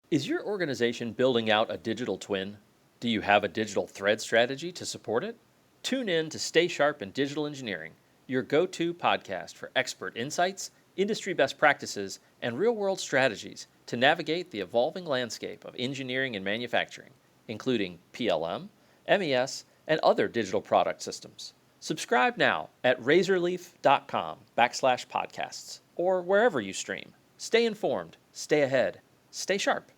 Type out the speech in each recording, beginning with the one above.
Is your organization building out a digital twin? Do you have a digital thread strategy to support it? Tune in to Stay Sharp in Digital Engineering, your go-to podcast for expert insights, industry best practices, and real-world strategies to navigate the evolving landscape of engineering and manufacturing, including PLM, MES, and other digital product systems. Subscribe now at razorleaf.com/podcasts or wherever you stream. Stay informed, stay ahead, stay sharp.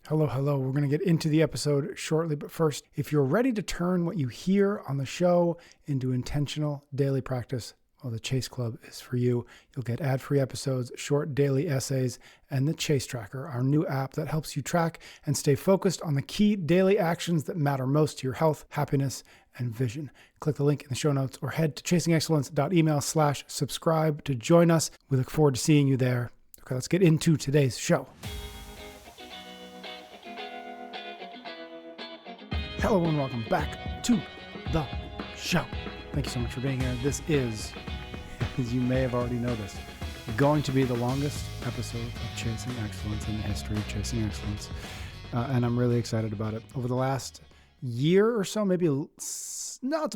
Hello. We're going to get into the episode shortly, but first, if you're ready to turn what you hear on the show into intentional daily practice, well, the Chase Club is for you. You'll get ad-free episodes, short daily essays, and the Chase Tracker, our new app that helps you track and stay focused on the key daily actions that matter most to your health, happiness, and vision. Click the link in the show notes or head to chasingexcellence.email/subscribe to join us. We look forward to seeing you there. Okay, let's get into today's show. Hello and welcome back to the show. Thank you so much for being here. This is, as you may have already noticed, going to be the longest episode of Chasing Excellence in the history of Chasing Excellence. And I'm really excited about it. Over the last year or so, it's about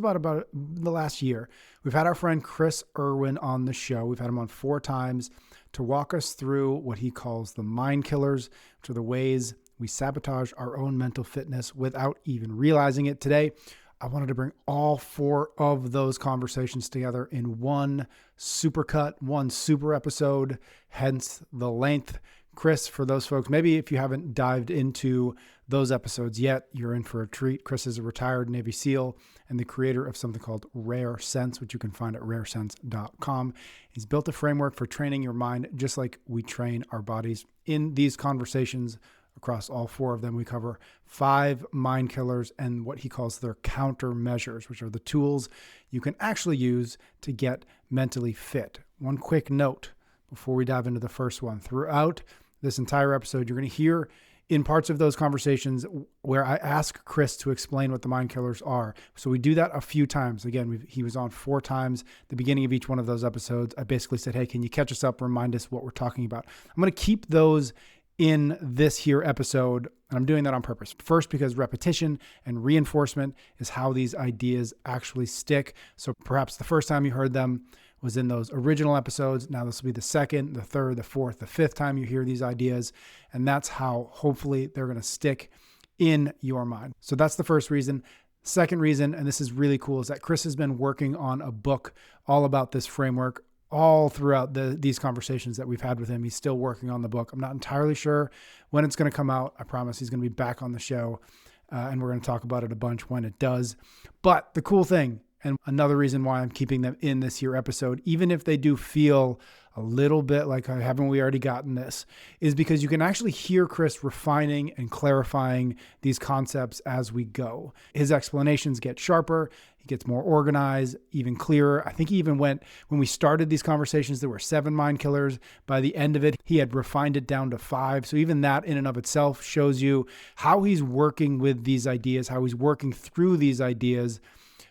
the last year, we've had our friend Chris Irwin on the show. We've had him on 4 times to walk us through what he calls the MindKillers, which are the ways we sabotage our own mental fitness without even realizing it. Today, I wanted to bring all 4 of those conversations together in one supercut, one super episode, hence the length. Chris, for those folks, maybe if you haven't dived into those episodes yet, you're in for a treat. Chris is a retired Navy SEAL and the creator of something called RareSense, which you can find at RareSense.com. He's built a framework for training your mind just like we train our bodies. In these conversations, across all 4 of them, we cover 5 mind killers and what he calls their countermeasures, which are the tools you can actually use to get mentally fit. One quick note before we dive into the first one. Throughout this entire episode, you're going to hear in parts of those conversations where I ask Chris to explain what the mind killers are. So we do that a few times. Again, he was on 4 times. The beginning of each one of those episodes, I basically said, hey, can you catch us up, remind us what we're talking about? I'm going to keep those in this here episode, and I'm doing that on purpose. First, because repetition and reinforcement is how these ideas actually stick. So perhaps the first time you heard them was in those original episodes. Now this will be the second, the third, the fourth, the 5th time you hear these ideas, and that's how hopefully they're going to stick in your mind. So that's the first reason. Second reason, and this is really cool, is that Chris has been working on a book all about this framework all throughout these conversations that we've had with him. He's still working on the book. I'm not entirely sure when it's going to come out. I promise he's going to be back on the show, and we're going to talk about it a bunch when it does. But the cool thing, and another reason why I'm keeping them in this here episode, even if they do feel a little bit like haven't we already gotten this, is because you can actually hear Chris refining and clarifying these concepts as we go. His explanations get sharper. He gets more organized, even clearer. I think he even went, when we started these conversations, there were 7 mind killers. By the end of it, he had refined it down to 5. So even that in and of itself shows you how he's working with these ideas, how he's working through these ideas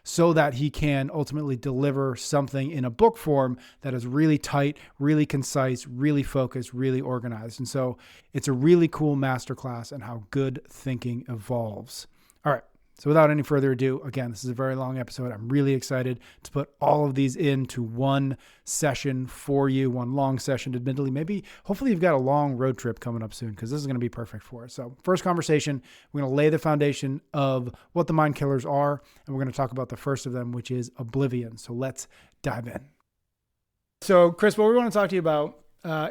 so that he can ultimately deliver something in a book form that is really tight, really concise, really focused, really organized. And so it's a really cool masterclass in how good thinking evolves. All right. So without any further ado, again, this is a very long episode. I'm really excited to put all of these into one session for you, one long session, admittedly. Maybe, hopefully you've got a long road trip coming up soon because this is going to be perfect for us. So first conversation, we're going to lay the foundation of what the mind killers are, and we're going to talk about the first of them, which is oblivion. So let's dive in. So Chris, what we want to talk to you about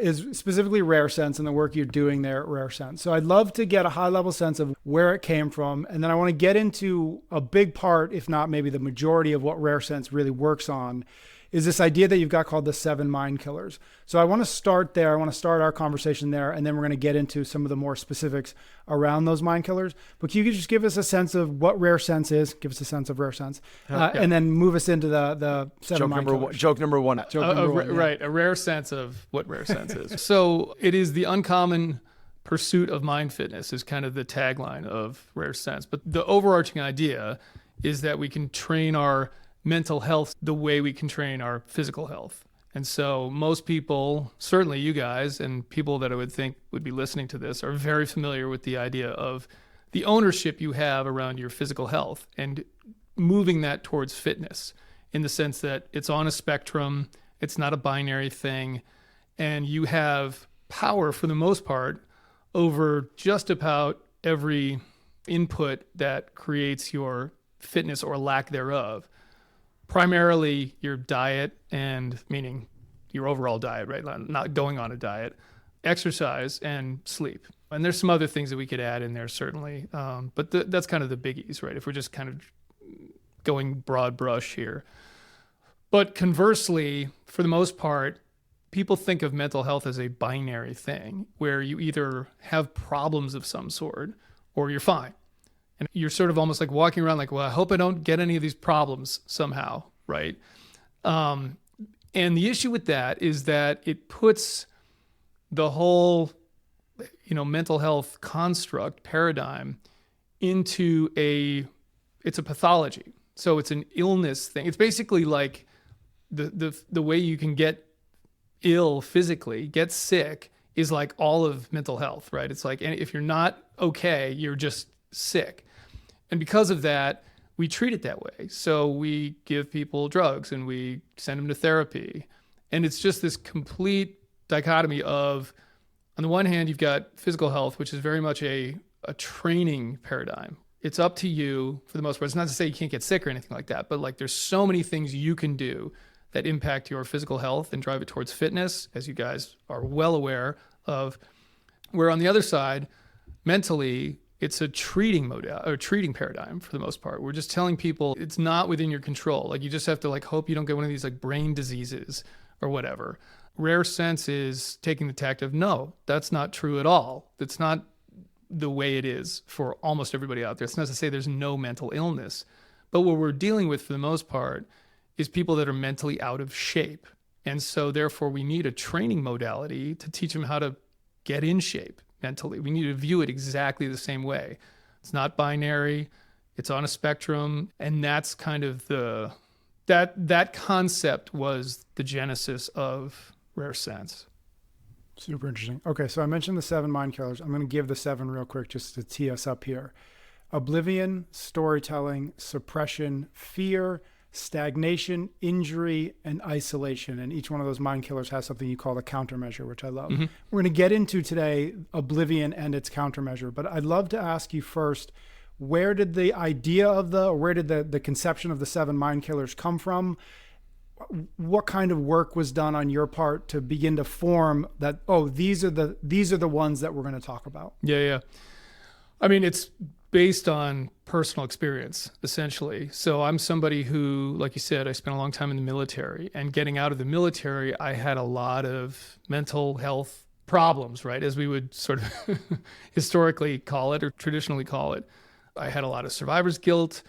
is specifically RareSense and the work you're doing there at RareSense. So I'd love to get a high-level sense of where it came from, and then I want to get into a big part, if not maybe the majority of what RareSense really works on, is this idea that you've got called the 7 mind killers. So I want to start there. I want to start our conversation there, and then we're going to get into some of the more specifics around those mind killers. But can you just give us a sense of what RareSense is, give us a sense of RareSense, and then move us into the 7 mind killers. Joke number one. Right, a rare sense of what RareSense is. So it is the uncommon pursuit of mind fitness is kind of the tagline of RareSense. But the overarching idea is that we can train our mental health the way we can train our physical health. And so most people, certainly you guys and people that I would think would be listening to this, are very familiar with the idea of the ownership you have around your physical health and moving that towards fitness, in the sense that it's on a spectrum, it's not a binary thing, and you have power for the most part over just about every input that creates your fitness or lack thereof. Primarily your diet, and meaning your overall diet, right? Not going on a diet, exercise, and sleep. And there's some other things that we could add in there, certainly. But that's kind of the biggies, right? If we're just kind of going broad brush here. But conversely, for the most part, people think of mental health as a binary thing where you either have problems of some sort or you're fine. And you're sort of almost like walking around like, well, I hope I don't get any of these problems somehow, right? And the issue with that is that it puts the whole, mental health construct paradigm into it's a pathology. So it's an illness thing. It's basically like the way you can get ill physically, get sick, is like all of mental health, right? It's like, and if you're not okay, you're just sick. And because of that, we treat it that way. So we give people drugs and we send them to therapy. And it's just this complete dichotomy of, on the one hand, you've got physical health, which is very much a training paradigm. It's up to you for the most part. It's not to say you can't get sick or anything like that, but like there's so many things you can do that impact your physical health and drive it towards fitness, as you guys are well aware of. Where on the other side, mentally, it's a treating paradigm for the most part. We're just telling people it's not within your control. Like you just have to like hope you don't get one of these like brain diseases or whatever. RareSense is taking the tact of, no, that's not true at all. That's not the way it is for almost everybody out there. It's not to say there's no mental illness, but what we're dealing with for the most part is people that are mentally out of shape. And so therefore we need a training modality to teach them how to get in shape mentally. We need to view it exactly the same way. It's not binary, it's on a spectrum. And that's kind of that concept was the genesis of RareSense. Super interesting. Okay, so I mentioned the 7 mind killers. I'm going to give the 7 real quick just to tee us up here. Oblivion, storytelling, suppression, fear, stagnation, injury, and isolation. And each one of those mind killers has something you call the countermeasure, which I love. Mm-hmm. We're going to get into today oblivion and its countermeasure. But I'd love to ask you first, where did the idea of where did the conception of the 7 mind killers come from? What kind of work was done on your part to begin to form that, these are the ones that we're going to talk about? Yeah. I mean, it's based on personal experience, essentially. So I'm somebody who, like you said, I spent a long time in the military, and getting out of the military, I had a lot of mental health problems, right? As we would sort of historically call it or traditionally call it. I had a lot of survivor's guilt.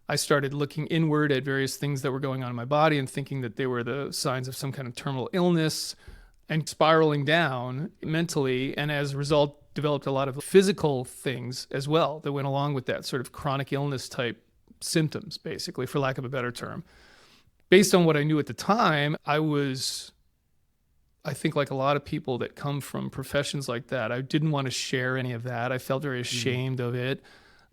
I started looking inward at various things that were going on in my body and thinking that they were the signs of some kind of terminal illness, and spiraling down mentally. And as a result, developed a lot of physical things as well that went along with that, sort of chronic illness type symptoms, basically, for lack of a better term. Based on what I knew at the time, I think like a lot of people that come from professions like that, I didn't want to share any of that. I felt very ashamed of it,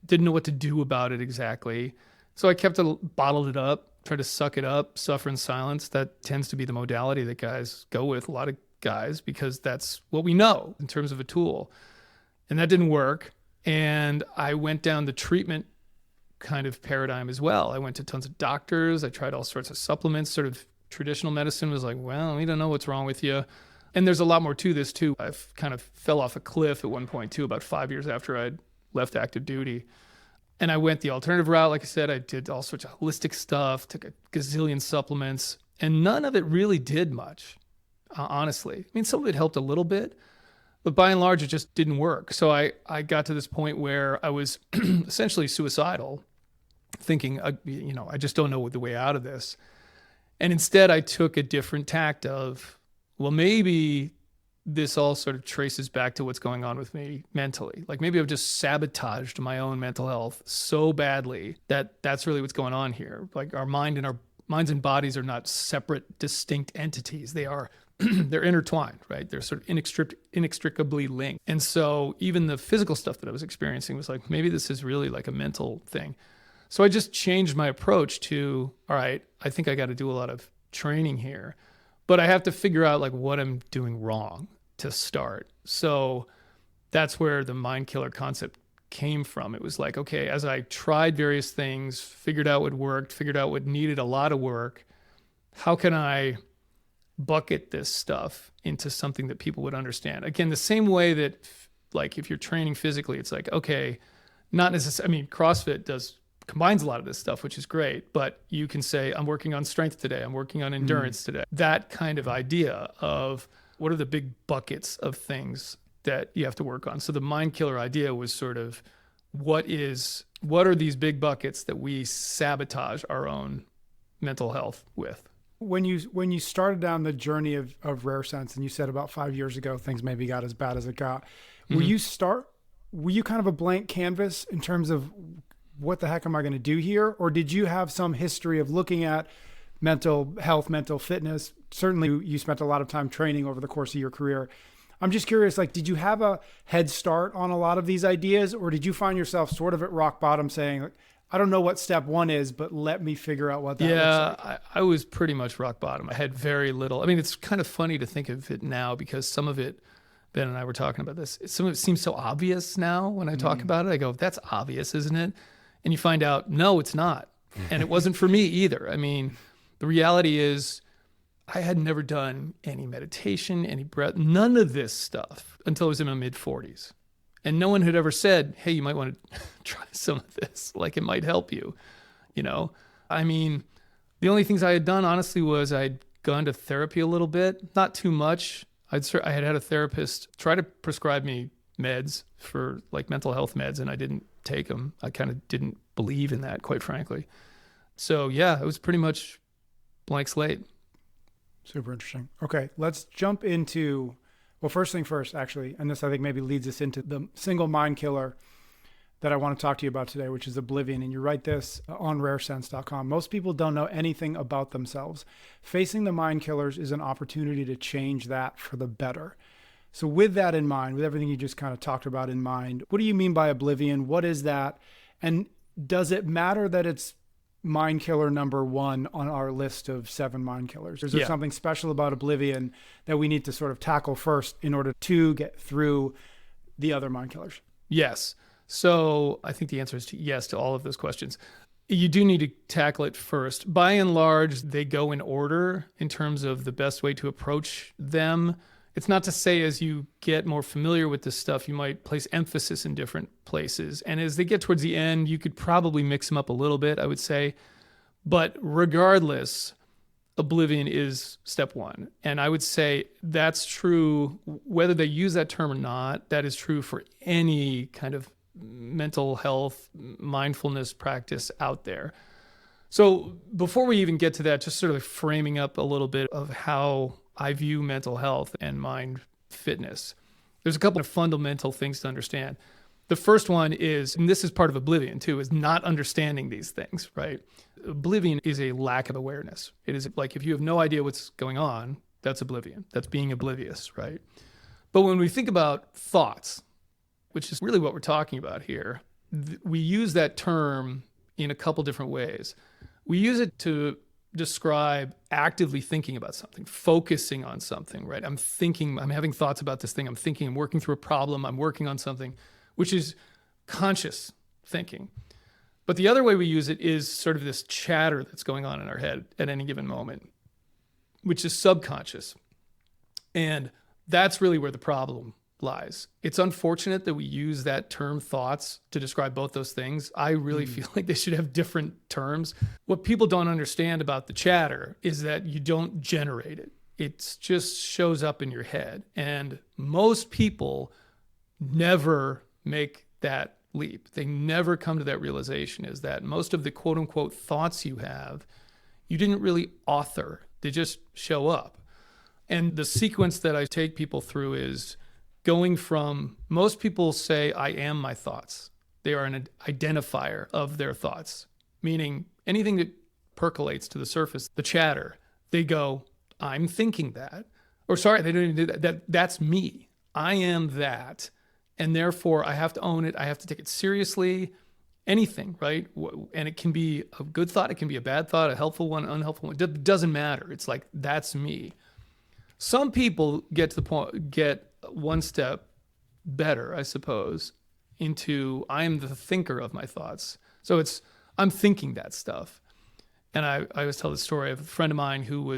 didn't know what to do about it exactly. So I bottled it up, tried to suck it up, suffer in silence. That tends to be the modality that guys go with, a lot of guys, because that's what we know in terms of a tool. And that didn't work. And I went down the treatment kind of paradigm as well. I went to tons of doctors. I tried all sorts of supplements. Sort of traditional medicine was like, well, we don't know what's wrong with you. And there's a lot more to this too. I kind of fell off a cliff at one point too, about 5 years after I'd left active duty. And I went the alternative route. Like I said, I did all sorts of holistic stuff, took a gazillion supplements, and none of it really did much, honestly. I mean, some of it helped a little bit, but by and large, it just didn't work. So I got to this point where I was essentially suicidal, thinking, I just don't know the way out of this. And instead, I took a different tact of, well, maybe this all sort of traces back to what's going on with me mentally. Like maybe I've just sabotaged my own mental health so badly that that's really what's going on here. Like our mind and our minds and bodies are not separate, distinct entities. They are, they're intertwined, right? They're sort of inextricably linked. And so even the physical stuff that I was experiencing was like, maybe this is really like a mental thing. So I just changed my approach to, all right, I think I got to do a lot of training here, but I have to figure out like what I'm doing wrong to start. So that's where the mind killer concept came from. It was like, okay, as I tried various things, figured out what worked, figured out what needed a lot of work, how can I bucket this stuff into something that people would understand? Again, the same way that like if you're training physically, it's like, okay, not necessarily, I mean, CrossFit combines a lot of this stuff, which is great, but you can say, I'm working on strength today, I'm working on endurance today. That kind of idea of what are the big buckets of things that you have to work on. So the mind killer idea was sort of what are these big buckets that we sabotage our own mental health with? When you started down the journey of RareSense, and you said about 5 years ago things maybe got as bad as it got, were you kind of a blank canvas in terms of what the heck am I going to do here? Or did you have some history of looking at mental health, mental fitness? Certainly you spent a lot of time training over the course of your career. I'm just curious, like, did you have a head start on a lot of these ideas, or did you find yourself sort of at rock bottom saying, like, I don't know what step one is, but let me figure out what that looks like? I was pretty much rock bottom. I had very little. I mean, it's kind of funny to think of it now because some of it, Ben and I were talking about this, some of it seems so obvious now when I talk about it. I go, that's obvious, isn't it? And you find out, no, it's not. And it wasn't for me either. I mean, the reality is I had never done any meditation, any breath, none of this stuff until I was in my mid-40s. And no one had ever said, hey, you might want to try some of this. Like, it might help you, you know? I mean, the only things I had done, honestly, was I'd gone to therapy a little bit, not too much. I had a therapist try to prescribe me meds for like mental health meds, and I didn't take them. I kind of didn't believe in that, quite frankly. So yeah, it was pretty much blank slate. Super interesting. Okay, let's jump into, well, first thing first, actually, and this I think maybe leads us into the single mind killer that I want to talk to you about today, which is oblivion. And you write this on raresense.com. Most people don't know anything about themselves. Facing the mind killers is an opportunity to change that for the better. So with that in mind, with everything you just kind of talked about in mind, what do you mean by oblivion? What is that? And does it matter that it's mind killer number one on our list of 7 mind killers? Is there something special about oblivion that we need to sort of tackle first in order to get through the other mind killers? Yes. So I think the answer is yes to all of those questions. You do need to tackle it first. By and large, they go in order in terms of the best way to approach them. It's not to say as you get more familiar with this stuff, you might place emphasis in different places. And as they get towards the end, you could probably mix them up a little bit, I would say. But regardless, oblivion is step one. And I would say that's true, whether they use that term or not, that is true for any kind of mental health, mindfulness practice out there. So before we even get to that, just sort of framing up a little bit of how I view mental health and mind fitness. There's a couple of fundamental things to understand. The first one is, and this is part of oblivion too, is not understanding these things, right? Oblivion is a lack of awareness. It is like if you have no idea what's going on, that's oblivion. That's being oblivious, right? But when we think about thoughts, which is really what we're talking about here, we use that term in a couple different ways. We use it to describe actively thinking about something, focusing on something, right? I'm having thoughts about this thing. I'm working through a problem. I'm working on something, which is conscious thinking. But the other way we use it is sort of this chatter that's going on in our head at any given moment, which is subconscious. And that's really where the problem lies. It's unfortunate that we use that term thoughts to describe both those things. I really feel like they should have different terms. What people don't understand about the chatter is that you don't generate it. It just shows up in your head. And most people never make that leap. They never come to that realization, is that most of the quote unquote thoughts you have, you didn't really author. They just show up. And the sequence that I take people through is going from, most people say, I am my thoughts. They are an identifier of their thoughts, meaning anything that percolates to the surface, the chatter, they go, I'm thinking that. Or sorry, they don't even do that. That's me. I am that. And therefore, I have to own it. I have to take it seriously. Anything, right? And it can be a good thought. It can be a bad thought, a helpful one, unhelpful one. It doesn't matter. It's like, that's me. Some people get to the point, get one step better, I suppose, into I am the thinker of my thoughts. So it's, I'm thinking that stuff. And I always tell the story of a friend of mine who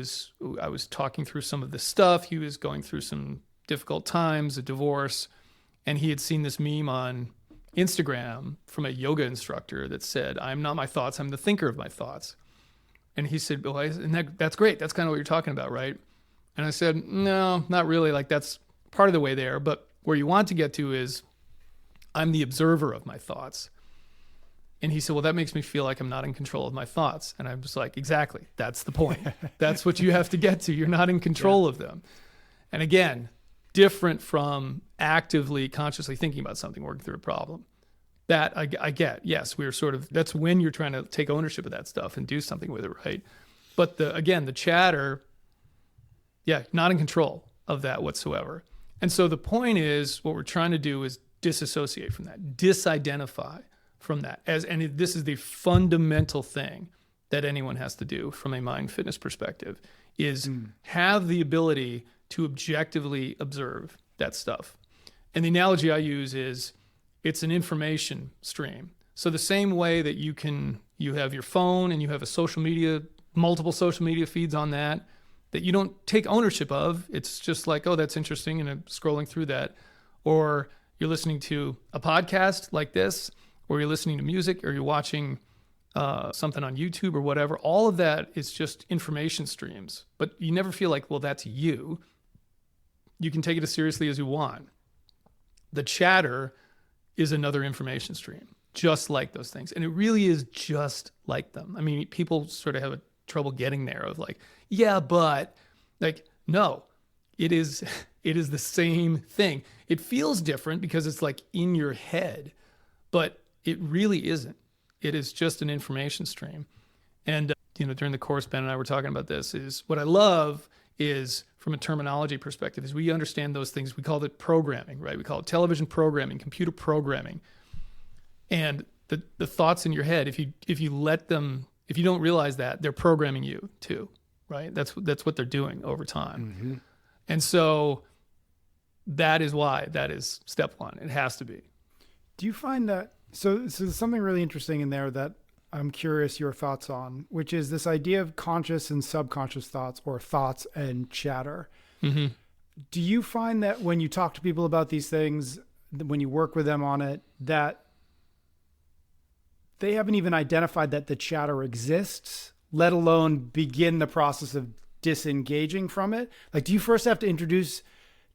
I was talking through some of this stuff. He was going through some difficult times, a divorce, and he had seen this meme on Instagram from a yoga instructor that said, I'm not my thoughts, I'm the thinker of my thoughts. And he said, well, that's great. That's kind of what you're talking about, right? And I said, no, not really. Like, that's part of the way there. But where you want to get to is, I'm the observer of my thoughts. And he said, well, that makes me feel like I'm not in control of my thoughts. And I was like, exactly. That's the point. That's what you have to get to. You're not in control of them. And again, different from actively, consciously thinking about something, working through a problem. That I get. Yes, we're sort of, that's when you're trying to take ownership of that stuff and do something with it, right? But the chatter, not in control of that whatsoever. And so the point is, what we're trying to do is disassociate from that, disidentify from that. And this is the fundamental thing that anyone has to do from a mind fitness perspective, is have the ability to objectively observe that stuff. And the analogy I use is, it's an information stream. So the same way that you have your phone and you have multiple social media feeds on that you don't take ownership of. It's just like, oh, that's interesting, and I'm scrolling through that. Or you're listening to a podcast like this, or you're listening to music, or you're watching something on YouTube or whatever. All of that is just information streams. But you never feel like, well, that's you. You can take it as seriously as you want. The chatter is another information stream, just like those things. And it really is just like them. I mean, people sort of have trouble getting there of like, yeah, but like, no, it is the same thing. It feels different because it's like in your head, but it really isn't. It is just an information stream. And, during the course, Ben and I were talking about this, is what I love is, from a terminology perspective, is we understand those things. We call it programming, right? We call it television programming, computer programming. And the thoughts in your head, if you let them, if you don't realize that, they're programming you too, right? That's what they're doing over time. Mm-hmm. And so that is why that is step one. It has to be. Do you find that, so there's something really interesting in there that I'm curious your thoughts on, which is this idea of conscious and subconscious thoughts, or thoughts and chatter. Mm-hmm. Do you find that when you talk to people about these things, when you work with them on it, that they haven't even identified that the chatter exists, let alone begin the process of disengaging from it? Like, do you first have to introduce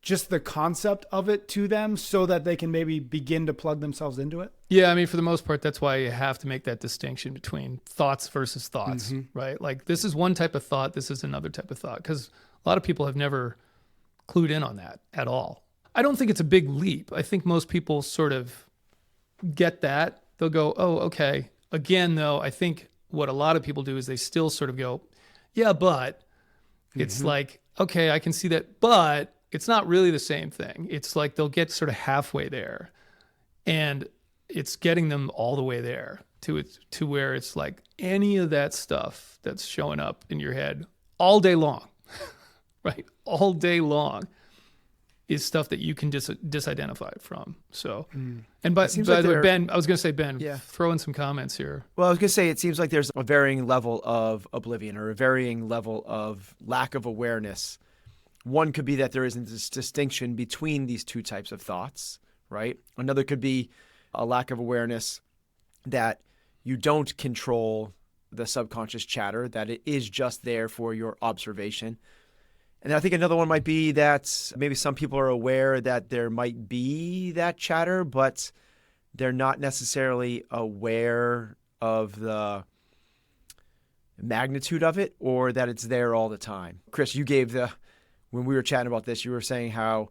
just the concept of it to them so that they can maybe begin to plug themselves into it? Yeah, I mean, for the most part, that's why you have to make that distinction between thoughts versus thoughts, right? Like, this is one type of thought, this is another type of thought, because a lot of people have never clued in on that at all. I don't think it's a big leap. I think most people sort of get that. They'll go, oh, okay. Again, though, I think what a lot of people do is they still sort of go, yeah, but it's like, okay, I can see that, but it's not really the same thing. It's like they'll get sort of halfway there, and it's getting them all the way there to where it's like any of that stuff that's showing up in your head all day long, right? All day long is stuff that you can disidentify from. So, and by the way, Ben, I was going to say, Ben, throw in some comments here. Well, I was going to say, it seems like there's a varying level of oblivion, or a varying level of lack of awareness. One could be that there isn't this distinction between these two types of thoughts, right? Another could be a lack of awareness that you don't control the subconscious chatter, that it is just there for your observation. And I think another one might be that maybe some people are aware that there might be that chatter, but they're not necessarily aware of the magnitude of it, or that it's there all the time. Chris, you gave when we were chatting about this, you were saying how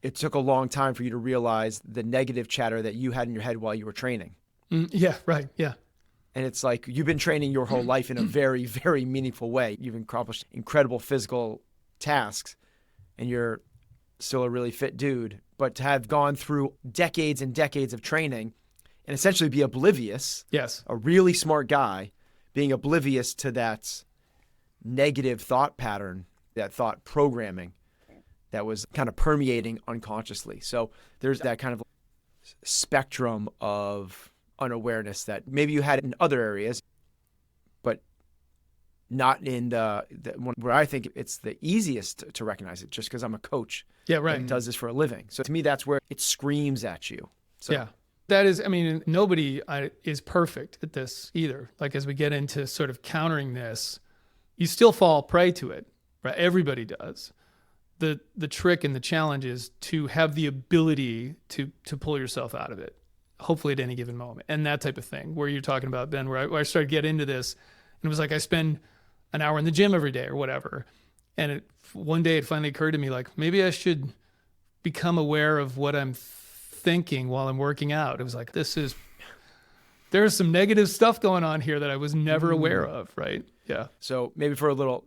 it took a long time for you to realize the negative chatter that you had in your head while you were training. Yeah, right. Yeah. And it's like you've been training your whole life in a very, very meaningful way. You've accomplished incredible physical tasks, and you're still a really fit dude. But to have gone through decades and decades of training and essentially be oblivious, Yes. a really smart guy being oblivious to that negative thought pattern, that thought programming that was kind of permeating unconsciously. So there's that kind of spectrum of unawareness that maybe you had in other areas, but not in the one where I think it's the easiest to recognize it, just because I'm a coach Yeah, right. that does this for a living. So to me, that's where it screams at you. So, Yeah. That is, I mean, nobody is perfect at this either. Like as we get into sort of countering this, you still fall prey to it, right? Everybody does. The trick and the challenge is to have the ability to pull yourself out of it, hopefully at any given moment. And that type of thing where you're talking about, Ben, where I started to get into this and it was like I spend an hour in the gym every day or whatever. And one day it finally occurred to me, like, maybe I should become aware of what I'm thinking while I'm working out. It was like, there's some negative stuff going on here that I was never aware of, right? Yeah. So maybe for a little,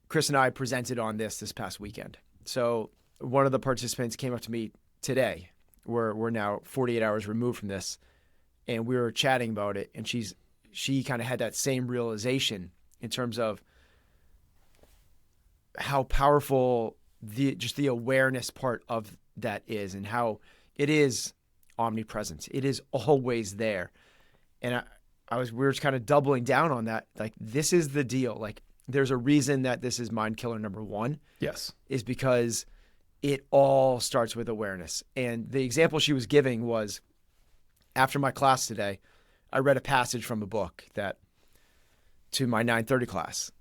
Chris and I presented on this past weekend. So one of the participants came up to me today. We're now 48 hours removed from this, and we were chatting about it, and she kind of had that same realization in terms of how powerful the awareness part of that is, and how it is omnipresent. It is always there. And we were just kind of doubling down on that. Like, this is the deal. Like, there's a reason that this is Mind Killer number 1. Yes. Is because it all starts with awareness. And the example she was giving was, after my class today, I read a passage from a book to my 9:30 class.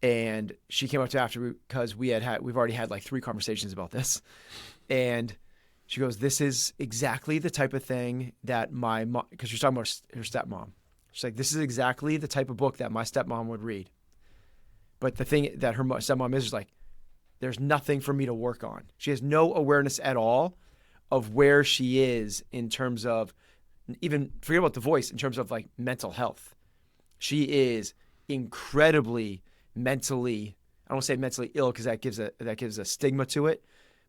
And she came up to after because we've already had like 3 conversations about this. And she goes, this is exactly the type of thing that my mom, because she's talking about her stepmom. She's like, this is exactly the type of book that my stepmom would read. But the thing that her stepmom is like, there's nothing for me to work on. She has no awareness at all of where she is in terms of, even forget about the voice, in terms of like mental health. She is incredibly mentally, I don't want to say mentally ill because that gives a stigma to it,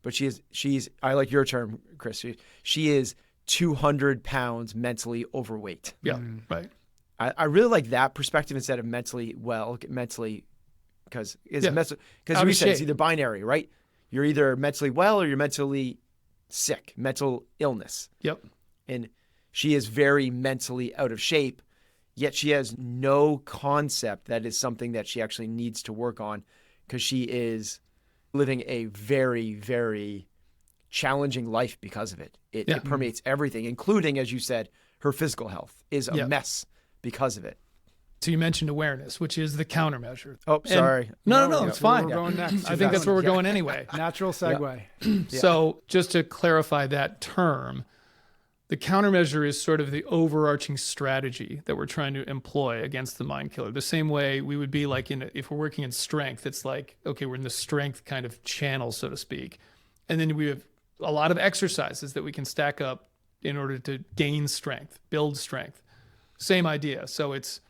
but she's I like your term, Chris. She is 200 pounds mentally overweight. Yeah, right. I really like that perspective instead of mentally because we said it's either binary, right? You're either mentally well or you're mentally sick, mental illness. Yep. And she is very mentally out of shape, yet she has no concept that is something that she actually needs to work on, because she is living a very, very challenging life because of it. It permeates everything, including, as you said, her physical health is a mess because of it. So you mentioned awareness, which is the countermeasure. Oh, sorry. No, it's fine. We're going next. I think that's where we're going anyway. Natural segue. So just to clarify that term, the countermeasure is sort of the overarching strategy that we're trying to employ against the mind killer. The same way we would be like if we're working in strength, it's like, okay, we're in the strength kind of channel, so to speak. And then we have a lot of exercises that we can stack up in order to gain strength, build strength. Same idea. So it's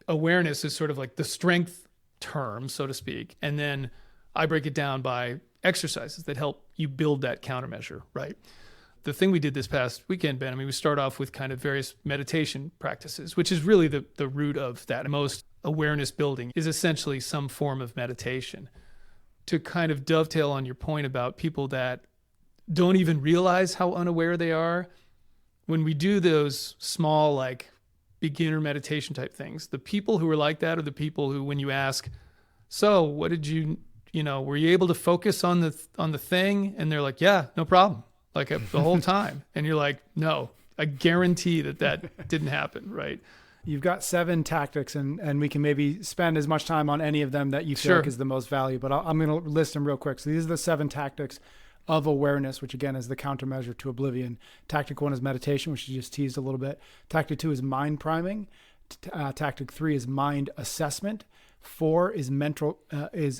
awareness is sort of like the strength term, so to speak. And then I break it down by exercises that help you build that countermeasure, right? The thing we did this past weekend, Ben, I mean, we start off with kind of various meditation practices, which is really the root of that. Most awareness building is essentially some form of meditation. To kind of dovetail on your point about people that don't even realize how unaware they are, when we do those small, like, beginner meditation type things, the people who are like that are the people who, when you ask, so what did were you able to focus on the thing? And they're like, yeah, no problem. Like the whole time. And you're like, no, I guarantee that didn't happen. Right. You've got 7 tactics and we can maybe spend as much time on any of them that you feel like is the most value, but I'm going to list them real quick. So these are the 7 tactics of awareness, which again is the countermeasure to oblivion. Tactic 1 is meditation, which you just teased a little bit. Tactic 2 is mind priming. Tactic 3 is mind assessment. 4 is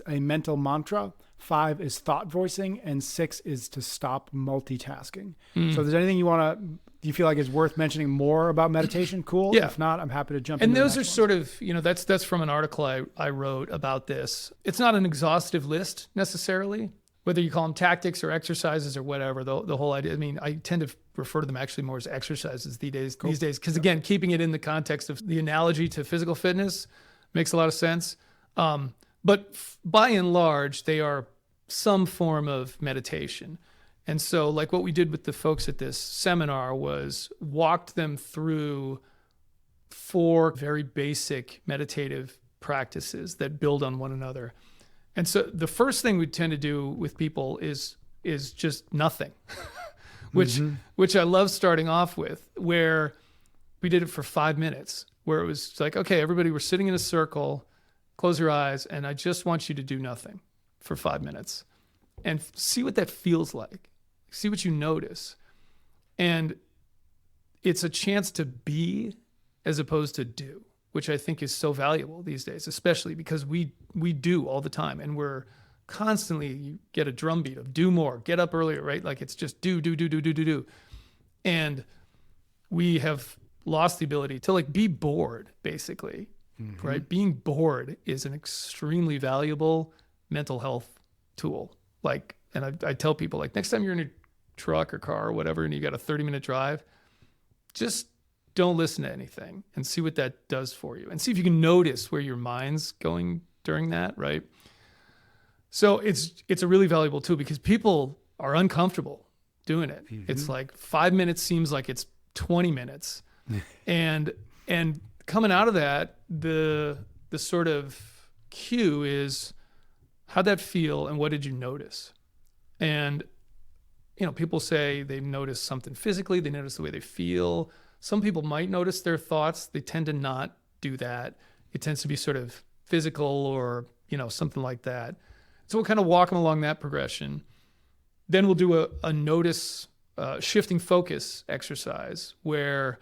a mental mantra. 5 is thought voicing, and 6 is to stop multitasking. So if there's anything you want Do you feel like it's worth mentioning more about meditation? Cool. Yeah. If not, I'm happy to jump And into those the are next sort of, that's from an article I wrote about this. It's not an exhaustive list necessarily, whether you call them tactics or exercises or whatever, the whole idea. I mean, I tend to refer to them actually more as exercises these days, because again, keeping it in the context of the analogy to physical fitness makes a lot of sense. But by and large, they are some form of meditation. And so like what we did with the folks at this seminar was walked them through 4 very basic meditative practices that build on one another. And so the first thing we tend to do with people is just nothing, which I love starting off with, where we did it for 5 minutes, where it was like, okay, everybody, we're sitting in a circle, close your eyes, and I just want you to do nothing for 5 minutes and see what that feels like. See what you notice. And it's a chance to be as opposed to do, which I think is so valuable these days, especially because we do all the time. And we're constantly, you get a drumbeat of do more, get up earlier, right? Like it's just do. And we have lost the ability to like be bored, basically, right? Being bored is an extremely valuable mental health tool. Like, and I tell people, like, next time you're in a truck or car or whatever, and you got a 30-minute drive, just don't listen to anything and see what that does for you. And see if you can notice where your mind's going during that, right? So it's a really valuable tool because people are uncomfortable doing it. It's like 5 minutes seems like it's 20 minutes. and coming out of that, the sort of cue is, how'd that feel and what did you notice? And, people say they notice something physically, they notice the way they feel. Some people might notice their thoughts. They tend to not do that. It tends to be sort of physical or, something like that. So we'll kind of walk them along that progression. Then we'll do a notice, shifting focus exercise where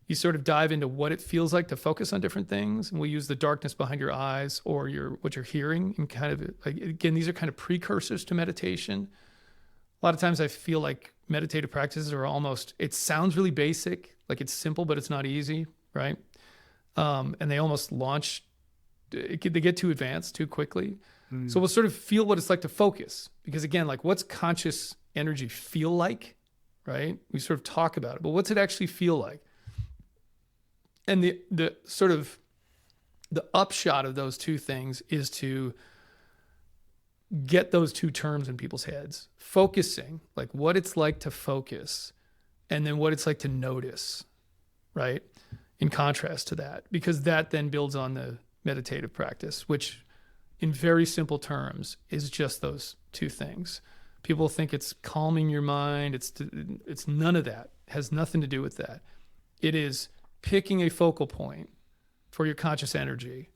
you sort of dive into what it feels like to focus on different things. And we'll use the darkness behind your eyes or what you're hearing. And kind of, like, again, these are kind of precursors to meditation. A lot of times I feel like meditative practices are almost, it sounds really basic, like it's simple, but it's not easy, right? And they almost they get too advanced too quickly. So we'll sort of feel what it's like to focus. Because again, like what's conscious energy feel like, right? We sort of talk about it, but what's it actually feel like? And the sort of the upshot of those two things is to get those two terms in people's heads. Focusing, like what it's like to focus, and then what it's like to notice, right? In contrast to that, because that then builds on the meditative practice, which in very simple terms is just those two things. People think it's calming your mind. It's none of that. It has nothing to do with that. It is picking a focal point for your conscious energy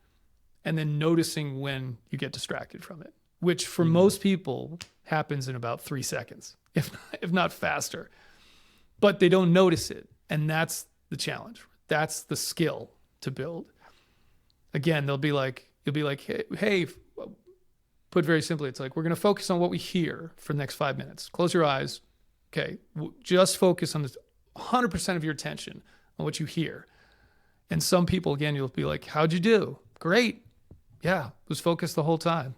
and then noticing when you get distracted from it, which for most people happens in about 3 seconds, if not faster. But they don't notice it. And that's the challenge. That's the skill to build. Again, you'll be like, hey, put very simply, it's like, we're going to focus on what we hear for the next 5 minutes. Close your eyes. Okay. Just focus on this 100% of your attention on what you hear. And some people, again, you'll be like, how'd you do? Great. Yeah. Was focused the whole time.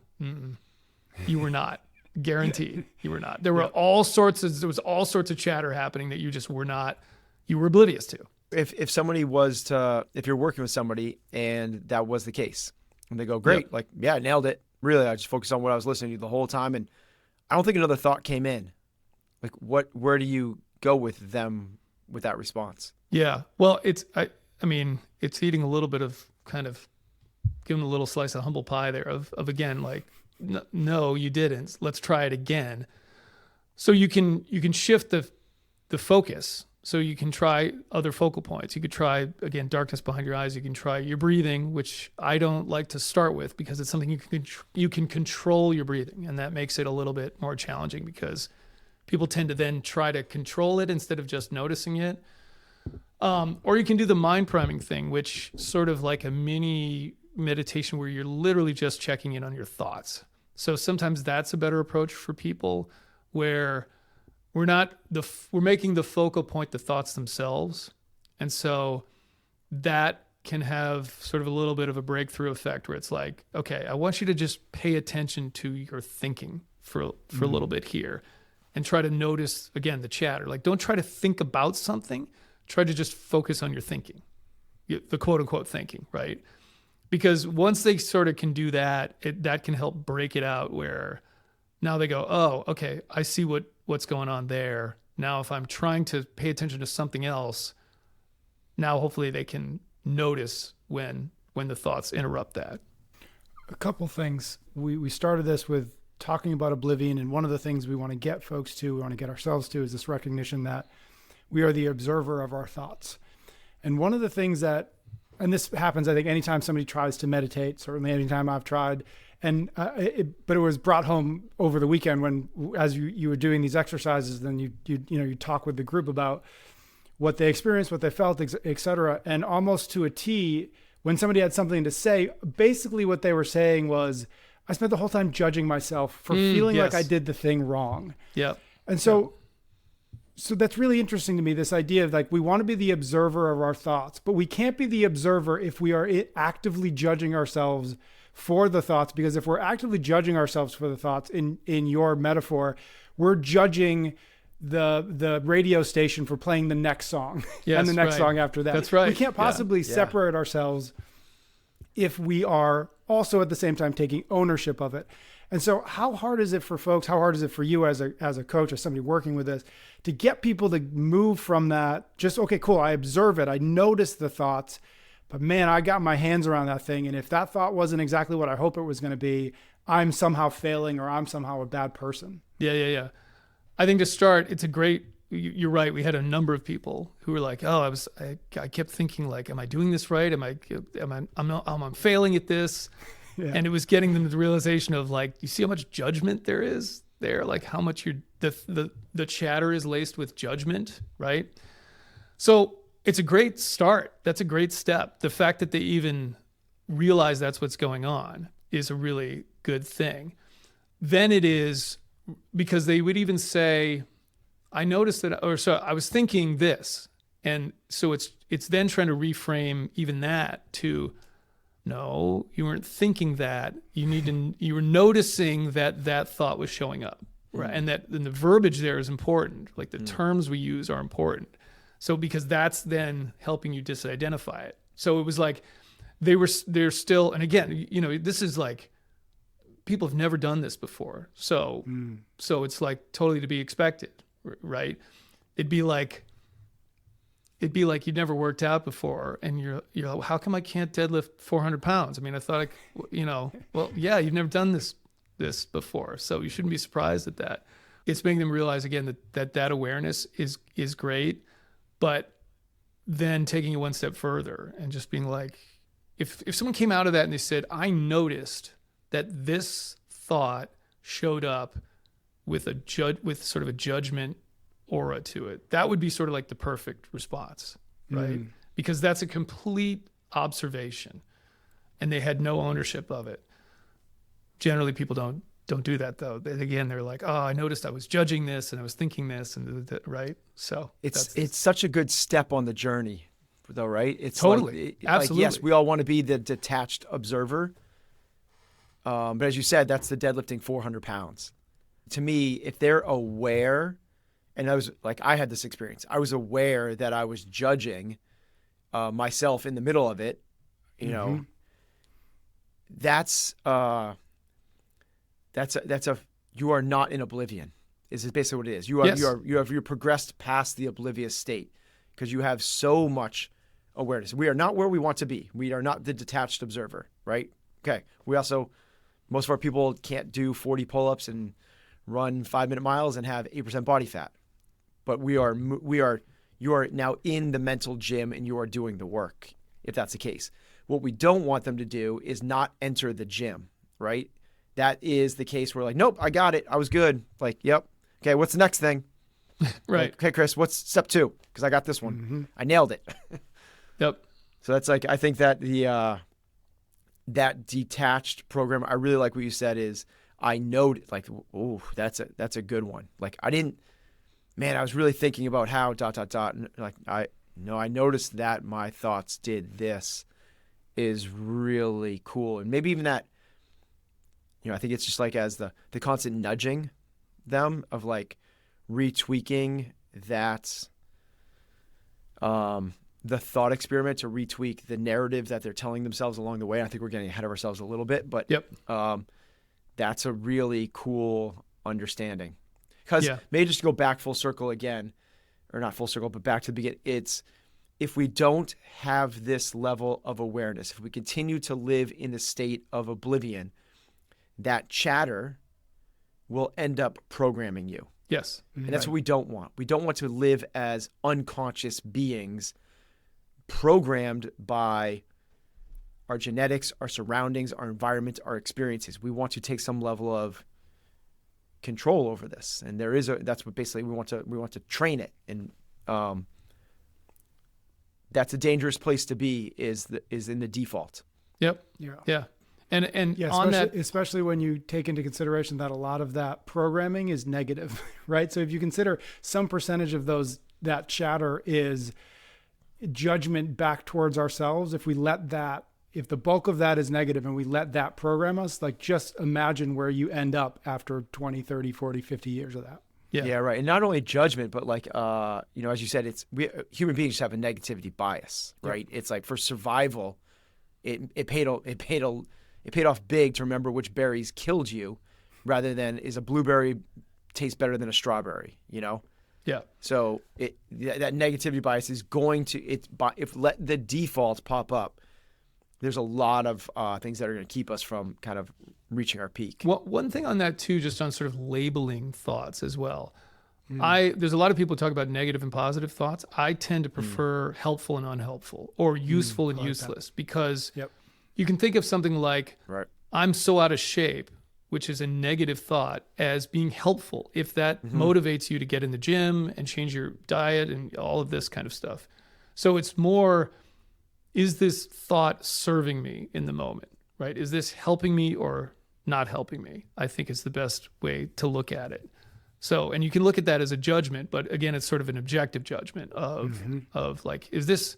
You were not. Guaranteed. You were not. There was all sorts of chatter happening that you just were not, you were oblivious to. If you're working with somebody and that was the case and they go, great, like, yeah, I nailed it. Really, I just focused on what I was listening to the whole time. And I don't think another thought came in. Like where do you go with them with that response? Yeah. Well, it's eating a little bit of kind of giving a little slice of humble pie there of again, like, no, you didn't. Let's try it again. So you can shift the focus. So you can try other focal points. You could try, again, darkness behind your eyes. You can try your breathing, which I don't like to start with because it's something you can control your breathing. And that makes it a little bit more challenging because people tend to then try to control it instead of just noticing it. Or you can do the mind priming thing, which sort of like a mini meditation where you're literally just checking in on your thoughts. So sometimes that's a better approach for people where we're making the focal point the thoughts themselves. And so that can have sort of a little bit of a breakthrough effect where it's like, okay, I want you to just pay attention to your thinking for a little bit here and try to notice, again, the chatter. Like, don't try to think about something. Try to just focus on your thinking, the quote unquote thinking, right? Because once they sort of can do that, that can help break it out where now they go, oh, okay, I see what's going on there. Now, if I'm trying to pay attention to something else, now hopefully they can notice when the thoughts interrupt that. A couple things. We started this with talking about oblivion, and one of the things we want to get folks to, we want to get ourselves to, is this recognition that we are the observer of our thoughts. And one of the things that, and this happens, I think, anytime somebody tries to meditate, certainly anytime I've tried, and but it was brought home over the weekend when, as you were doing these exercises, then you talk with the group about what they experienced, what they felt, et cetera. And almost to a T, when somebody had something to say, basically what they were saying was, I spent the whole time judging myself for feeling like I did the thing wrong. Yeah. And so that's really interesting to me, this idea of like, we want to be the observer of our thoughts, but we can't be the observer if we are actively judging ourselves for the thoughts, because if we're actively judging ourselves for the thoughts, in your metaphor, we're judging the radio station for playing the next song and the next song after that. That's right. We can't possibly separate ourselves if we are also at the same time taking ownership of it. And so how hard is it for folks, how hard is it for you as a coach, as somebody working with this, to get people to move from that, just, okay, cool, I observe it, I notice the thoughts, but man, I got my hands around that thing, and if that thought wasn't exactly what I hope it was going to be, I'm somehow failing, or I'm somehow a bad person. Yeah. I think to start, it's a great, you're right. We had a number of people who were like, oh, I kept thinking like, am I doing this right? Am I failing at this? Yeah. And it was getting them to the realization of like, you see how much judgment there is there, like how much the chatter is laced with judgment, right? So it's a great start. That's a great step. The fact that they even realize that's what's going on is a really good thing. Then it is, because they would even say, I noticed that, or so I was thinking this. And so it's then trying to reframe even that to, no, you weren't thinking that. You were noticing that thought was showing up, right? And the verbiage there is important. Like the terms we use are important. So because that's then helping you disidentify it. So it was like they're still, and again, this is like, people have never done this before. So it's like totally to be expected, right? It'd be like you'd never worked out before, and you're like, how come I can't deadlift 400 pounds? I mean, I thought, well, yeah, you've never done this before, so you shouldn't be surprised at that. It's making them realize again that awareness is great, but then taking it one step further and just being like, if someone came out of that and they said, I noticed that this thought showed up with sort of a judgment aura to it, that would be sort of like the perfect response, right? Because that's a complete observation and they had no ownership of it. Generally, people don't do that though. Again, they're like, oh, I noticed I was judging this and I was thinking this, and right? So it's such a good step on the journey though, right? It's totally, absolutely. Like, yes, we all want to be the detached observer. But as you said, that's the deadlifting 400 pounds. To me, if they're aware, and I had this experience, I was aware that I was judging myself in the middle of it, that's you are not in oblivion, is basically what it is. You're progressed past the oblivious state because you have so much awareness. We are not where we want to be. We are not the detached observer, right? Okay. Most of our people can't do 40 pull-ups and run 5-minute miles and have 8% body fat. But you are now in the mental gym and you are doing the work, if that's the case. What we don't want them to do is not enter the gym, right? That is the case where like, nope, I got it. I was good. Like, yep. Okay, what's the next thing? Right. Like, okay, Chris, what's step 2? Because I got this one. I nailed it. Yep. So that's like, I think that that detached program, I really like what you said is, I know, like, oh, that's a good one. Like, I didn't, man, I was really thinking about how ... And like I noticed that my thoughts did this is really cool. And maybe even that, I think it's just like as the constant nudging them of like retweaking that the thought experiment to retweak the narrative that they're telling themselves along the way. I think we're getting ahead of ourselves a little bit, but that's a really cool understanding. Because maybe just to go back full circle again, or not full circle, but back to the beginning, it's if we don't have this level of awareness, if we continue to live in the state of oblivion, that chatter will end up programming you. Yes. And that's what we don't want. We don't want to live as unconscious beings programmed by our genetics, our surroundings, our environment, our experiences. We want to take some level of control over this. And that's what basically we want to train it. And that's a dangerous place to be is in the default. Yep. Yeah. And on especially when you take into consideration that a lot of that programming is negative, right? So if you consider some percentage of that chatter is judgment back towards ourselves, if the bulk of that is negative and we let that program us, like just imagine where you end up after 20, 30, 40, 50 years of that. Yeah, right. And not only judgment, but like, as you said, human beings have a negativity bias, right? It's like for survival, it paid off big to remember which berries killed you rather than is a blueberry taste better than a strawberry, Yeah. So that negativity bias is going to, if let the default pop up, there's a lot of things that are going to keep us from kind of reaching our peak. Well, one thing on that too, just on sort of labeling thoughts as well. There's a lot of people talk about negative and positive thoughts. I tend to prefer helpful and unhelpful, or useful and useless, because you can think of something like, I'm so out of shape, which is a negative thought, as being helpful if that motivates you to get in the gym and change your diet and all of this kind of stuff. So it's more, is this thought serving me in the moment, right? Is this helping me or not helping me? I think is the best way to look at it. So, and you can look at that as a judgment, but again, it's sort of an objective judgment of like, is this,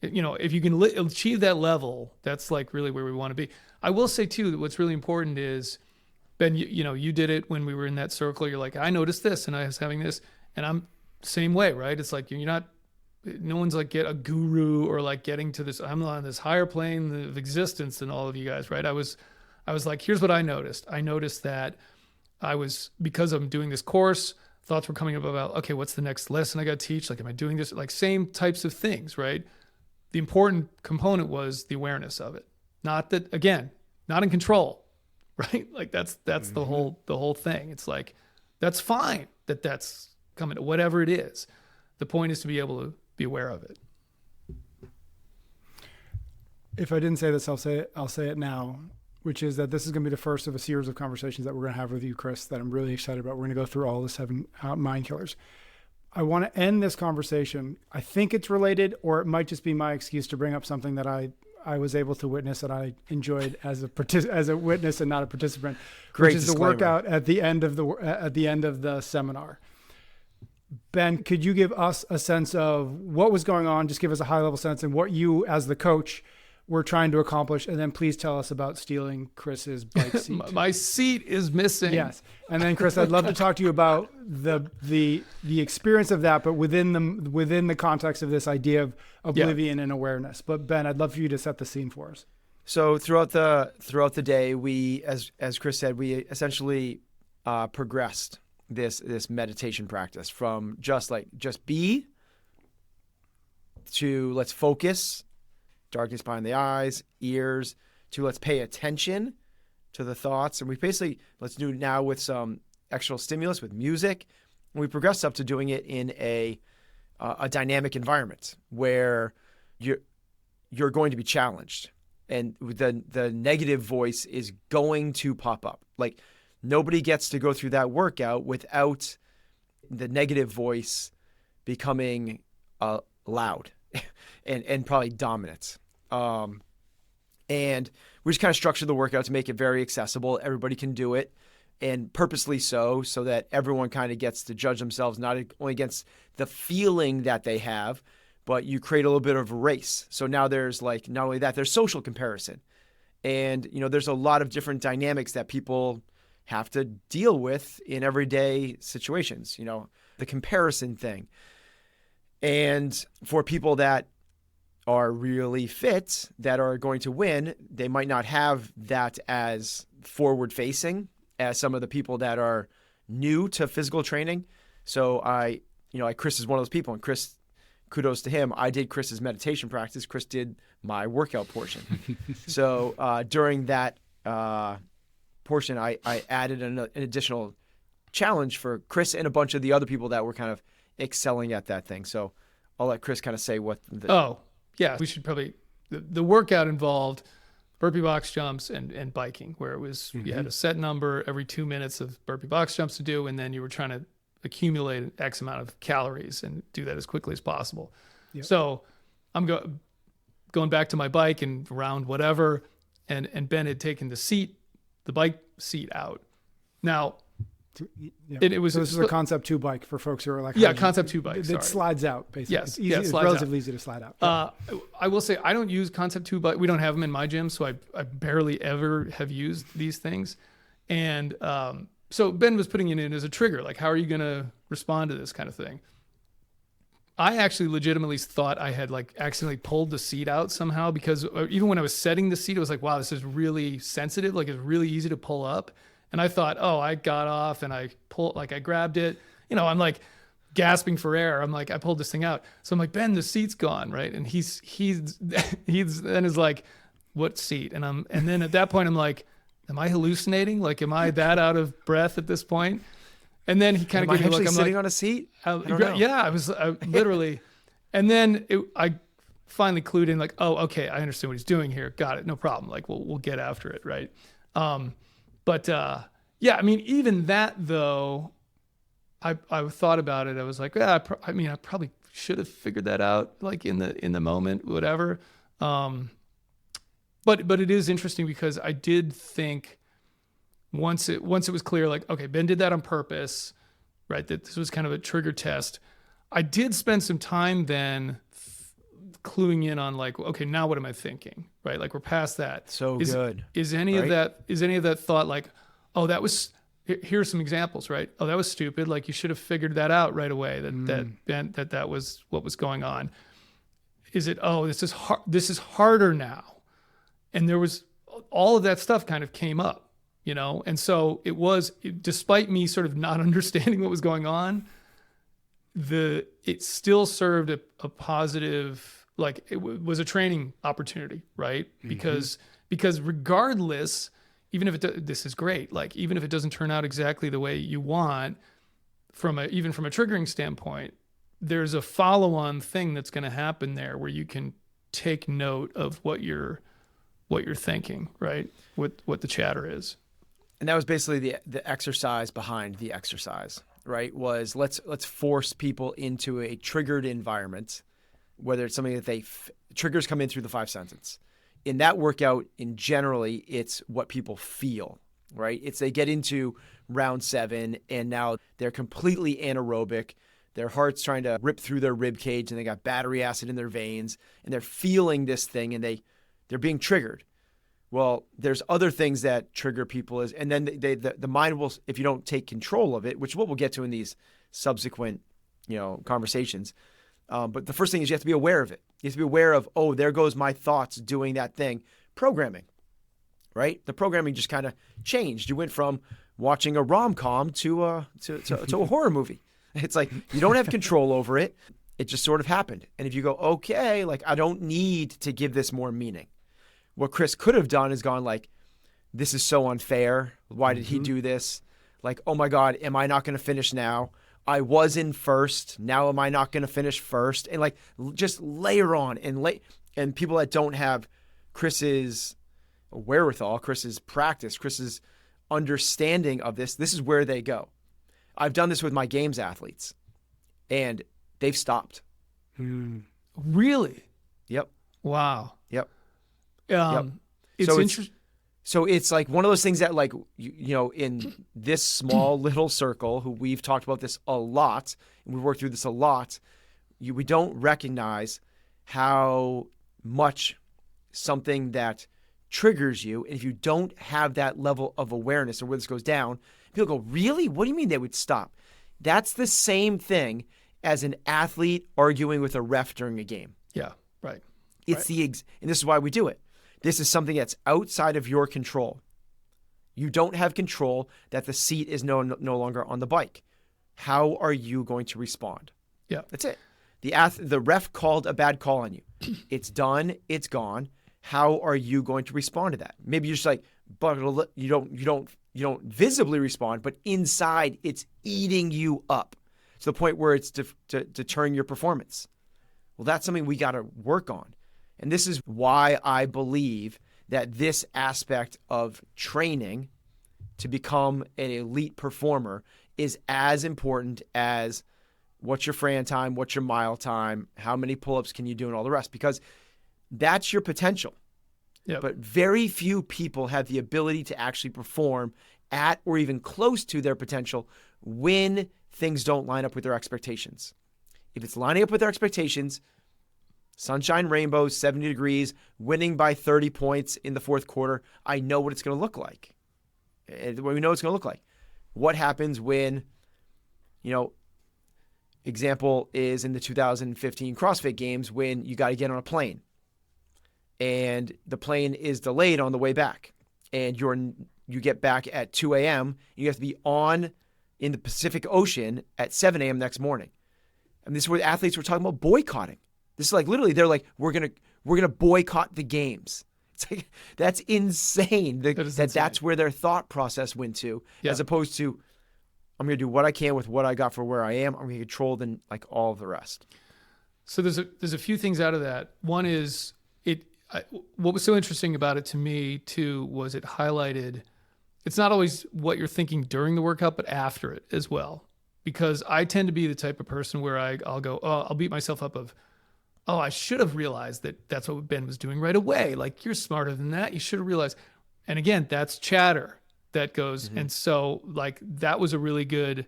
if you can achieve that level, that's like really where we want to be. I will say too, that what's really important is, Ben, you did it when we were in that circle. You're like, I noticed this and I was having this, and I'm same way, right? It's like, no one's like get a guru or like getting to this, I'm on this higher plane of existence than all of you guys, right? I was like, here's what I noticed. I noticed that because I'm doing this course, thoughts were coming up about, okay, what's the next lesson I got to teach? Like, am I doing this? Like same types of things, right? The important component was the awareness of it. Not that, again, not in control, right? Like that's the whole thing. It's like, that's fine that's coming, whatever it is. The point is to be able to be aware of it. If I didn't say this, I'll say it now, which is that this is going to be the first of a series of conversations that we're going to have with you, Chris, that I'm really excited about. We're going to go through all the 7 mind killers. I want to end this conversation. I think it's related, or it might just be my excuse to bring up something that I was able to witness that I enjoyed as a witness and not a participant. Great which is disclaimer. the workout at the end of the seminar. Ben, could you give us a sense of what was going on? Just give us a high level sense and what you as the coach were trying to accomplish. And then please tell us about stealing Chris's bike seat. My seat is missing. Yes. And then Chris, I'd love to talk to you about the experience of that, but within the context of this idea of oblivion and awareness. But Ben, I'd love for you to set the scene for us. So throughout the day, we, as Chris said, we essentially progressed this meditation practice from just be to let's focus, darkness behind the eyes, ears, to let's pay attention to the thoughts. And we basically, let's do now with some external stimulus with music. And we progressed up to doing it in a dynamic environment where you're going to be challenged. And the negative voice is going to pop up. Like, nobody gets to go through that workout without the negative voice becoming loud and probably dominant. And we just kind of structured the workout to make it very accessible. Everybody can do it. and purposely so that everyone kind of gets to judge themselves not only against the feeling that they have, but you create a little bit of a race. So now there's like, not only that, there's social comparison. And, there's a lot of different dynamics that people have to deal with in everyday situations, the comparison thing. And for people that are really fit, that are going to win, they might not have that as forward facing as some of the people that are new to physical training. So Chris is one of those people, and Chris, kudos to him. I did Chris's meditation practice. Chris did my workout portion. So during that portion, I added an additional challenge for Chris and a bunch of the other people that were kind of excelling at that thing. So I'll let Chris kind of say what yeah, we should probably, the workout involved burpee box jumps and biking, where it was, you had a set number every 2 minutes of burpee box jumps to do, and then you were trying to accumulate X amount of calories and do that as quickly as possible. Yep. So I'm going back to my bike and around whatever, and Ben had taken the bike seat out. Now, it was, so this is a Concept 2 bike for folks who are like, Concept 2 bike. It slides out, basically. Yes, it's easy. It's relatively easy to slide out. I will say I don't use Concept 2 bike. We don't have them in my gym, so I barely ever have used these things. And so Ben was putting it in as a trigger, like, how are you going to respond to this kind of thing? I actually legitimately thought I had like accidentally pulled the seat out somehow, because even when I was setting the seat, it was like, wow, this is really sensitive. Like, it's really easy to pull up. And I thought, I got off and I grabbed it. I'm like gasping for air. I'm like, I pulled this thing out. So I'm like, Ben, the seat's gone, right? And he's then is like, what seat? And then at that point, I'm like, am I hallucinating? Like, am I that out of breath at this point? And then he kind of gave me a look. I'm sitting on a seat? I don't know. Yeah, I was literally. And then I finally clued in, like, oh, okay, I understand what he's doing here. Got it, no problem. Like, we'll get after it, right? But yeah, I mean, even that though, I thought about it. I was like, yeah, I probably should have figured that out, like in the moment, whatever. But it is interesting because I did think once it was clear, like, okay, Ben did that on purpose, right? That this was kind of a trigger test. I did spend some time then cluing in on like, okay, now what am I thinking, right? Like, we're past that. So good. Is any of that thought like, oh, that was, here's some examples, right? Oh, that was stupid. Like, you should have figured that out right away. That was what was going on. Is it, oh, this is harder now. And there was all of that stuff kind of came up, And so despite me sort of not understanding what was going on, it still served a positive, like, it was a training opportunity, right? Because regardless, even if this is great, like, even if it doesn't turn out exactly the way you want, even from a triggering standpoint, there's a follow-on thing that's going to happen there where you can take note of what you're thinking, right? What the chatter is. And that was basically the exercise behind the exercise, right? Was let's force people into a triggered environment, whether it's something that triggers come in through the 5 senses. In that workout, generally, it's what people feel, right? It's they get into round 7 and now they're completely anaerobic. Their heart's trying to rip through their rib cage and they got battery acid in their veins and they're feeling this thing and they're being triggered. Well, there's other things that trigger people and then the mind will, if you don't take control of it, which we'll get to in these subsequent, conversations. But the first thing is you have to be aware of it. You have to be aware of, oh, there goes my thoughts doing that thing. Programming, right? The programming just kind of changed. You went from watching a rom-com to a horror movie. It's like you don't have control over it. It just sort of happened. And if you go, okay, like, I don't need to give this more meaning. What Chris could have done is gone like, this is so unfair. Why did he do this? Like, oh my God, am I not going to finish now? I was in first. Now am I not going to finish first? And like, just layer on and people that don't have Chris's wherewithal, Chris's practice, Chris's understanding of this is where they go. I've done this with my games athletes and they've stopped. Really? Yep. Wow. Yep. It's so interesting. So it's like one of those things that like, in this small little circle, who we've talked about this a lot, and we've worked through this a lot, we don't recognize how much something that triggers you, and if you don't have that level of awareness of where this goes down, people go, really? What do you mean they would stop? That's the same thing as an athlete arguing with a ref during a game. Yeah, right. It's and this is why we do it. This is something that's outside of your control. You don't have control that the seat is no longer on the bike. How are you going to respond? Yeah. That's it. The ref called a bad call on you. It's done. It's gone. How are you going to respond to that? Maybe you're just like, but you don't visibly respond, but inside it's eating you up to the point where it's deterring your performance. Well, that's something we got to work on. And this is why I believe that this aspect of training to become an elite performer is as important as what's your Fran time, what's your mile time, how many pull-ups can you do, and all the rest, because that's your potential. Yep. But very few people have the ability to actually perform at or even close to their potential when things don't line up with their expectations. If it's lining up with their expectations, sunshine, rainbows, 70 degrees, winning by 30 points in the fourth quarter, I know what it's going to look like. We know it's going to look like. What happens when, example is in the 2015 CrossFit Games when you got to get on a plane and the plane is delayed on the way back and you get back at 2 a.m. You have to be on in the Pacific Ocean at 7 a.m. next morning. And this is where athletes were talking about boycotting. This is like literally they're like, we're gonna boycott the games. It's like that's insane. That's where their thought process went to, as opposed to I'm gonna do what I can with what I got for where I am. I'm gonna control then like all of the rest. So there's a few things out of that. One is what was so interesting about it to me too was it highlighted. It's not always what you're thinking during the workout, but after it as well. Because I tend to be the type of person where I'll go, I'll beat myself up of, I should have realized that that's what Ben was doing right away. Like, you're smarter than that. You should have realized. And again, that's chatter that goes. And so like, that was a really good,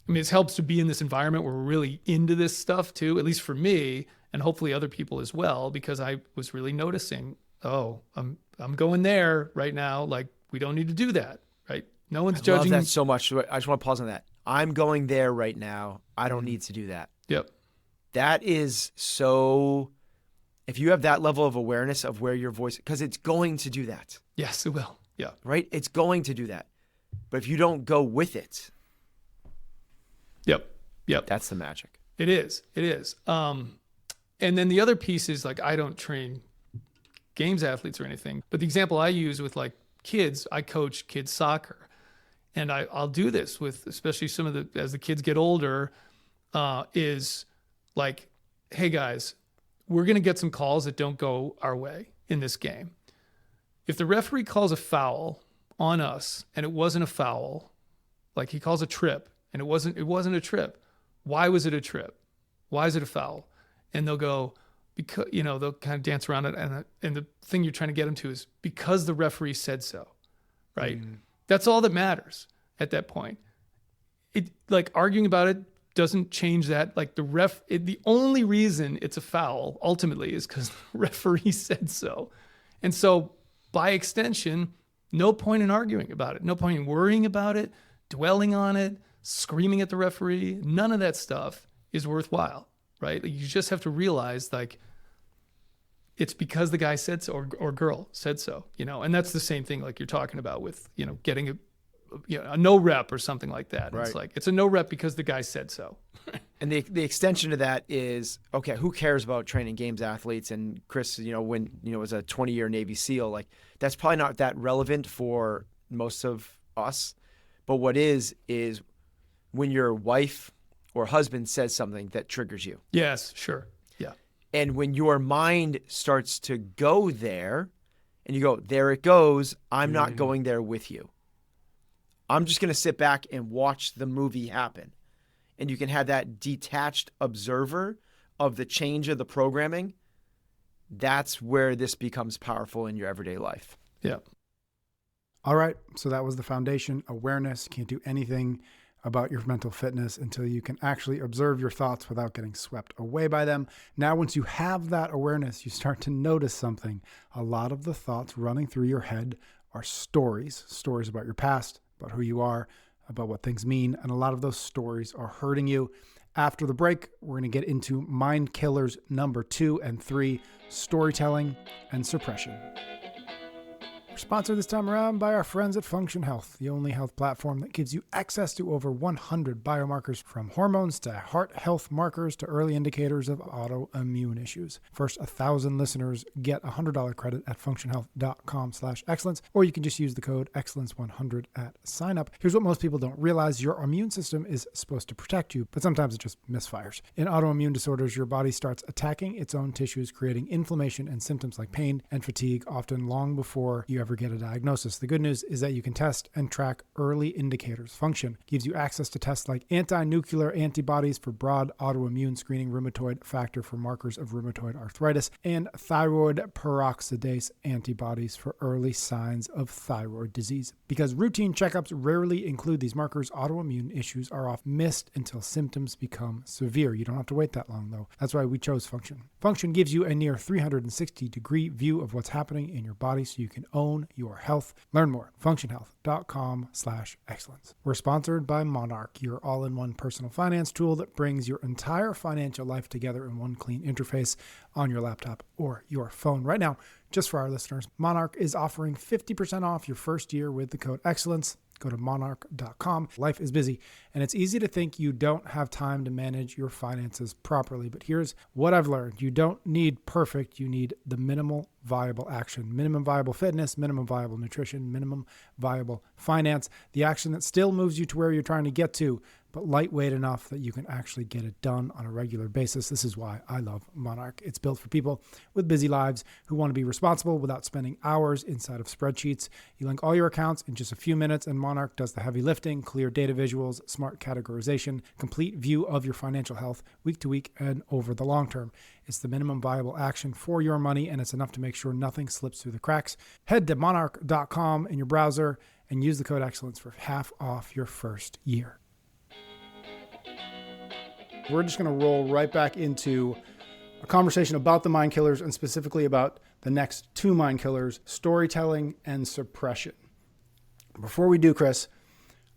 it helps to be in this environment where we're really into this stuff too, at least for me and hopefully other people as well, because I was really noticing, I'm going there right now. Like, we don't need to do that, right? No one's judging. I love that so much. I just want to pause on that. I'm going there right now. I don't need to do that. Yep. That is so, if you have that level of awareness of where your voice, because it's going to do that. Yes, it will. Yeah. Right? It's going to do that. But if you don't go with it. Yep. That's the magic. It is. And then the other piece is like, I don't train games athletes or anything, but the example I use with like kids, I coach kids soccer. And I'll do this with especially as the kids get older, is like, hey guys, we're going to get some calls that don't go our way in this game. If the referee calls a foul on us and it wasn't a foul, like he calls a trip and it wasn't a trip. Why was it a trip? Why is it a foul? And they'll go, because, they'll kind of dance around it. And the thing you're trying to get them to is because the referee said so, right? That's all that matters at that point. It like arguing about it doesn't change that. Like the only reason it's a foul ultimately is because the referee said so. And so by extension, no point in arguing about it. No point in worrying about it, dwelling on it, screaming at the referee. None of that stuff is worthwhile, right? Like, you just have to realize like it's because the guy said so or girl said so, and that's the same thing like you're talking about with, getting a no rep or something like that. Right. It's like, it's a no rep because the guy said so. And the extension to that is, okay, who cares about training games athletes? And Chris, when, was a 20-year Navy SEAL, like that's probably not that relevant for most of us. But what is when your wife or husband says something that triggers you. Yes, sure. Yeah. And when your mind starts to go there and you go, there it goes, I'm not going there with you. I'm just going to sit back and watch the movie happen. And you can have that detached observer of the change of the programming. That's where this becomes powerful in your everyday life. Yeah. All right, so that was the foundation. Awareness. Can't do anything about your mental fitness until you can actually observe your thoughts without getting swept away by them. Now, once you have that awareness, you start to notice something. A lot of the thoughts running through your head are stories about your past, about who you are, about what things mean, and a lot of those stories are hurting you. After the break, we're going to get into MindKillers number 2 and 3, storytelling and suppression. We're sponsored this time around by our friends at Function Health, the only health platform that gives you access to over 100 biomarkers, from hormones to heart health markers to early indicators of autoimmune issues. First 1,000 listeners get a $100 credit at functionhealth.com/excellence, or you can just use the code excellence100 at sign up. Here's what most people don't realize. Your immune system is supposed to protect you, but sometimes it just misfires. In autoimmune disorders, your body starts attacking its own tissues, creating inflammation and symptoms like pain and fatigue, often long before you ever get a diagnosis. The good news is that you can test and track early indicators. Function gives you access to tests like anti-nuclear antibodies for broad autoimmune screening, rheumatoid factor for markers of rheumatoid arthritis, and thyroid peroxidase antibodies for early signs of thyroid disease. Because routine checkups rarely include these markers, autoimmune issues are often missed until symptoms become severe. You don't have to wait that long, though. That's why we chose Function. Function gives you a near 360-degree view of what's happening in your body so you can own your health. Learn more at functionhealth.com/excellence. We're sponsored by Monarch, your all-in-one personal finance tool that brings your entire financial life together in one clean interface on your laptop or your phone. Right now, just for our listeners, Monarch is offering 50% off your first year with the code excellence. Go to monarch.com. Life is busy, and it's easy to think you don't have time to manage your finances properly. But here's what I've learned. You don't need perfect. You need the minimal viable action. Minimum viable fitness, minimum viable nutrition, minimum viable finance. The action that still moves you to where you're trying to get to, but lightweight enough that you can actually get it done on a regular basis. This is why I love Monarch. It's built for people with busy lives who want to be responsible without spending hours inside of spreadsheets. You link all your accounts in just a few minutes, and Monarch does the heavy lifting, clear data visuals, smart categorization, complete view of your financial health week to week and over the long term. It's the minimum viable action for your money, and it's enough to make sure nothing slips through the cracks. Head to monarch.com in your browser and use the code excellence for half off your first year. We're just going to roll right back into a conversation about the MindKillers, and specifically about the next 2 MindKillers, storytelling and suppression. Before we do, Chris,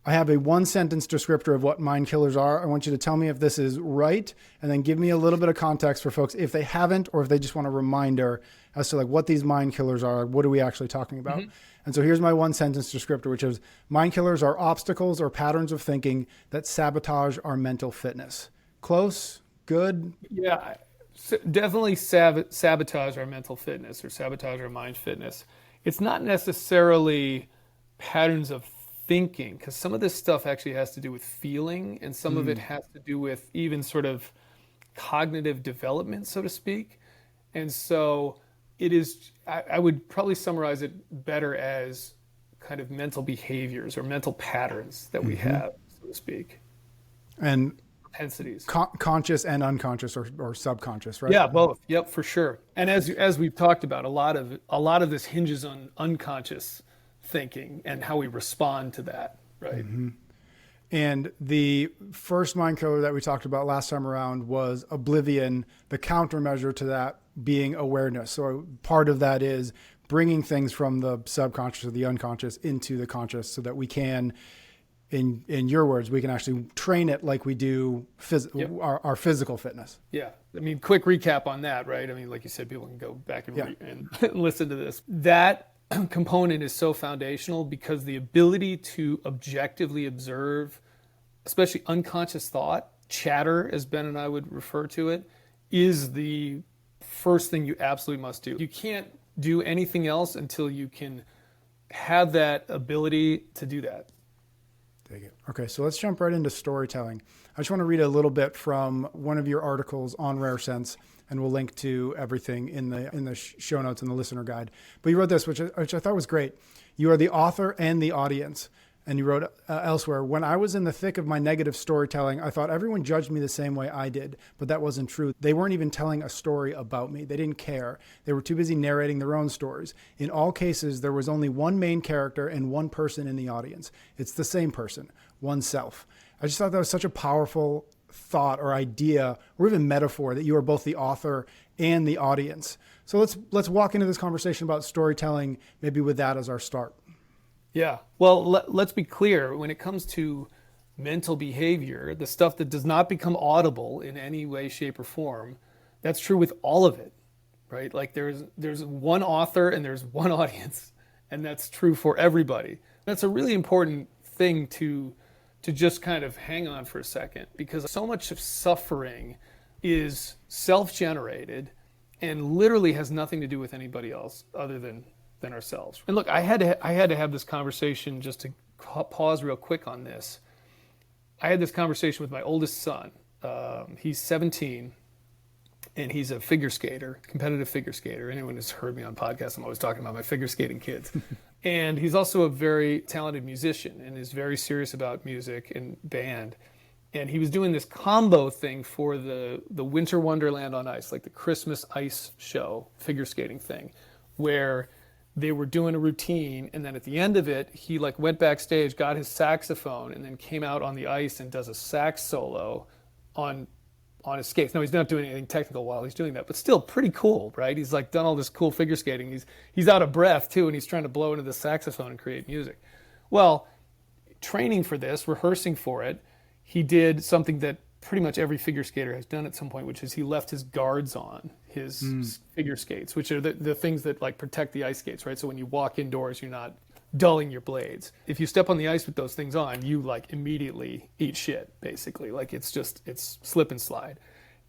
I have a 1-sentence descriptor of what MindKillers are. I want you to tell me if this is right, and then give me a little bit of context for folks if they haven't, or if they just want a reminder as to like what these MindKillers are. What are we actually talking about? Mm-hmm. And so here's my 1-sentence descriptor, which is: MindKillers are obstacles or patterns of thinking that sabotage our mental fitness. Close? Good? Yeah, definitely sabotage our mental fitness or sabotage our mind fitness. It's not necessarily patterns of thinking, because some of this stuff actually has to do with feeling, and some of it has to do with even sort of cognitive development, so to speak. And so it is, I would probably summarize it better as kind of mental behaviors or mental patterns that we have, so to speek. And propensities. Conscious and unconscious, or subconscious, right? Yeah, both. Yep, for sure. And as we've talked about, a lot of this hinges on unconscious thinking and how we respond to that, right? Mm-hmm. And the first MindKiller that we talked about last time around was oblivion, the countermeasure to that being awareness. So part of that is bringing things from the subconscious or the unconscious into the conscious, so that we can, in your words, we can actually train it like we do our physical fitness. Yeah. I mean, quick recap on that, right? I mean, like you said, people can go back and listen to this. That component is so foundational, because the ability to objectively observe, especially unconscious thought, chatter, as Ben and I would refer to it, is the first thing you absolutely must do. You can't do anything else until you can have that ability to do that. Take it. Okay, so let's jump right into storytelling. I just want to read a little bit from one of your articles on RareSense, and we'll link to everything in the show notes and the listener guide. But you wrote this, which I thought was great. You are the author and the audience. And you wrote elsewhere, when I was in the thick of my negative storytelling, I thought everyone judged me the same way I did, but that wasn't true. They weren't even telling a story about me. They didn't care. They were too busy narrating their own stories. In all cases, there was only one main character and one person in the audience. It's the same person, oneself. I just thought that was such a powerful thought or idea or even metaphor that you are both the author and the audience. So let's walk into this conversation about storytelling, maybe with that as our start. Yeah. Well, let's be clear. When it comes to mental behavior, the stuff that does not become audible in any way, shape, or form, that's true with all of it, right? Like there's one author and there's one audience, and that's true for everybody. That's a really important thing to just kind of hang on for a second, because so much of suffering is self-generated and literally has nothing to do with anybody else other than ourselves. And look, I had to have this conversation, just to pause real quick on this. I had this conversation with my oldest son. He's 17, and he's a figure skater, competitive figure skater. Anyone who's heard me on podcasts, I'm always talking about my figure skating kids. And he's also a very talented musician and is very serious about music and band. And he was doing this combo thing for the Winter Wonderland on Ice, like the Christmas ice show figure skating thing, where they were doing a routine, and then at the end of it, he like went backstage, got his saxophone, and then came out on the ice and does a sax solo on his skates. Now, he's not doing anything technical while he's doing that, but still pretty cool, right? He's like done all this cool figure skating. He's out of breath too, and he's trying to blow into the saxophone and create music. Well, training for this, rehearsing for it, he did something that pretty much every figure skater has done at some point, which is he left his guards on his figure skates, which are the things that like protect the ice skates, right? So when you walk indoors, you're not dulling your blades. If you step on the ice with those things on, you like immediately eat shit, basically. Like it's slip and slide.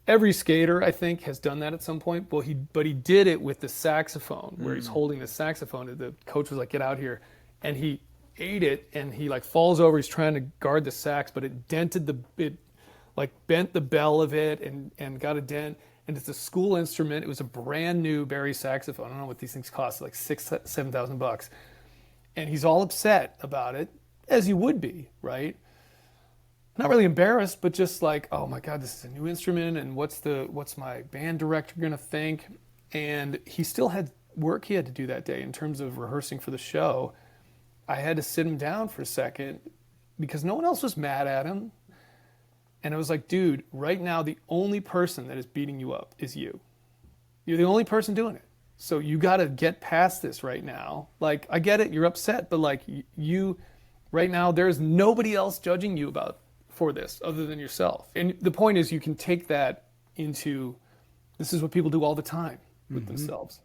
Every skater, I think, has done that at some point. Well, he did it with the saxophone, where he's holding the saxophone. And the coach was like, "Get out here," and he ate it, and he like falls over. He's trying to guard the sax, but it bent the bell of it and got a dent. And it's a school instrument. It was a brand new Barry saxophone. I don't know what these things cost, like $7,000. And he's all upset about it, as you would be, right? Not really embarrassed, but just like, oh my God, this is a new instrument, and what's my band director gonna think? And he still had work he had to do that day in terms of rehearsing for the show. I had to sit him down for a second because no one else was mad at him. And I was like, dude, right now, the only person that is beating you up is you. You're the only person doing it. So you got to get past this right now. Like, I get it, you're upset, but like you, right now, there's nobody else judging you for this other than yourself. And the point is, you can take that into, this is what people do all the time with themselves.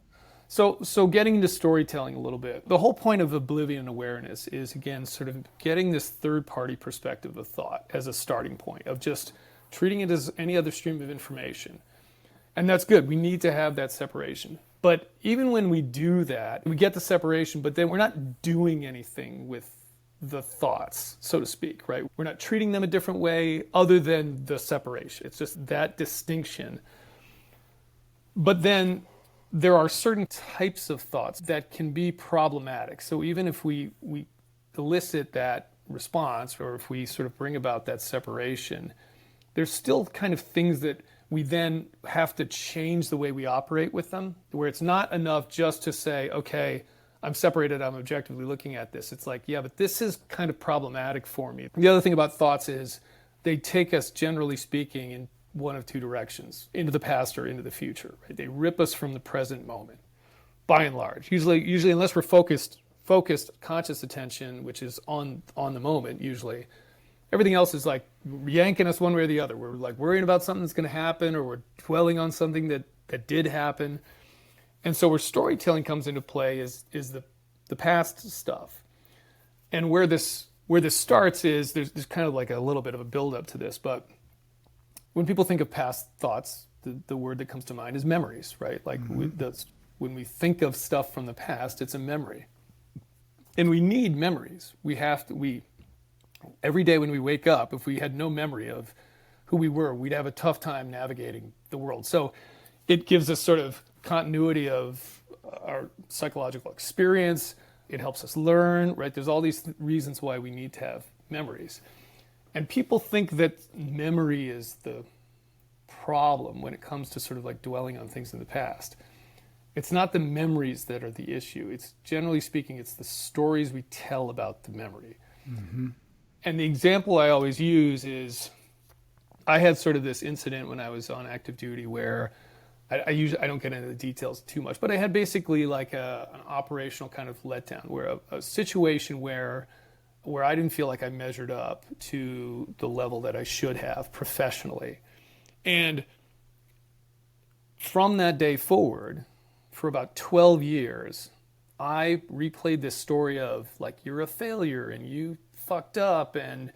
So getting into storytelling a little bit, the whole point of oblivion awareness is, again, sort of getting this third-party perspective of thought as a starting point, of just treating it as any other stream of information. And that's good. We need to have that separation. But even when we do that, we get the separation, but then we're not doing anything with the thoughts, so to speak, right? We're not treating them a different way other than the separation. It's just that distinction. But then there are certain types of thoughts that can be problematic. So even if we elicit that response, or if we sort of bring about that separation, there's still kind of things that we then have to change the way we operate with them, where it's not enough just to say, okay, I'm separated, I'm objectively looking at this. It's like, yeah, but this is kind of problematic for me. The other thing about thoughts is they take us, generally speaking, in one of two directions, into the past or into the future. Right? They rip us from the present moment, by and large. Usually, unless we're focused conscious attention, which is on the moment, usually, everything else is like yanking us one way or the other. We're like worrying about something that's going to happen, or we're dwelling on something that did happen. And so where storytelling comes into play is the past stuff. And where this starts is there's kind of like a little bit of a build-up to this, but when people think of past thoughts, the word that comes to mind is memories, right? Like when we think of stuff from the past, it's a memory. And we need memories. Every day when we wake up, if we had no memory of who we were, we'd have a tough time navigating the world. So it gives us sort of continuity of our psychological experience, It helps us learn, right? There's all these reasons why we need to have memories. And people think that memory is the problem when it comes to sort of like dwelling on things in the past. It's not the memories that are the issue. It's generally speaking, it's the stories we tell about the memory. Mm-hmm. And the example I always use is I had sort of this incident when I was on active duty where I don't get into the details too much, but I had basically like an operational kind of letdown where a situation where I didn't feel like I measured up to the level that I should have professionally. And from that day forward, for about 12 years, I replayed this story of like, you're a failure and you fucked up and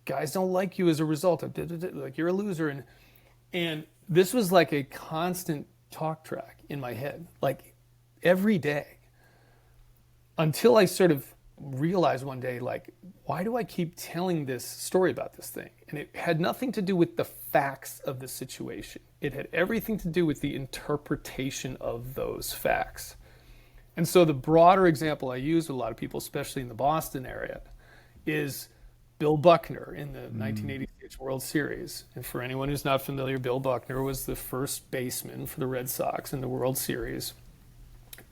guys don't like you as a result of like you're a loser. And this was like a constant talk track in my head, like every day, until I sort of realized one day, like, why do I keep telling this story about this thing? And it had nothing to do with the facts of the situation. It had everything to do with the interpretation of those facts. And so the broader example I use with a lot of people, especially in the Boston area, is Bill Buckner in the 1986 World Series. And for anyone who's not familiar, Bill Buckner was the first baseman for the Red Sox in the World Series.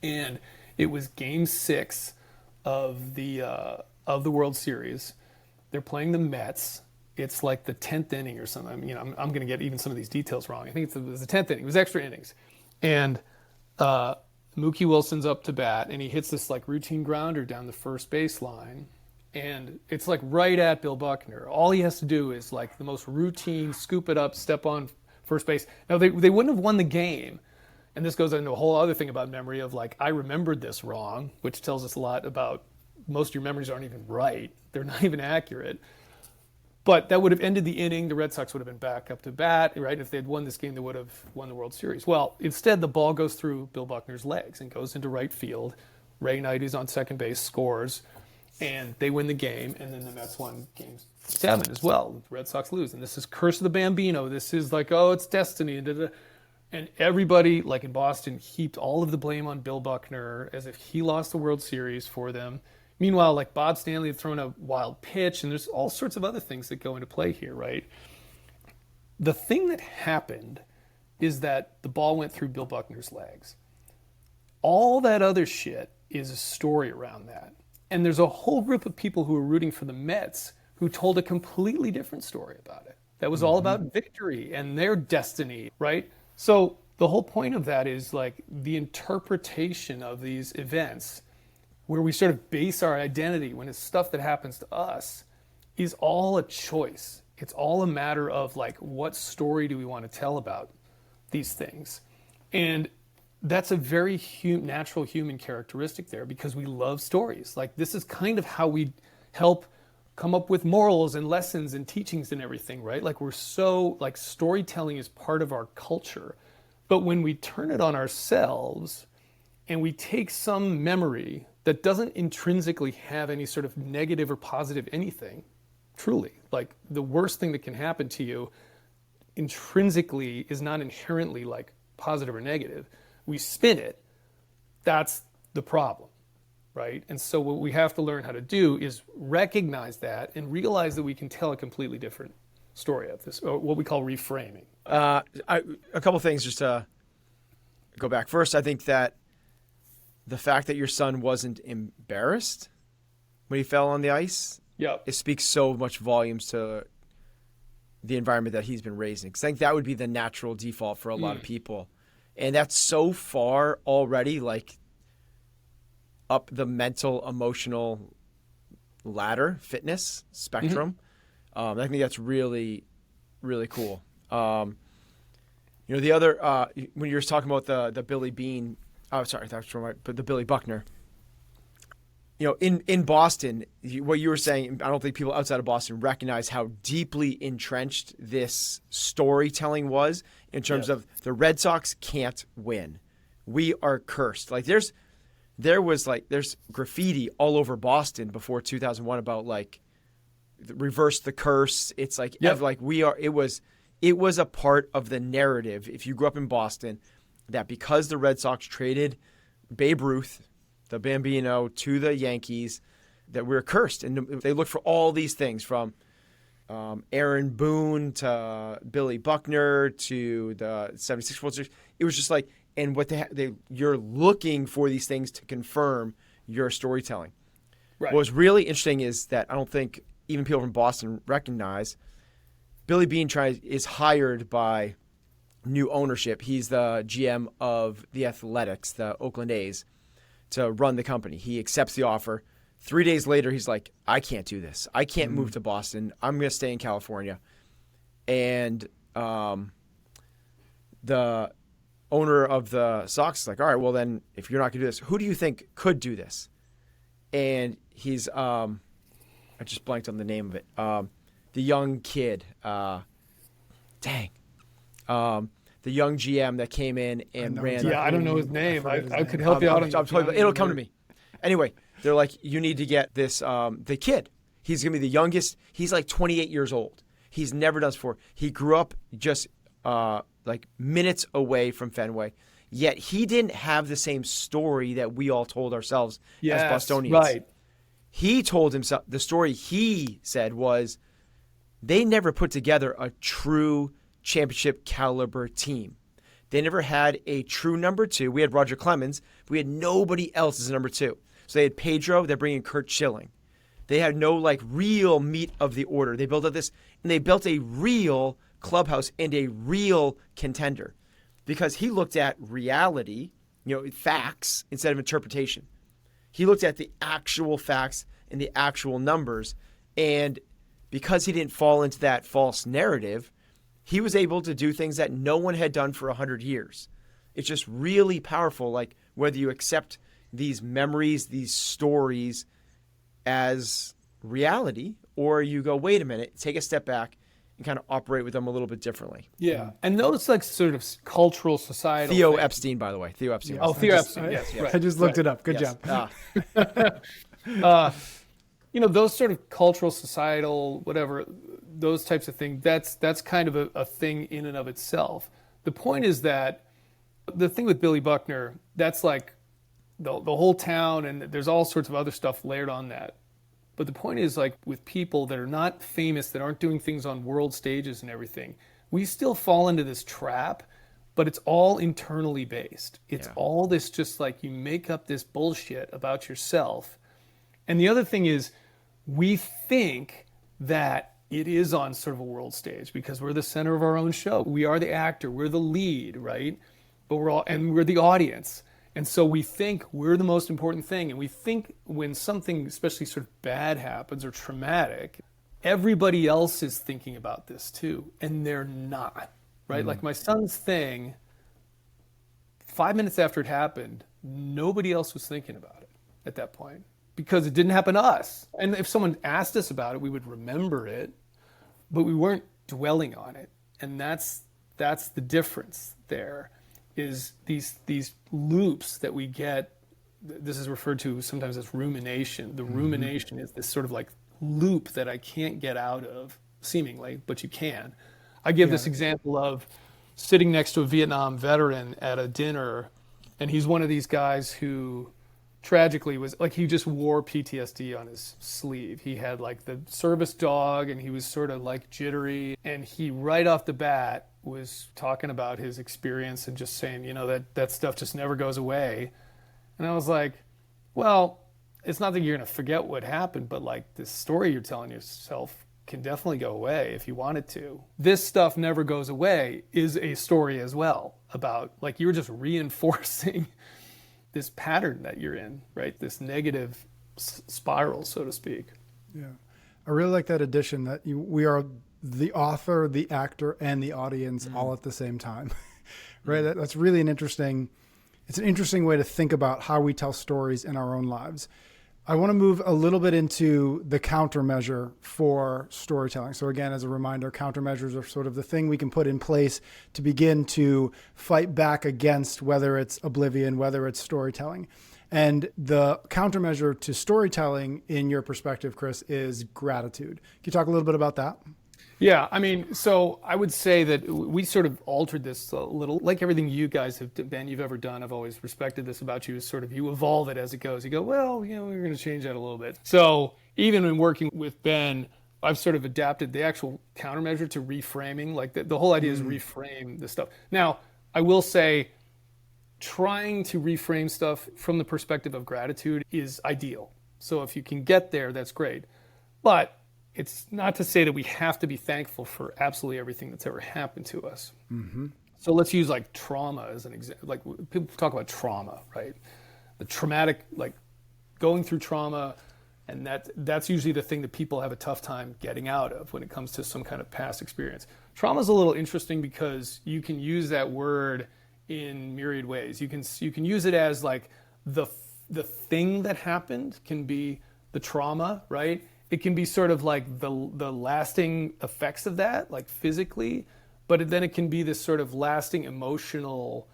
And it was Game 6 of the World Series. They're playing the Mets. It's like the 10th inning or something. I mean, I'm going to get even some of these details wrong. I think it was the 10th inning. It was extra innings. And Mookie Wilson's up to bat, and he hits this like routine grounder down the first baseline. And it's like right at Bill Buckner. All he has to do is like the most routine, scoop it up, step on first base. Now, they wouldn't have won the game. And this goes into a whole other thing about memory of like, I remembered this wrong, which tells us a lot about most of your memories aren't even right. They're not even accurate. But that would have ended the inning. The Red Sox would have been back up to bat, right? If they had won this game, they would have won the World Series. Well, instead, the ball goes through Bill Buckner's legs and goes into right field. Ray Knight, who's on second base, scores, and they win the game. And then the Mets won Game 7 as well. The Red Sox lose. And this is Curse of the Bambino. This is like, oh, it's destiny. And everybody, like in Boston, heaped all of the blame on Bill Buckner as if he lost the World Series for them. Meanwhile, like Bob Stanley had thrown a wild pitch, and there's all sorts of other things that go into play here, right? The thing that happened is that the ball went through Bill Buckner's legs. All that other shit is a story around that. And there's a whole group of people who were rooting for the Mets who told a completely different story about it. That was all about victory and their destiny, right? So the whole point of that is like the interpretation of these events where we sort of base our identity when it's stuff that happens to us is all a choice. It's all a matter of like, what story do we want to tell about these things? And that's a very natural human characteristic there because we love stories. Like this is kind of how we help come up with morals and lessons and teachings and everything, right? Like we're so, like storytelling is part of our culture. But when we turn it on ourselves and we take some memory that doesn't intrinsically have any sort of negative or positive anything, truly, like the worst thing that can happen to you intrinsically is not inherently like positive or negative. We spin it, that's the problem, right? And so what we have to learn how to do is recognize that and realize that we can tell a completely different story of this, or what we call reframing. A couple things just to go back. First, I think that the fact that your son wasn't embarrassed when he fell on the ice, it speaks so much volumes to the environment that he's been raised in. Because I think that would be the natural default for a lot of people. And that's so far already like up the mental, emotional ladder, fitness spectrum. I think that's really, really cool. The other, when you were talking about the Billy Bean, but the Billy Buckner, in Boston, what you were saying, I don't think people outside of Boston recognize how deeply entrenched this storytelling was in terms of the Red Sox can't win. We are cursed. Like there's graffiti all over Boston before 2001 about like reverse the curse. It's like, it was a part of the narrative. If you grew up in Boston, that because the Red Sox traded Babe Ruth, the Bambino to the Yankees, that we were cursed. And they looked for all these things from Aaron Boone to Billy Buckner to the 76 World Series. It was just like, and what you're looking for these things to confirm your storytelling. Right. What was really interesting is that I don't think even people from Boston recognize Billy Beane is hired by new ownership. He's the GM of the Athletics, the Oakland A's, to run the company. He accepts the offer. 3 days later, he's like, I can't do this. I can't move to Boston. I'm going to stay in California. And the owner of the Sox is like, all right, well then, if you're not going to do this, who do you think could do this? And he's, I just blanked on the name of it. The young kid, the young GM that came in and ran. Yeah, I don't know his name. I could help you out. It'll come to me. Anyway, they're like, you need to get this, the kid. He's going to be the youngest. He's like 28 years old. He's never done this before. He grew up just like minutes away from Fenway. Yet he didn't have the same story that we all told ourselves as Bostonians. Right. He told himself, the story he said was, they never put together a true championship caliber team. They never had a true number two. We had Roger Clemens. We had nobody else as a number two. So they had Pedro. They're bringing Kurt Schilling. They had no like real meat of the order. They built up this, and they built a real clubhouse and a real contender, because he looked at reality, facts instead of interpretation. He looked at the actual facts and the actual numbers, and because he didn't fall into that false narrative, he was able to do things that no one had done for 100 years. It's just really powerful, like whether you accept these memories, these stories as reality, or you go, wait a minute, take a step back and kind of operate with them a little bit differently. Yeah. And those like sort of cultural societal Theo things. Epstein, by the way. Theo Epstein. Oh, Theo Epstein. Yes. Right. I just looked it up. Good Yes. job. Those sort of cultural, societal, whatever, those types of things, that's kind of a thing in and of itself. The point is that the thing with Billy Buckner, that's like the whole town, and there's all sorts of other stuff layered on that. But the point is, like, with people that are not famous, that aren't doing things on world stages and everything, we still fall into this trap, but it's all internally based. It's all this just like you make up this bullshit about yourself. And the other thing is, we think that it is on sort of a world stage because we're the center of our own show. We are the actor, we're the lead, right? But we're the audience. And so we think we're the most important thing. And we think when something especially sort of bad happens or traumatic, everybody else is thinking about this too. And they're not, right? Like my son's thing, 5 minutes after it happened, nobody else was thinking about it at that point because it didn't happen to us. And if someone asked us about it, we would remember it, but we weren't dwelling on it. And that's the difference there. Is these loops that we get. This is referred to sometimes as rumination. The rumination is this sort of like loop that I can't get out of, seemingly, but you can. I give this example of sitting next to a Vietnam veteran at a dinner, and he's one of these guys who tragically was like, he just wore PTSD on his sleeve. He had like the service dog, and he was sort of like jittery, and he right off the bat was talking about his experience and just saying, that stuff just never goes away. And I was like, well, it's not that you're going to forget what happened, but like this story you're telling yourself can definitely go away if you wanted to. This stuff never goes away is a story as well about like you're just reinforcing this pattern that you're in, right? This negative spiral, so to speak. Yeah. I really like that addition that we are the author, the actor, and the audience all at the same time, right? That's really it's an interesting way to think about how we tell stories in our own lives. I want to move a little bit into the countermeasure for storytelling. So again, as a reminder, countermeasures are sort of the thing we can put in place to begin to fight back against whether it's oblivion, whether it's storytelling. And the countermeasure to storytelling in your perspective, Chris, is gratitude. Can you talk a little bit about that? Yeah, I mean, so I would say that we sort of altered this a little, like everything you guys have, Ben, you've ever done. I've always respected this about you, is sort of you evolve it as it goes. You go, well, we're going to change that a little bit. So even when working with Ben, I've sort of adapted the actual countermeasure to reframing. Like the whole idea is reframe the stuff. Now, I will say, trying to reframe stuff from the perspective of gratitude is ideal. So if you can get there, that's great. But it's not to say that we have to be thankful for absolutely everything that's ever happened to us. Mm-hmm. So let's use like trauma as an example. Like people talk about trauma, right? The traumatic, like going through trauma, and that's usually the thing that people have a tough time getting out of when it comes to some kind of past experience. Trauma is a little interesting because you can use that word in myriad ways. You can use it as like the thing that happened can be the trauma, right? It can be sort of like the lasting effects of that, like physically, but then it can be this sort of lasting emotional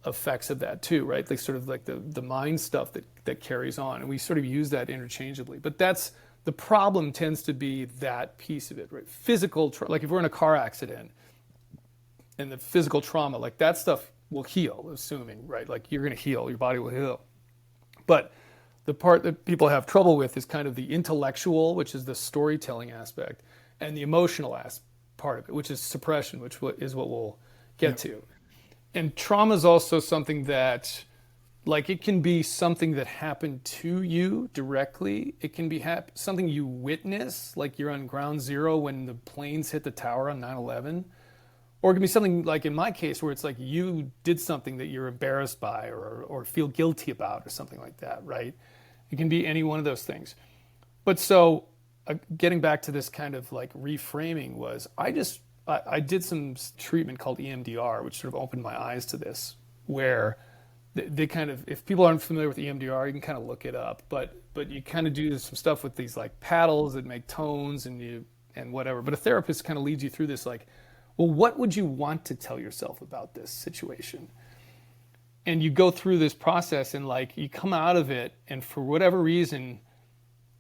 effects of that too, right? Like sort of like the mind stuff that carries on, and we sort of use that interchangeably. But that's the problem, tends to be that piece of it, right? Physical, like if we're in a car accident and the physical trauma, like that stuff will heal, assuming, right? Like you're going to heal, your body will heal. But the part that people have trouble with is kind of the intellectual, which is the storytelling aspect, and the emotional part of it, which is suppression, which is what we'll get to. And trauma is also something that, like, it can be something that happened to you directly. It can be something you witness, like you're on ground zero when the planes hit the tower on 9/11. Or it can be something like in my case where it's like you did something that you're embarrassed by or feel guilty about or something like that, right? It can be any one of those things. But so getting back to this kind of like reframing was I did some treatment called EMDR, which sort of opened my eyes to this, where they kind of, if people aren't familiar with EMDR, you can kind of look it up, but you kind of do some stuff with these like paddles that make tones and whatever. But a therapist kind of leads you through this like, well, what would you want to tell yourself about this situation? And you go through this process and like you come out of it, and for whatever reason,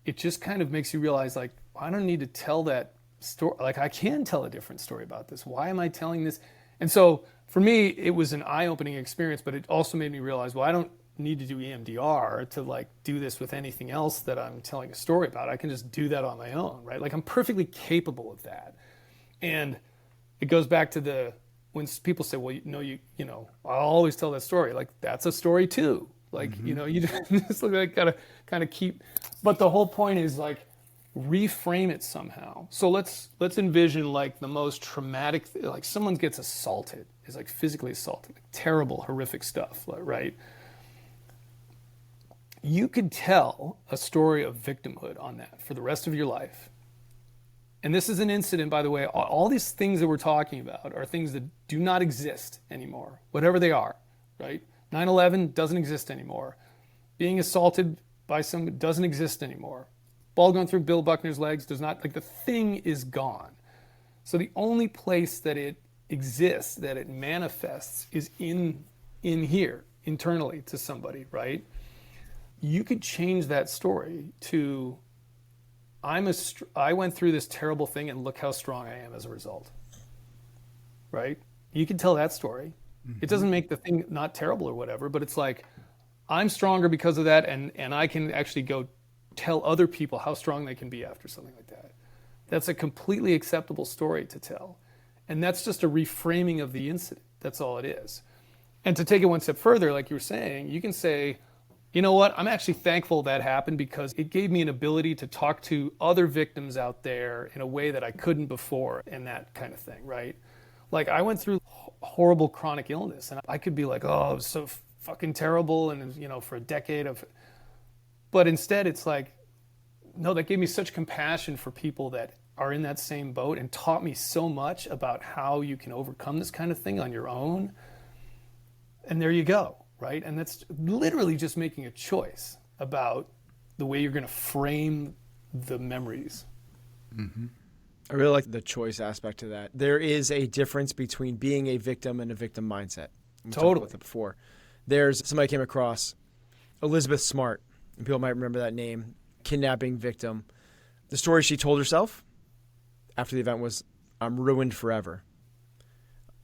it just kind of makes you realize like, I don't need to tell that story. Like I can tell a different story about this. Why am I telling this? And so for me, it was an eye-opening experience, but it also made me realize, well, I don't need to do EMDR to like do this with anything else that I'm telling a story about. I can just do that on my own, right? Like I'm perfectly capable of that. And it goes back to when people say, well, you know, I'll always tell that story. Like that's a story too. Like, you know, you just like gotta kind of keep, but the whole point is like reframe it somehow. So let's envision like the most traumatic, like someone gets assaulted, is like physically assaulted, like terrible, horrific stuff, right? You could tell a story of victimhood on that for the rest of your life. And this is an incident, by the way, all these things that we're talking about are things that do not exist anymore, whatever they are, right? 9/11 doesn't exist anymore. Being assaulted by someone doesn't exist anymore. Ball going through Bill Buckner's legs does not, like the thing is gone. So the only place that it exists, that it manifests is in here, internally to somebody, right? You could change that story to, I went through this terrible thing and look how strong I am as a result, right? You can tell that story. Mm-hmm. It doesn't make the thing not terrible or whatever, but it's like, I'm stronger because of that, and I can actually go tell other people how strong they can be after something like that. That's a completely acceptable story to tell. And that's just a reframing of the incident. That's all it is. And to take it one step further, like you were saying, you can say, you know what, I'm actually thankful that happened because it gave me an ability to talk to other victims out there in a way that I couldn't before, and that kind of thing, right? Like I went through horrible chronic illness, and I could be like, oh, it was so fucking terrible, and you know, for a decade of, but instead it's like, no, that gave me such compassion for people that are in that same boat and taught me so much about how you can overcome this kind of thing on your own. And there you go, right? And that's literally just making a choice about the way you're going to frame the memories. Mm-hmm. I really like the choice aspect to that. There is a difference between being a victim and a victim mindset. We talked about that before. There's somebody I came across, Elizabeth Smart, and people might remember that name, kidnapping victim. The story she told herself after the event was, I'm ruined forever.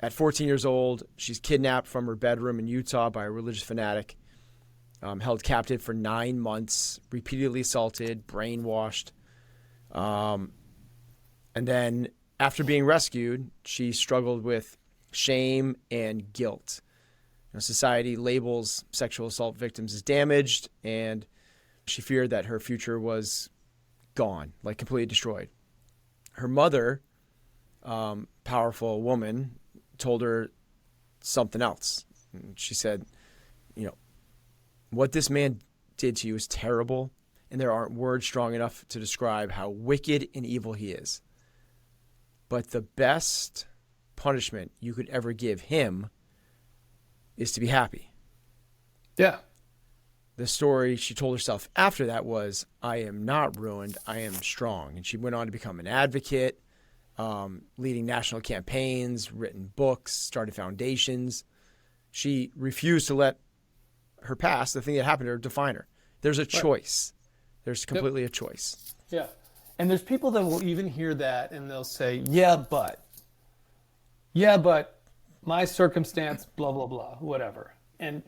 At 14 years old, she's kidnapped from her bedroom in Utah by a religious fanatic, held captive for 9 months, repeatedly assaulted, brainwashed. And then after being rescued, she struggled with shame and guilt. Society labels sexual assault victims as damaged, and she feared that her future was gone, like completely destroyed. Her mother, powerful woman, told her something else. She said, what this man did to you is terrible, and there aren't words strong enough to describe how wicked and evil he is. But the best punishment you could ever give him is to be happy. Yeah. The story she told herself after that was, I am not ruined, I am strong. And she went on to become an advocate, leading national campaigns, written books, started foundations. She refused to let her past, the thing that happened to her, define her. There's a choice. There's completely a choice. Yeah. And there's people that will even hear that and they'll say, yeah, but my circumstance, blah, blah, blah, whatever. And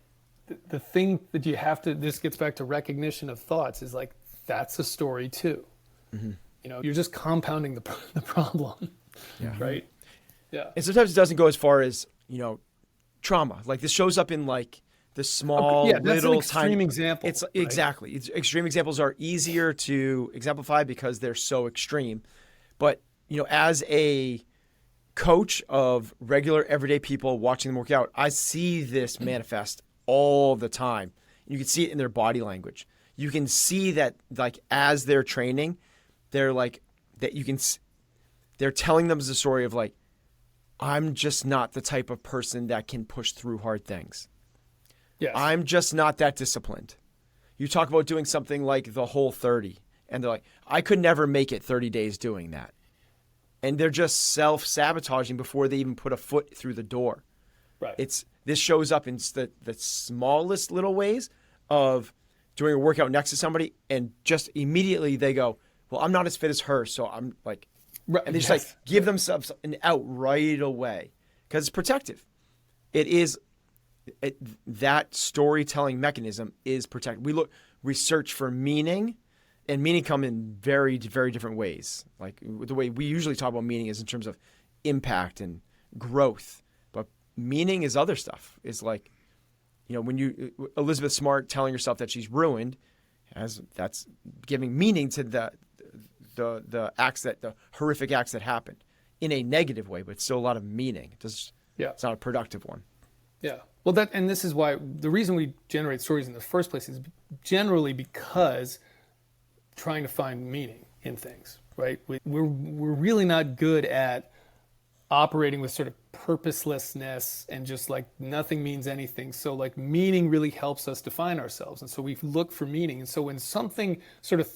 the thing that you have to, this gets back to recognition of thoughts, is like, that's a story too. Mm-hmm. You're just compounding the problem, right? Yeah. And sometimes it doesn't go as far as, trauma. Like this shows up in like the small, that's little, an extreme tiny example. It's right? exactly. Extreme examples are easier to exemplify because they're so extreme. But, as a coach of regular everyday people watching them work out, I see this manifest all the time. You can see it in their body language. You can see that, like, as they're training, they're like that. They're telling them the story of like, I'm just not the type of person that can push through hard things. Yes. I'm just not that disciplined. You talk about doing something like the Whole30, and they're like, I could never make it 30 days doing that. And they're just self-sabotaging before they even put a foot through the door. Right. This shows up in the smallest little ways of doing a workout next to somebody, and just immediately they go, well, I'm not as fit as her, so I'm like, right. and they just like give themselves an out right away because it's protective. That storytelling mechanism is protective. We search for meaning, and meaning come in very, very different ways. Like the way we usually talk about meaning is in terms of impact and growth, but meaning is other stuff. It's like, when Elizabeth Smart telling herself that she's ruined, that's giving meaning to the acts the horrific acts that happened in a negative way, but it's still a lot of meaning. It's not a productive one. Yeah. Well, and this is why the reason we generate stories in the first place is generally because trying to find meaning in things, right? We're really not good at operating with sort of purposelessness and just like nothing means anything. So like meaning really helps us define ourselves. And so we look for meaning. And so when something sort of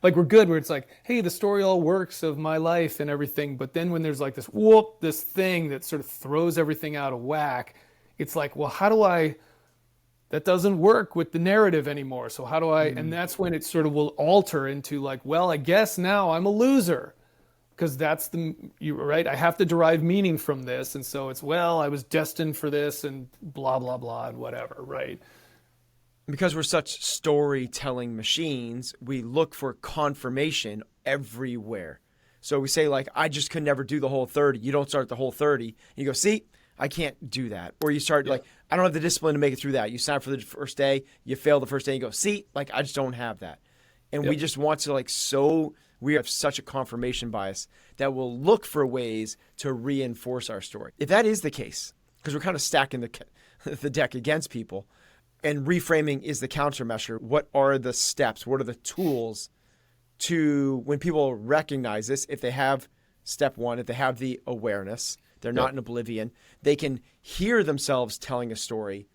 like we're good where it's like, hey, the story all works of my life and everything. But then when there's like this thing that sort of throws everything out of whack, it's like, well, that doesn't work with the narrative anymore. So how do I, and that's when it sort of will alter into like, well, I guess now I'm a loser because that's right. I have to derive meaning from this. And so it's, well, I was destined for this and blah, blah, blah, and whatever. Right. Because we're such storytelling machines, we look for confirmation everywhere. So we say like, I just could never do the Whole30. You don't start the Whole30. You go, see, I can't do that. Or you start like, I don't have the discipline to make it through that. You sign up for the first day, you fail the first day, you go, see, like I just don't have that. And we just want to we have such a confirmation bias that we'll look for ways to reinforce our story. If that is the case, because we're kind of stacking the deck against people, and reframing is the countermeasure, what are the steps? What are the tools to, when people recognize this, if they have step one, if they have the awareness, they're not in oblivion, they can hear themselves telling a story.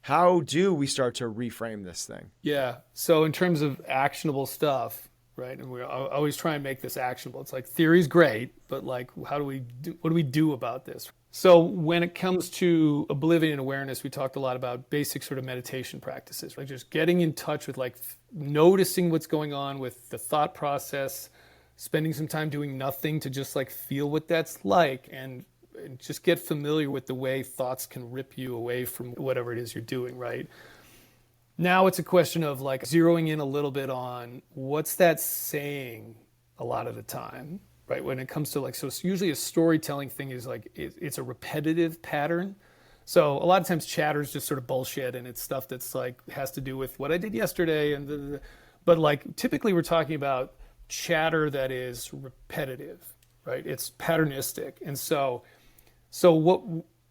How do we start to reframe this thing? Yeah. So in terms of actionable stuff, right? And we always try and make this actionable. It's like theory's great, but like, what do we do about this? So when it comes to oblivion awareness, we talked a lot about basic sort of meditation practices, like just getting in touch with like noticing what's going on with the thought process, spending some time doing nothing to just like feel what that's like and just get familiar with the way thoughts can rip you away from whatever it is you're doing, right? Now it's a question of like zeroing in a little bit on what's that saying a lot of the time, right? When it comes to like, so it's usually a storytelling thing is like, it's a repetitive pattern. So a lot of times chatter is just sort of bullshit and it's stuff that's like, has to do with what I did yesterday. But like typically we're talking about chatter that is repetitive, right? It's patternistic. And so what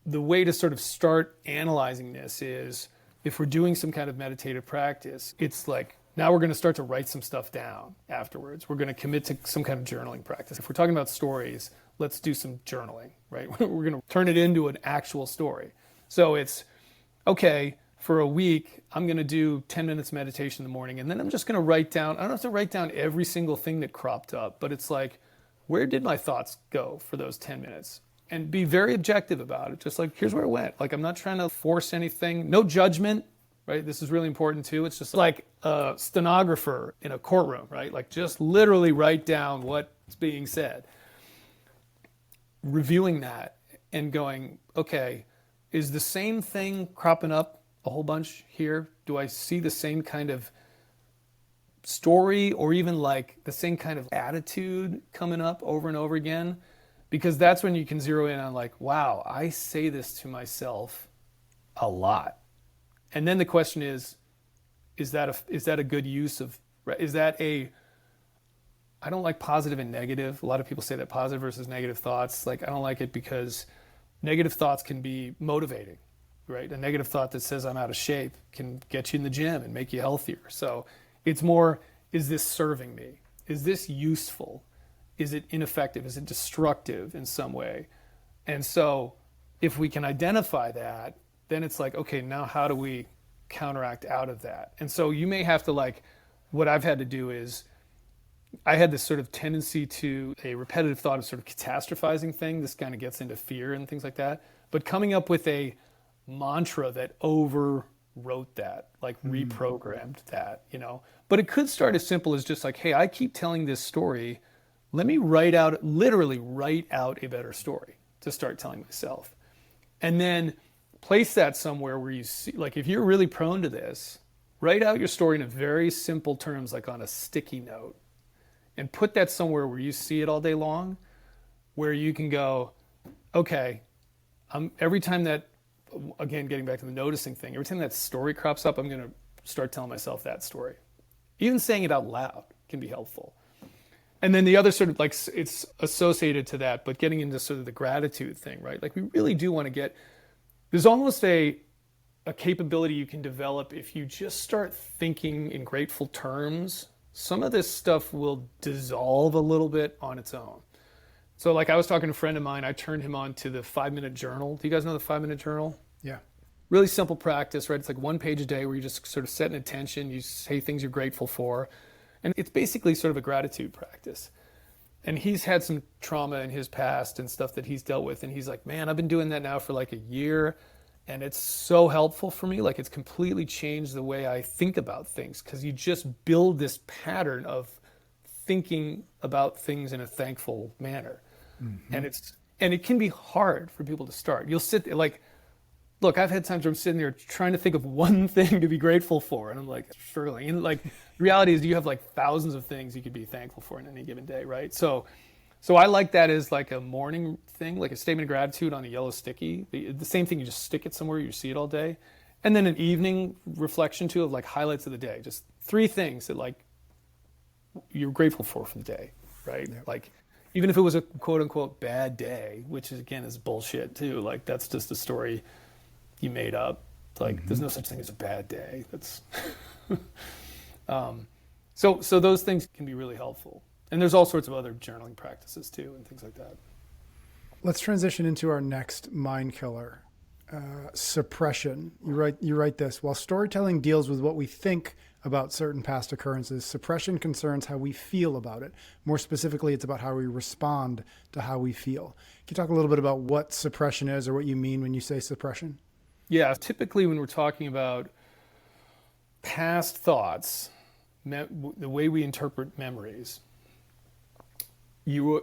the way to sort of start analyzing this is if we're doing some kind of meditative practice, it's like, now we're going to start to write some stuff down afterwards. We're going to commit to some kind of journaling practice. If we're talking about stories, let's do some journaling, right? We're going to turn it into an actual story. So it's, okay, for a week, I'm going to do 10 minutes meditation in the morning, and then I'm just going to write down, I don't have to write down every single thing that cropped up, but it's like, where did my thoughts go for those 10 minutes? And be very objective about it. Just like, here's where it went. Like, I'm not trying to force anything. No judgment, right? This is really important too. It's just like a stenographer in a courtroom, right? Like, just literally write down what's being said. Reviewing that and going, okay, is the same thing cropping up a whole bunch here? Do I see the same kind of story or even like the same kind of attitude coming up over and over again? Because that's when you can zero in on like, wow, I say this to myself a lot. And then the question is that a good use of, is that I don't like positive and negative. A lot of people say that positive versus negative thoughts. Like, I don't like it because negative thoughts can be motivating, right? A negative thought that says I'm out of shape can get you in the gym and make you healthier. So it's more, is this serving me? Is this useful? Is it ineffective? Is it destructive in some way? And so if we can identify that, then it's like, okay, now how do we counteract out of that? And so you may have to like, what I've had to do is, I had this sort of tendency to a repetitive thought of sort of catastrophizing thing. This kind of gets into fear and things like that. But coming up with a mantra that overwrote that, like reprogrammed that, you know. But it could start as simple as just like, hey, I keep telling this story. Let me literally write out a better story to start telling myself. And then place that somewhere where you see, like if you're really prone to this, write out your story in a very simple terms, like on a sticky note. And put that somewhere where you see it all day long, where you can go, okay, every time that, again, getting back to the noticing thing, every time that story crops up, I'm going to start telling myself that story. Even saying it out loud can be helpful. And then the other sort of like, it's associated to that, but getting into sort of the gratitude thing, right? Like we really do want to get, there's almost a capability you can develop if you just start thinking in grateful terms. Some of this stuff will dissolve a little bit on its own. So like I was talking to a friend of mine, I turned him on to the 5-minute journal. Do you guys know the 5-minute journal? Yeah. Really simple practice, right? It's like 1 page a day where you just sort of set an intention, you say things you're grateful for. And it's basically sort of a gratitude practice. And he's had some trauma in his past and stuff that he's dealt with. And he's like, man, I've been doing that now for like a year. And it's so helpful for me. Like it's completely changed the way I think about things because you just build this pattern of thinking about things in a thankful manner. Mm-hmm. And it can be hard for people to start. You'll sit there like, look, I've had times where I'm sitting there trying to think of one thing to be grateful for. And I'm like struggling. And like the reality is you have like thousands of things you could be thankful for in any given day, right? So I like that as like a morning thing, like a statement of gratitude on a yellow sticky. The same thing, you just stick it somewhere, you see it all day. And then an evening reflection too of like highlights of the day. Just 3 things that like you're grateful for the day, right? Yep. Like even if it was a quote unquote bad day, which is, again is bullshit too. Like that's just a story you made up. Like there's no such thing as a bad day. That's so those things can be really helpful. And there's all sorts of other journaling practices too and things like that. Let's transition into our next mind killer, suppression. You write this. While storytelling deals with what we think about certain past occurrences, suppression concerns how we feel about it. More specifically, it's about how we respond to how we feel. Can you talk a little bit about what suppression is or what you mean when you say suppression? Yeah, typically when we're talking about past thoughts, the way we interpret memories, you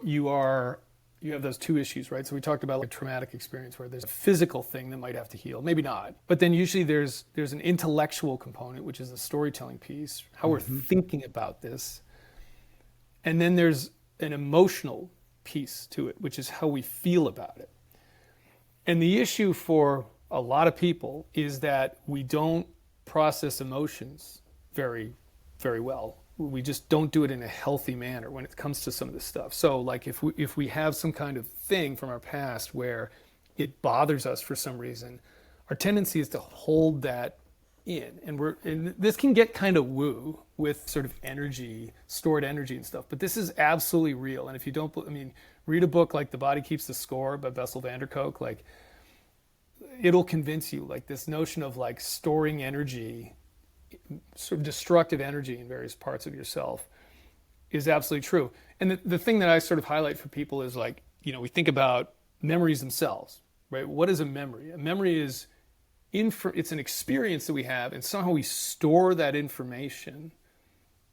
have those two issues, right? So we talked about like a traumatic experience where there's a physical thing that might have to heal, maybe not. But then usually there's an intellectual component, which is the storytelling piece, how we're thinking about this. And then there's an emotional piece to it, which is how we feel about it. And the issue for a lot of people is that we don't process emotions very, very well. We just don't do it in a healthy manner when it comes to some of this stuff. So like if we have some kind of thing from our past where it bothers us for some reason, our tendency is to hold that in. And this can get kind of woo with sort of energy, stored energy and stuff, but this is absolutely real. And if you don't, read a book like The Body Keeps the Score by Bessel van der Kolk, like it'll convince you, like this notion of like storing energy, sort of destructive energy in various parts of yourself is absolutely true. And the thing that I sort of highlight for people is like, we think about memories themselves, right? What is a memory? A memory is it's an experience that we have, and somehow we store that information,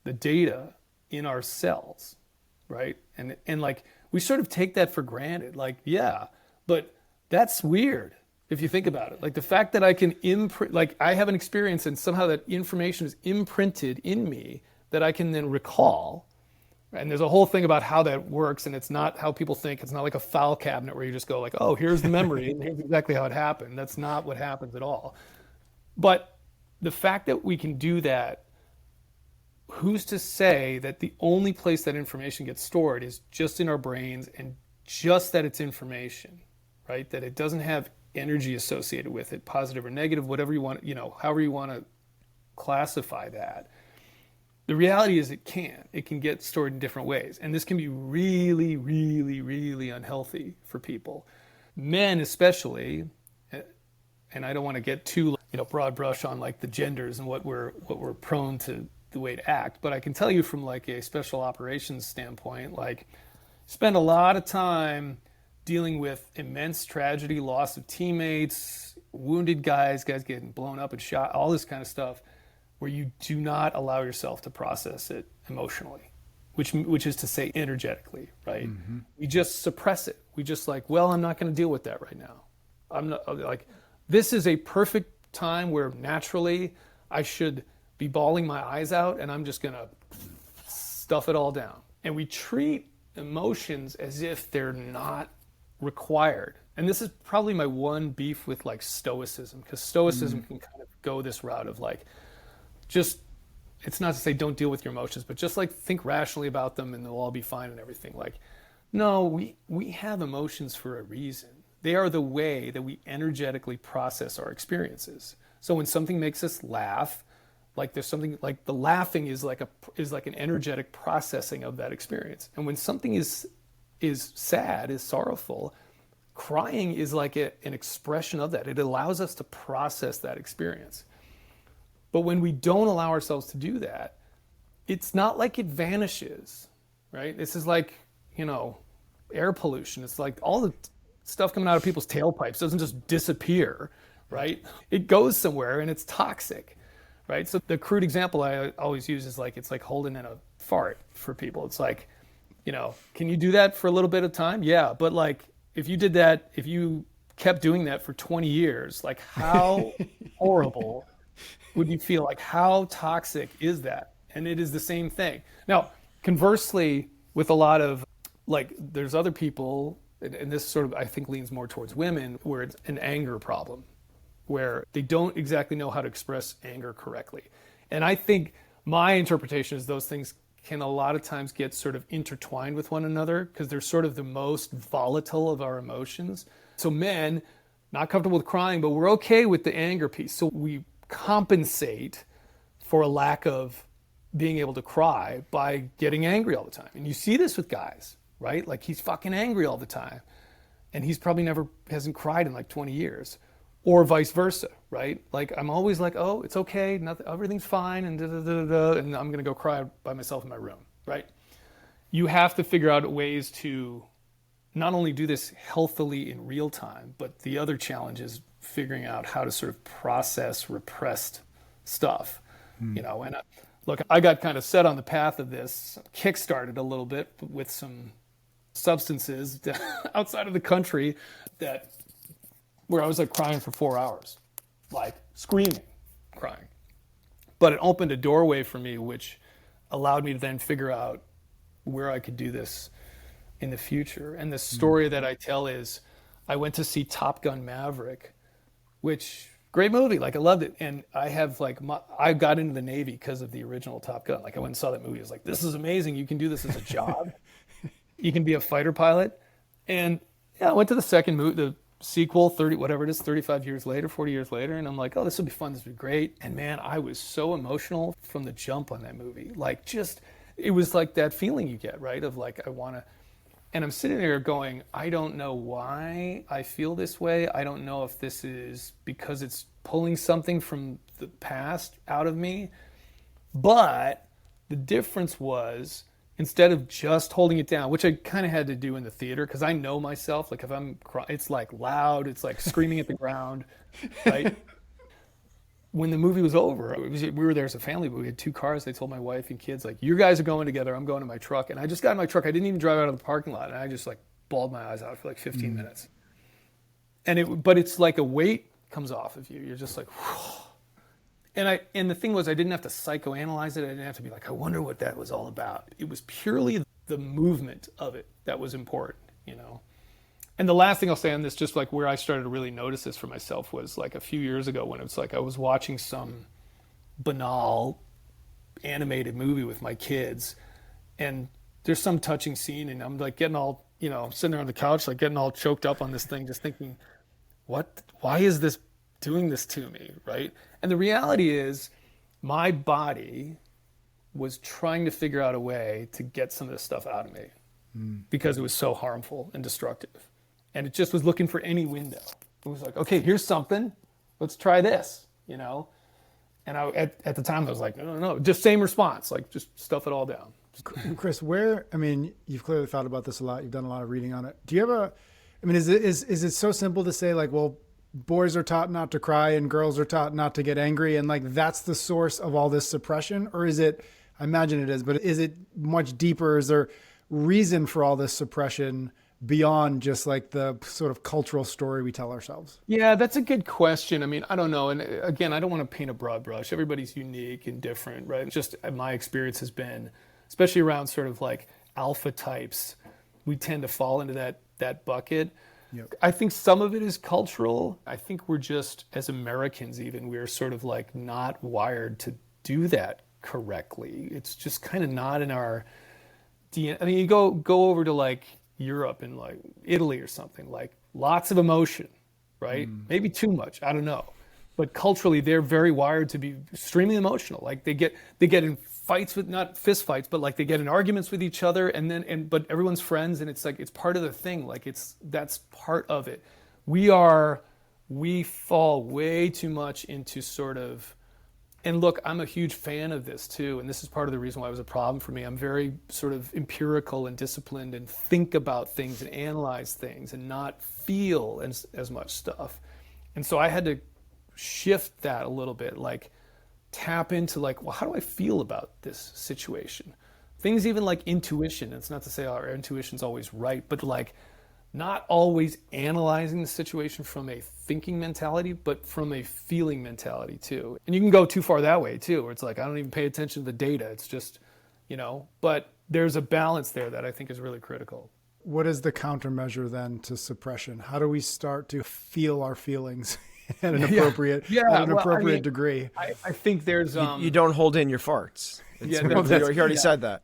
the data, in our cells, right? And like we sort of take that for granted, like, yeah, but that's weird. If you think about it, like the fact that I can imprint, like I have an experience and somehow that information is imprinted in me that I can then recall. And there's a whole thing about how that works, and it's not how people think. It's not like a file cabinet where you just go like, oh, here's the memory and here's exactly how it happened. That's not what happens at all. But the fact that we can do that, who's to say that the only place that information gets stored is just in our brains, and just that it's information, right? That it doesn't have energy associated with it, positive or negative, whatever you want, however you want to classify that. The reality is it can get stored in different ways. And this can be really, really, really unhealthy for people. Men especially, and I don't want to get too, broad brush on like the genders and what we're prone to the way to act, but I can tell you from like a special operations standpoint, like spend a lot of time dealing with immense tragedy, loss of teammates, wounded guys getting blown up and shot, all this kind of stuff, where you do not allow yourself to process it emotionally, which is to say energetically, right? Mm-hmm. We just suppress it. We just like, well, I'm not going to deal with that right now. I'm not like, this is a perfect time where naturally I should be bawling my eyes out, and I'm just going to stuff it all down. And we treat emotions as if they're not required. And this is probably my one beef with like stoicism, because stoicism can kind of go this route of like, just, it's not to say don't deal with your emotions, but just like think rationally about them and they'll all be fine and everything. Like, no, we have emotions for a reason. They are the way that we energetically process our experiences. So when something makes us laugh, like there's something like the laughing is like an energetic processing of that experience. And when something is sad, is sorrowful, crying is like an expression of that. It allows us to process that experience. But when we don't allow ourselves to do that, it's not like it vanishes, right? This is like, air pollution. It's like all the stuff coming out of people's tailpipes doesn't just disappear, right? It goes somewhere and it's toxic, right? So the crude example I always use is like, it's like holding in a fart for people. It's like, can you do that for a little bit of time? Yeah, but like if you kept doing that for 20 years, like how horrible would you feel? Like how toxic is that? And it is the same thing. Now, conversely, with a lot of like, there's other people, and this sort of I think leans more towards women, where it's an anger problem, where they don't exactly know how to express anger correctly. And I think my interpretation is those things can a lot of times get sort of intertwined with one another because they're sort of the most volatile of our emotions. So men, not comfortable with crying, but we're okay with the anger piece. So we compensate for a lack of being able to cry by getting angry all the time. And you see this with guys, right? Like he's fucking angry all the time. And he's probably hasn't cried in like 20 years. Or vice versa, right? Like I'm always like, oh, it's okay, everything's fine, and and I'm gonna go cry by myself in my room, right? You have to figure out ways to not only do this healthily in real time, but the other challenge is figuring out how to sort of process repressed stuff, And look, I got kind of set on the path of this, kickstarted a little bit with some substances outside of the country where I was like crying for 4 hours, like screaming, crying. But it opened a doorway for me, which allowed me to then figure out where I could do this in the future. And the story that I tell is I went to see Top Gun Maverick, which great movie. Like I loved it. And I have like, I got into the Navy because of the original Top Gun. Like I went and saw that movie. I was like, this is amazing. You can do this as a job. You can be a fighter pilot. And yeah, I went to the second movie, the sequel, 35 years later, 40 years later. And I'm like, oh, this will be fun. This will be great. And man, I was so emotional from the jump on that movie. Like just, it was like that feeling you get, right? Of like, I want to, and I'm sitting there going, I don't know why I feel this way. I don't know if this is because it's pulling something from the past out of me. But the difference was, instead of just holding it down, which I kind of had to do in the theater, because I know myself, like if I'm crying, it's like loud, it's like screaming at the ground, right? When the movie was over, we were there as a family, but we had 2 cars. I told my wife and kids, like, you guys are going together, I'm going to my truck. And I just got in my truck. I didn't even drive out of the parking lot. And I just like bawled my eyes out for like 15 minutes. But it's like a weight comes off of you. You're just like, whew. And the thing was, I didn't have to psychoanalyze it. I didn't have to be like, I wonder what that was all about. It was purely the movement of it that was important, you know? And the last thing I'll say on this, just like where I started to really notice this for myself, was like a few years ago when it was like I was watching some banal animated movie with my kids, and there's some touching scene, and I'm like getting all, you know, sitting there on the couch, like getting all choked up on this thing, just thinking, why is this doing this to me, right? And the reality is my body was trying to figure out a way to get some of this stuff out of me because it was so harmful and destructive. And it just was looking for any window. It was like, okay, here's something, let's try this, you know? And at the time I was like, no, just same response, like just stuff it all down. Chris, you've clearly thought about this a lot. You've done a lot of reading on it. Do you have is it so simple to say like, well, boys are taught not to cry and girls are taught not to get angry, and like that's the source of all this suppression? Or is it, I imagine it is, but is it much deeper? Is there reason for all this suppression beyond just like the sort of cultural story we tell ourselves? Yeah, that's a good question. I mean, I don't know. And again, I don't want to paint a broad brush. Everybody's unique and different, right? Just my experience has been, especially around sort of like alpha types, we tend to fall into that bucket. Yep. I think some of it is cultural. I think we're just, as Americans even, we're sort of like not wired to do that correctly. It's just kind of not in our DNA. I mean, you go over to like Europe and like Italy or something, like lots of emotion, right? Maybe too much, I don't know. But culturally, they're very wired to be extremely emotional. Like they get in fights with, not fist fights, but like they get in arguments with each other, but everyone's friends, and it's like it's part of the thing. Like that's part of it. We fall way too much into sort of, and look, I'm a huge fan of this too, and this is part of the reason why it was a problem for me. I'm very sort of empirical and disciplined and think about things and analyze things and not feel as much stuff. And so I had to shift that a little bit, like tap into like, well, how do I feel about this situation? Things even like intuition. It's not to say our intuition's always right, but like not always analyzing the situation from a thinking mentality, but from a feeling mentality too. And you can go too far that way too, where it's like, I don't even pay attention to the data. It's just, but there's a balance there that I think is really critical. What is the countermeasure then to suppression? How do we start to feel our feelings at an appropriate, degree? I think there's... You don't hold in your farts. You already said that.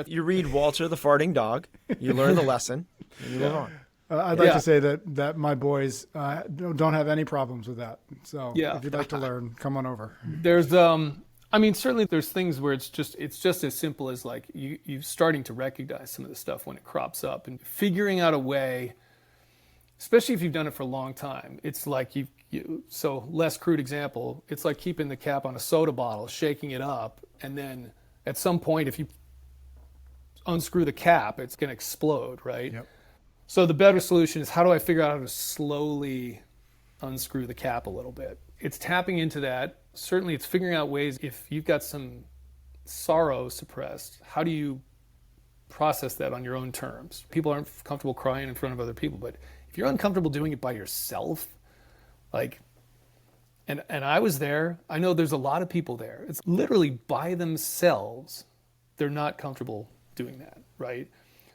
You read Walter the Farting Dog, you learn the lesson, and you move on. I'd like to say that my boys don't have any problems with that. So if you'd like to learn, come on over. There's, certainly there's things where it's just as simple as like you starting to recognize some of the stuff when it crops up and figuring out a way, especially if you've done it for a long time. It's like so less crude example, it's like keeping the cap on a soda bottle, shaking it up, and then at some point, if you unscrew the cap, it's going to explode, right? Yep. So the better solution is, how do I figure out how to slowly unscrew the cap a little bit? It's tapping into that. Certainly it's figuring out ways, if you've got some sorrow suppressed, how do you process that on your own terms. People aren't comfortable crying in front of other people, but if you're uncomfortable doing it by yourself, like, and I was there, I know there's a lot of people there. It's literally by themselves, they're not comfortable doing that, right?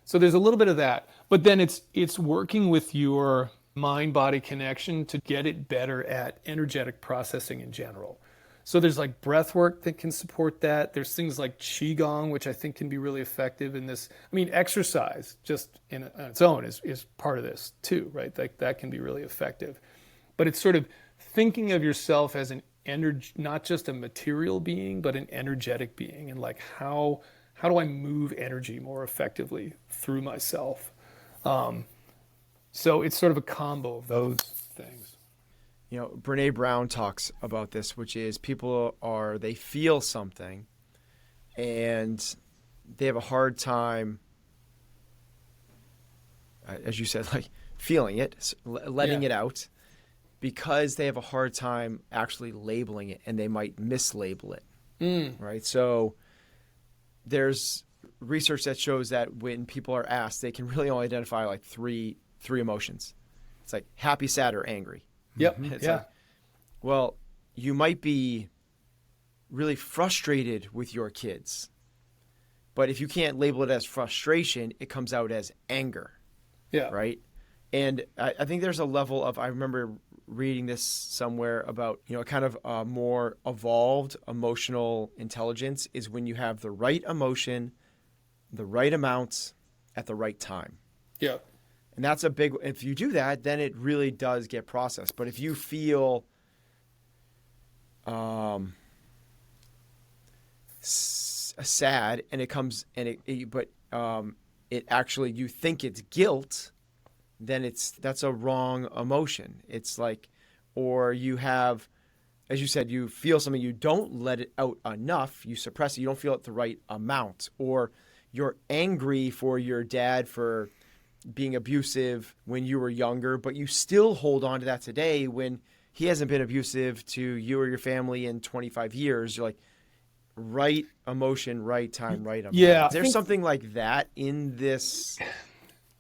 So there's a little bit of that, but then it's working with your mind-body connection to get it better at energetic processing in general. So there's like breath work that can support that. There's things like Qigong, which I think can be really effective in this. I mean, exercise just on its own is part of this too, right? Like that can be really effective. But it's sort of thinking of yourself as an not just a material being, but an energetic being. And like, how do I move energy more effectively through myself? So it's sort of a combo of those things. You know, Brene Brown talks about this, which is they feel something and they have a hard time, as you said, like feeling it, letting it out, because they have a hard time actually labeling it, and they might mislabel it. Right? So there's research that shows that when people are asked, they can really only identify like three emotions. It's like happy, sad, or angry. Yep. It's like, well, you might be really frustrated with your kids, but if you can't label it as frustration, it comes out as anger. Yeah. Right. And I think there's a level of, I remember reading this somewhere about, you know, kind of a more evolved emotional intelligence is when you have the right emotion, the right amount at the right time. Yeah. And that's a big, if you do that, then it really does get processed. But if you feel sad and it comes, and it actually, you think it's guilt, then that's a wrong emotion. It's like, or you have, as you said, you feel something, you don't let it out enough, you suppress it, you don't feel it the right amount, or you're angry for your dad for being abusive when you were younger, but you still hold on to that today when he hasn't been abusive to you or your family in 25 years. You're like, right emotion, right time, right amount. Yeah. Is there something like that in this?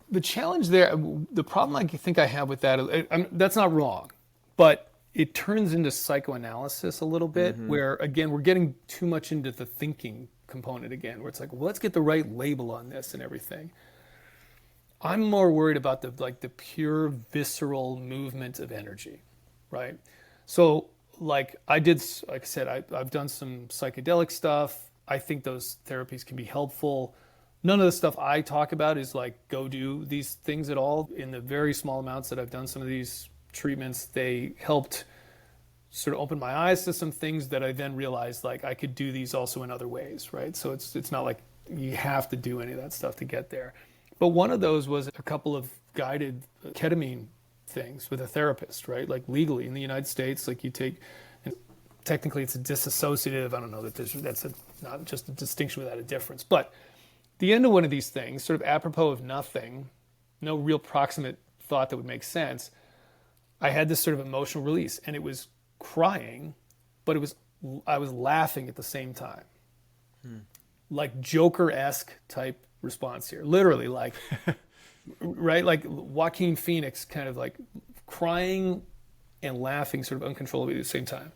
The challenge there, the problem I think I have with that, that's not wrong, but it turns into psychoanalysis a little bit, where again, we're getting too much into the thinking component again, where it's like, well, let's get the right label on this and everything. I'm more worried about the pure visceral movement of energy, right? So like I said, I've done some psychedelic stuff. I think those therapies can be helpful. None of the stuff I talk about is like, go do these things at all. In the very small amounts that I've done some of these treatments, they helped sort of open my eyes to some things that I then realized like I could do these also in other ways, right? So it's not like you have to do any of that stuff to get there. But one of those was a couple of guided ketamine things with a therapist, right? Like legally in the United States, like you take, and technically it's a disassociative. I don't know that that's not just a distinction without a difference. But the end of one of these things, sort of apropos of nothing, no real proximate thought that would make sense, I had this sort of emotional release, and it was crying, but I was laughing at the same time. Like Joker-esque type response here, literally, like right, like Joaquin Phoenix, kind of like crying and laughing sort of uncontrollably at the same time.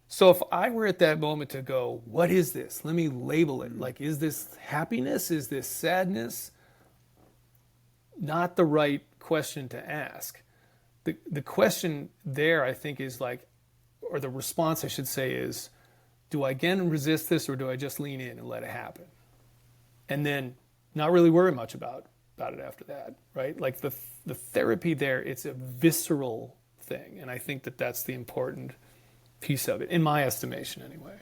So if I were at that moment to go, what is this? Let me label it. Like, is this happiness? Is this sadness? Not the right question to ask. The question there, I think, is like, or the response I should say is, do I again resist this, or do I just lean in and let it happen? And then not really worry much about it after that, right? Like the therapy there, it's a visceral thing. And I think that's the important piece of it, in my estimation anyway.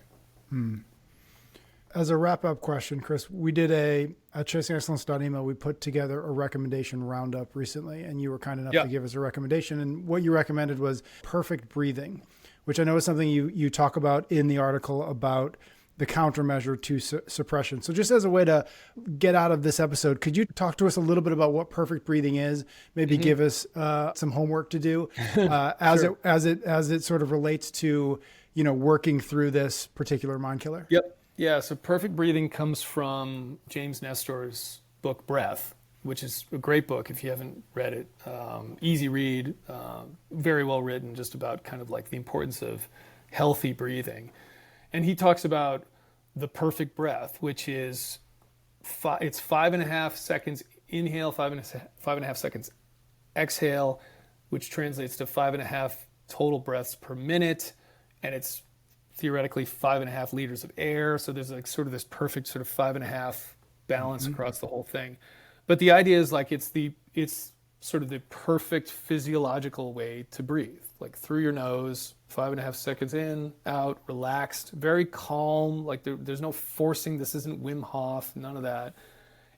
As a wrap-up question, Chris, we did a Chasing Excellence.email. We put together a recommendation roundup recently, and you were kind enough to give us a recommendation. And what you recommended was perfect breathing, which I know is something you talk about in the article about the countermeasure to suppression. So just as a way to get out of this episode, could you talk to us a little bit about what perfect breathing is? Maybe give us some homework to do as it sort of relates to, working through this particular mind killer. Yep. Yeah, so perfect breathing comes from James Nestor's book Breath, which is a great book if you haven't read it. Easy read, very well written, just about kind of like the importance of healthy breathing. And he talks about the perfect breath, which is it's 5.5 seconds inhale, 5.5 seconds exhale, which translates to 5.5 total breaths per minute, and it's theoretically 5.5 liters of air. So there's like sort of this perfect sort of 5.5 balance across the whole thing. But the idea is like it's sort of the perfect physiological way to breathe, like through your nose, 5.5 seconds in, out, relaxed, very calm. Like there's no forcing. This isn't Wim Hof, none of that.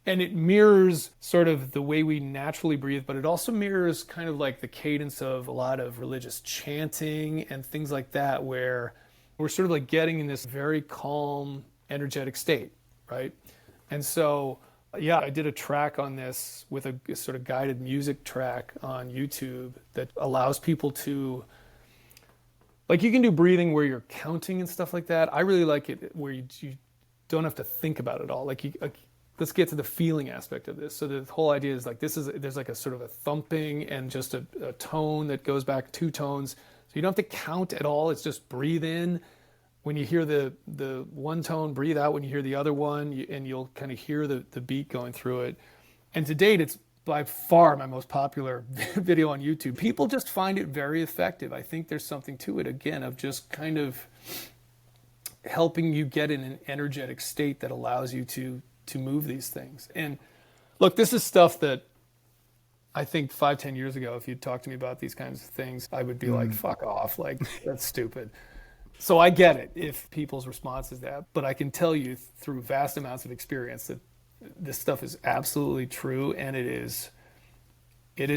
And it mirrors sort of the way we naturally breathe, but it also mirrors kind of like the cadence of a lot of religious chanting and things like that, where we're sort of like getting in this very calm, energetic state, right? And so, yeah, I did a track on this with a sort of guided music track on YouTube that allows people to, like, you can do breathing where you're counting and stuff like that. I really like it where you don't have to think about it all. Let's get to the feeling aspect of this. So the whole idea is like there's like a sort of a thumping and just a tone that goes back 2 tones. So you don't have to count at all. It's just breathe in. When you hear the one tone, breathe out when you hear the other one, and you'll kind of hear the beat going through it. And to date, it's by far my most popular video on YouTube. People just find it very effective. I think there's something to it, again, of just kind of helping you get in an energetic state that allows you to move these things. And look, this is stuff that I think 5-10 years ago, if you'd talked to me about these kinds of things, I would be like, fuck off, like, that's stupid. So I get it if people's response is that, but I can tell you through vast amounts of experience that this stuff is absolutely true, and it is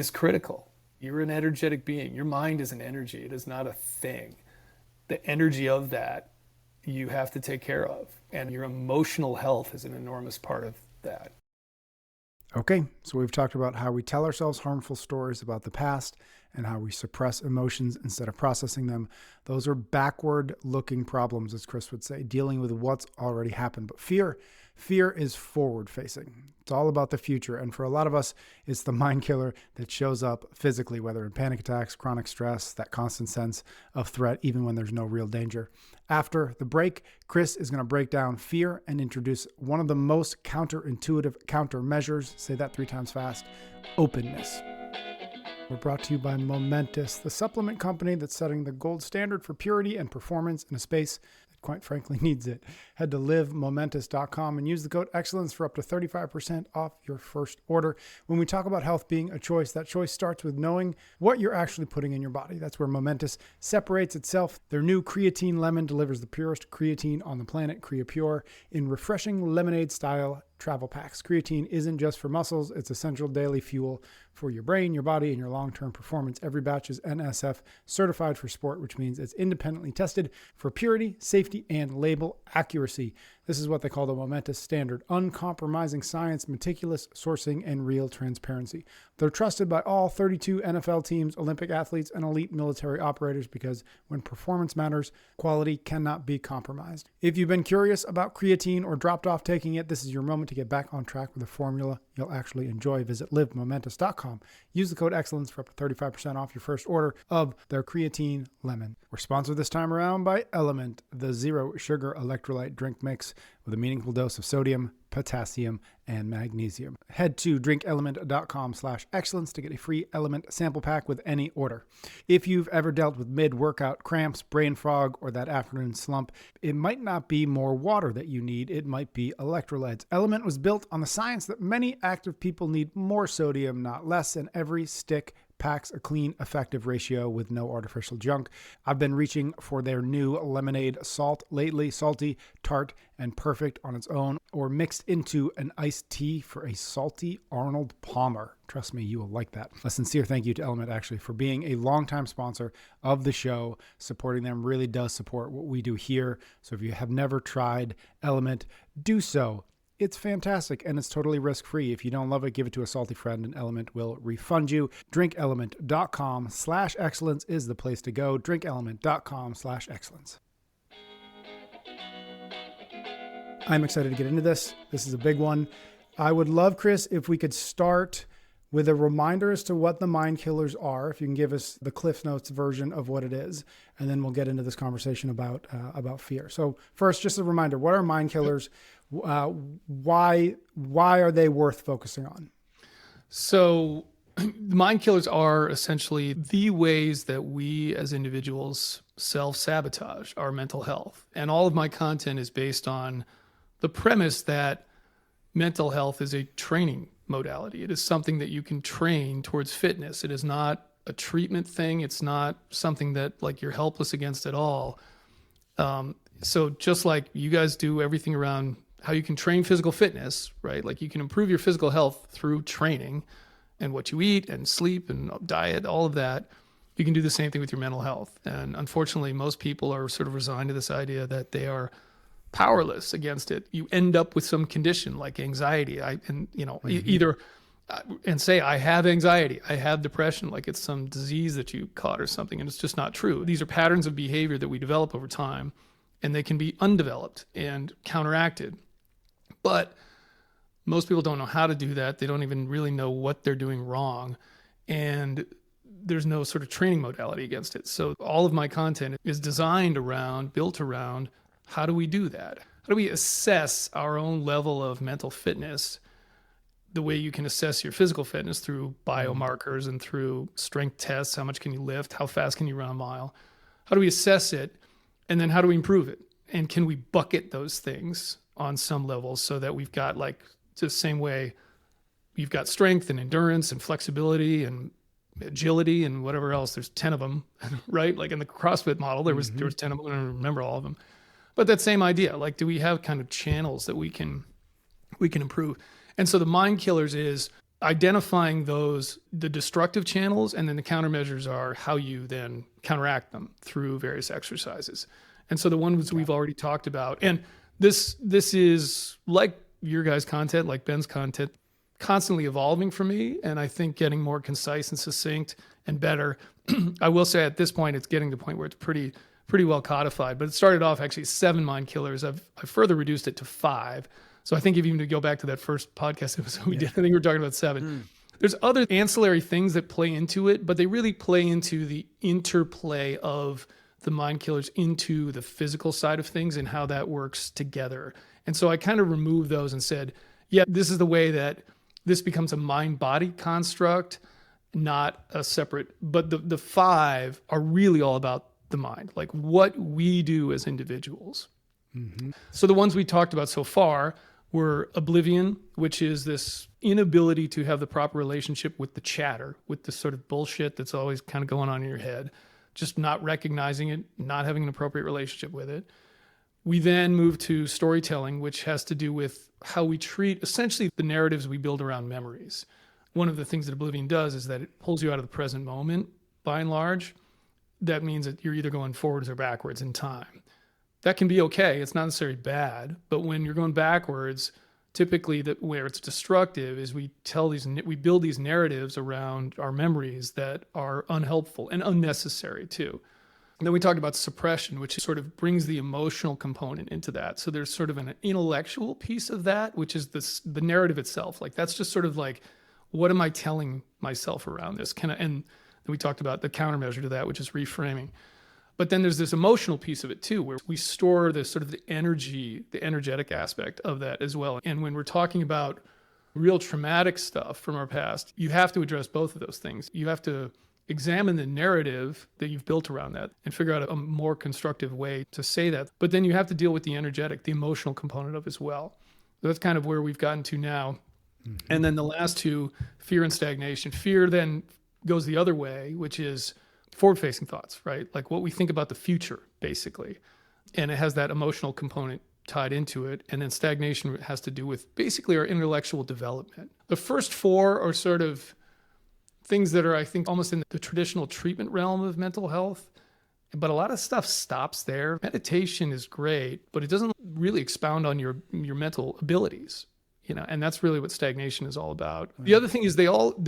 critical. You're an energetic being. Your mind is an energy. It is not a thing. The energy of that you have to take care of, and your emotional health is an enormous part of that. Okay, so we've talked about how we tell ourselves harmful stories about the past and how we suppress emotions instead of processing them. Those are backward-looking problems, as Chris would say, dealing with what's already happened. But fear is forward-facing. It's all about the future. And for a lot of us, it's the mind killer that shows up physically, whether in panic attacks, chronic stress, that constant sense of threat, even when there's no real danger. After the break, Chris is going to break down fear and introduce one of the most counterintuitive countermeasures. Say that 3 times fast. Openness. We're brought to you by Momentous, the supplement company that's setting the gold standard for purity and performance in a space that quite frankly needs it. Head to livemomentous.com and use the code excellence for up to 35% off your first order. When we talk about health being a choice, that choice starts with knowing what you're actually putting in your body. That's where Momentous separates itself. Their new creatine lemon delivers the purest creatine on the planet, CreaPure, in refreshing lemonade style travel packs. Creatine isn't just for muscles, it's essential daily fuel for your brain, your body, and your long-term performance. Every batch is NSF certified for sport, which means it's independently tested for purity, safety, and label accuracy. This is what they call the Momentous standard: uncompromising science, meticulous sourcing, and real transparency. They're trusted by all 32 NFL teams, Olympic athletes, and elite military operators because when performance matters, quality cannot be compromised. If you've been curious about creatine or dropped off taking it, this is your moment to get back on track with a formula you'll actually enjoy. Visit livemomentous.com. Use the code excellence for up to 35% off your first order of their creatine lemon. We're sponsored this time around by Element, the zero sugar electrolyte drink mix with a meaningful dose of sodium, potassium, and magnesium. Head to drinkelement.com/excellence to get a free Element sample pack with any order. If you've ever dealt with mid-workout cramps, brain fog, or that afternoon slump, it might not be more water that you need, it might be electrolytes. Element was built on the science that many active people need more sodium, not less, and every stick packs a clean, effective ratio with no artificial junk. I've been reaching for their new lemonade salt lately. Salty, tart, and perfect on its own, or mixed into an iced tea for a salty Arnold Palmer. Trust me, you will like that. A sincere thank you to Element, actually, for being a longtime sponsor of the show. Supporting them really does support what we do here. So if you have never tried Element, do so. It's fantastic, and it's totally risk-free. If you don't love it, give it to a salty friend, and Element will refund you. DrinkElement.com/excellence is the place to go. DrinkElement.com/excellence. I'm excited to get into this. This is a big one. I would love, Chris, if we could start with a reminder as to what the MindKillers are. If you can give us the Cliff Notes version of what it is, and then we'll get into this conversation about fear. So first, just a reminder: what are MindKillers? Why are they worth focusing on? So the MindKillers are essentially the ways that we as individuals self-sabotage our mental health. And all of my content is based on the premise that mental health is a training modality. It is something that you can train towards fitness. It is not a treatment thing. It's not something that like you're helpless against at all. So just like you guys do everything around how you can train physical fitness, right? Like you can improve your physical health through training and what you eat and sleep and diet, all of that. You can do the same thing with your mental health. And unfortunately, most people are sort of resigned to this idea that they are powerless against it. You end up with some condition like anxiety. Either and say, I have anxiety, I have depression, like it's some disease that you caught or something. And it's just not true. These are patterns of behavior that we develop over time, and they can be undeveloped and counteracted. But most people don't know how to do that. They don't even really know what they're doing wrong. And there's no sort of training modality against it. So all of my content is built around, how do we do that? How do we assess our own level of mental fitness the way you can assess your physical fitness through biomarkers and through strength tests? How much can you lift? How fast can you run a mile? How do we assess it? And then how do we improve it? And can we bucket those things on some levels so that we've got like the same way you've got strength and endurance and flexibility and agility and whatever else. There's 10 of them, right? Like in the CrossFit model, there was 10 of them. I don't remember all of them. But that same idea, like, do we have kind of channels that we can improve? And so the MindKillers is identifying the destructive channels, and then the countermeasures are how you then counteract them through various exercises. And so the ones we've already talked about, and this is like your guys' content, like Ben's content, constantly evolving for me, and I think getting more concise and succinct and better. I will say at this point, it's getting to the point where it's pretty well codified, but it started off actually 7 MindKillers. I've further reduced it to 5. So I think if you even go back to that first podcast episode we did, I think we were talking about 7. There's other ancillary things that play into it, but they really play into the interplay of the MindKillers into the physical side of things and how that works together. And so I kind of removed those and said, yeah, this is the way that this becomes a mind-body construct, not a separate, but the 5 are really all about the mind, like what we do as individuals. Mm-hmm. So the ones we talked about so far were oblivion, which is this inability to have the proper relationship with the chatter, with the sort of bullshit that's always kind of going on in your head, just not recognizing it, not having an appropriate relationship with it. We then move to storytelling, which has to do with how we treat essentially the narratives we build around memories. One of the things that oblivion does is that it pulls you out of the present moment, by and large. That means that you're either going forwards or backwards in time. That can be okay. It's not necessarily bad, but when you're going backwards, typically where it's destructive is we build these narratives around our memories that are unhelpful and unnecessary too. And then we talked about suppression, which sort of brings the emotional component into that. So there's sort of an intellectual piece of that, which is the narrative itself. Like that's just sort of like, what am I telling myself around this? And we talked about the countermeasure to that, which is reframing. But then there's this emotional piece of it too, where we store this sort of the energetic aspect of that as well. And when we're talking about real traumatic stuff from our past, you have to address both of those things. You have to examine the narrative that you've built around that and figure out a more constructive way to say that. But then you have to deal with the emotional component of it as well. So that's kind of where we've gotten to now. Mm-hmm. And then the last 2, fear and stagnation. Fear then goes the other way, which is forward-facing thoughts, right? Like what we think about the future, basically. And it has that emotional component tied into it. And then stagnation has to do with basically our intellectual development. The first 4 are sort of things that are, I think, almost in the traditional treatment realm of mental health. But a lot of stuff stops there. Meditation is great, but it doesn't really expound on your mental abilities. And that's really what stagnation is all about. The other thing is they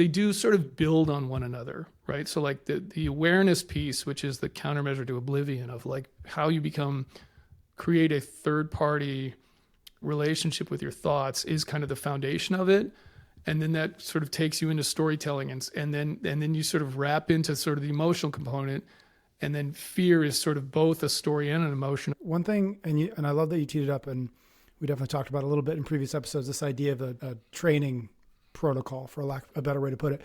do sort of build on one another, right? So like the awareness piece, which is the countermeasure to oblivion of like how you create a third party relationship with your thoughts is kind of the foundation of it. And then that sort of takes you into storytelling, and then you sort of wrap into sort of the emotional component. And then fear is sort of both a story and an emotion. One thing, and I love that you teed it up, and we definitely talked about it a little bit in previous episodes, this idea of a training protocol, for lack of a better way to put it.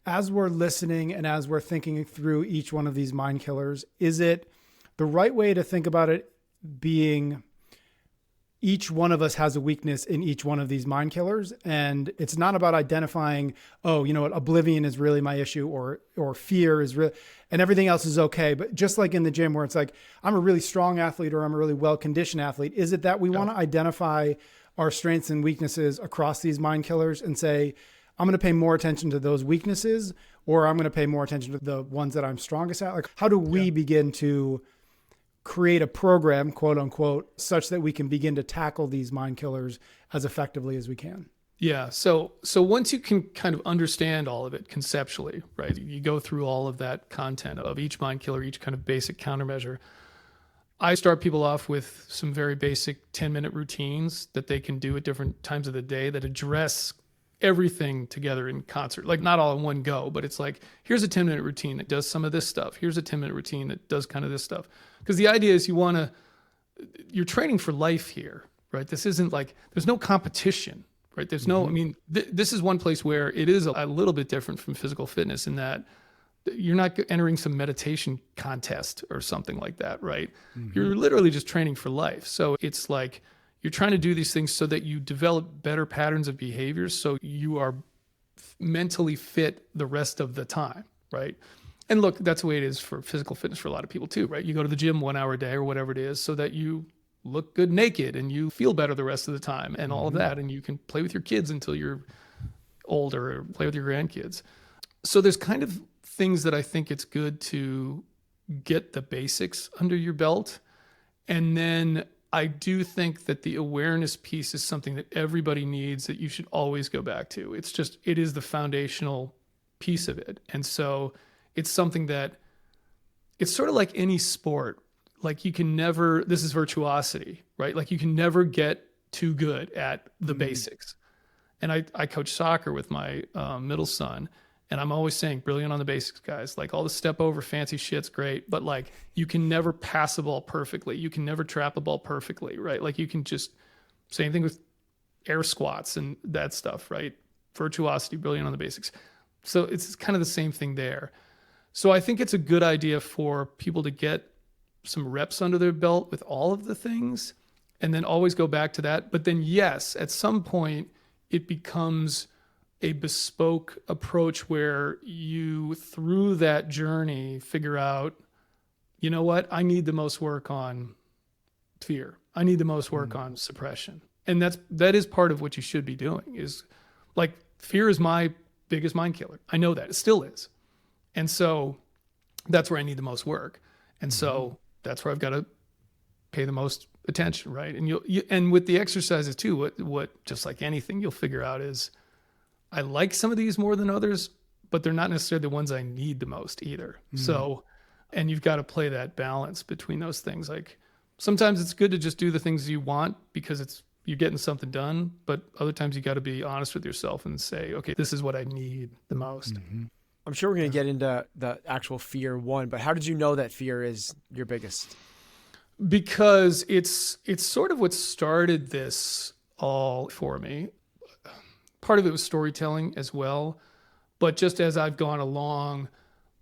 As we're listening and as we're thinking through each one of these mind killers, is it the right way to think about it being each one of us has a weakness in each one of these mind killers? And it's not about identifying, oh, you know what, oblivion is really my issue, or fear is real, and everything else is okay. But just like in the gym where it's like, I'm a really strong athlete or I'm a really well-conditioned athlete, is it that we want to identify our strengths and weaknesses across these mind killers and say, I'm going to pay more attention to those weaknesses, or I'm going to pay more attention to the ones that I'm strongest at? Like, how do we begin to create a program, quote unquote, such that we can begin to tackle these mind killers as effectively as we can? Yeah. So once you can kind of understand all of it conceptually, right? You go through all of that content of each mind killer, each kind of basic countermeasure. I start people off with some very basic 10-minute routines that they can do at different times of the day that address everything together in concert, like not all in one go, but it's like, here's a 10-minute routine that does some of this stuff. Here's a 10-minute routine that does kind of this stuff. Because the idea is you're training for life here, right? This isn't like, there's no competition, right? There's no, I mean, this is one place where it is a little bit different from physical fitness in that you're not entering some meditation contest or something like that, right? You're literally just training for life. So it's like, you're trying to do these things so that you develop better patterns of behaviors so you are mentally fit the rest of the time, right? And look, that's the way it is for physical fitness for a lot of people too, right? You go to the gym 1 hour a day or whatever it is so that you look good naked and you feel better the rest of the time and all of that. And you can play with your kids until you're older or play with your grandkids. So there's kind of things that I think it's good to get the basics under your belt. And then I do think that the awareness piece is something that everybody needs, that you should always go back to. It is the foundational piece of it. And so it's something that, it's sort of like any sport. Like you can never, this is virtuosity, right? Like you can never get too good at the basics. And I coach soccer with my middle son. And I'm always saying, brilliant on the basics, guys. Like all the step over fancy shit's great, but like you can never pass a ball perfectly. You can never trap a ball perfectly, right? Like you can just, same thing with air squats and that stuff, right? Virtuosity, brilliant on the basics. So it's kind of the same thing there. So I think it's a good idea for people to get some reps under their belt with all of the things and then always go back to that. But then yes, at some point it becomes a bespoke approach where you, through that journey, figure out, you know what, I need the most work on fear. I need the most work on suppression. And that is part of what you should be doing, is like, fear is my biggest mind killer. I know that. It still is. And so that's where I need the most work. And so that's where I've got to pay the most attention, right? And and with the exercises too, what just like anything, you'll figure out is, I like some of these more than others, but they're not necessarily the ones I need the most either. So, and you've got to play that balance between those things. Like sometimes it's good to just do the things you want because you're getting something done, but other times you got to be honest with yourself and say, okay, this is what I need the most. I'm sure we're going to get into the actual fear one, but how did you know that fear is your biggest? Because it's sort of what started this all for me. Part of it was storytelling as well. But just as I've gone along,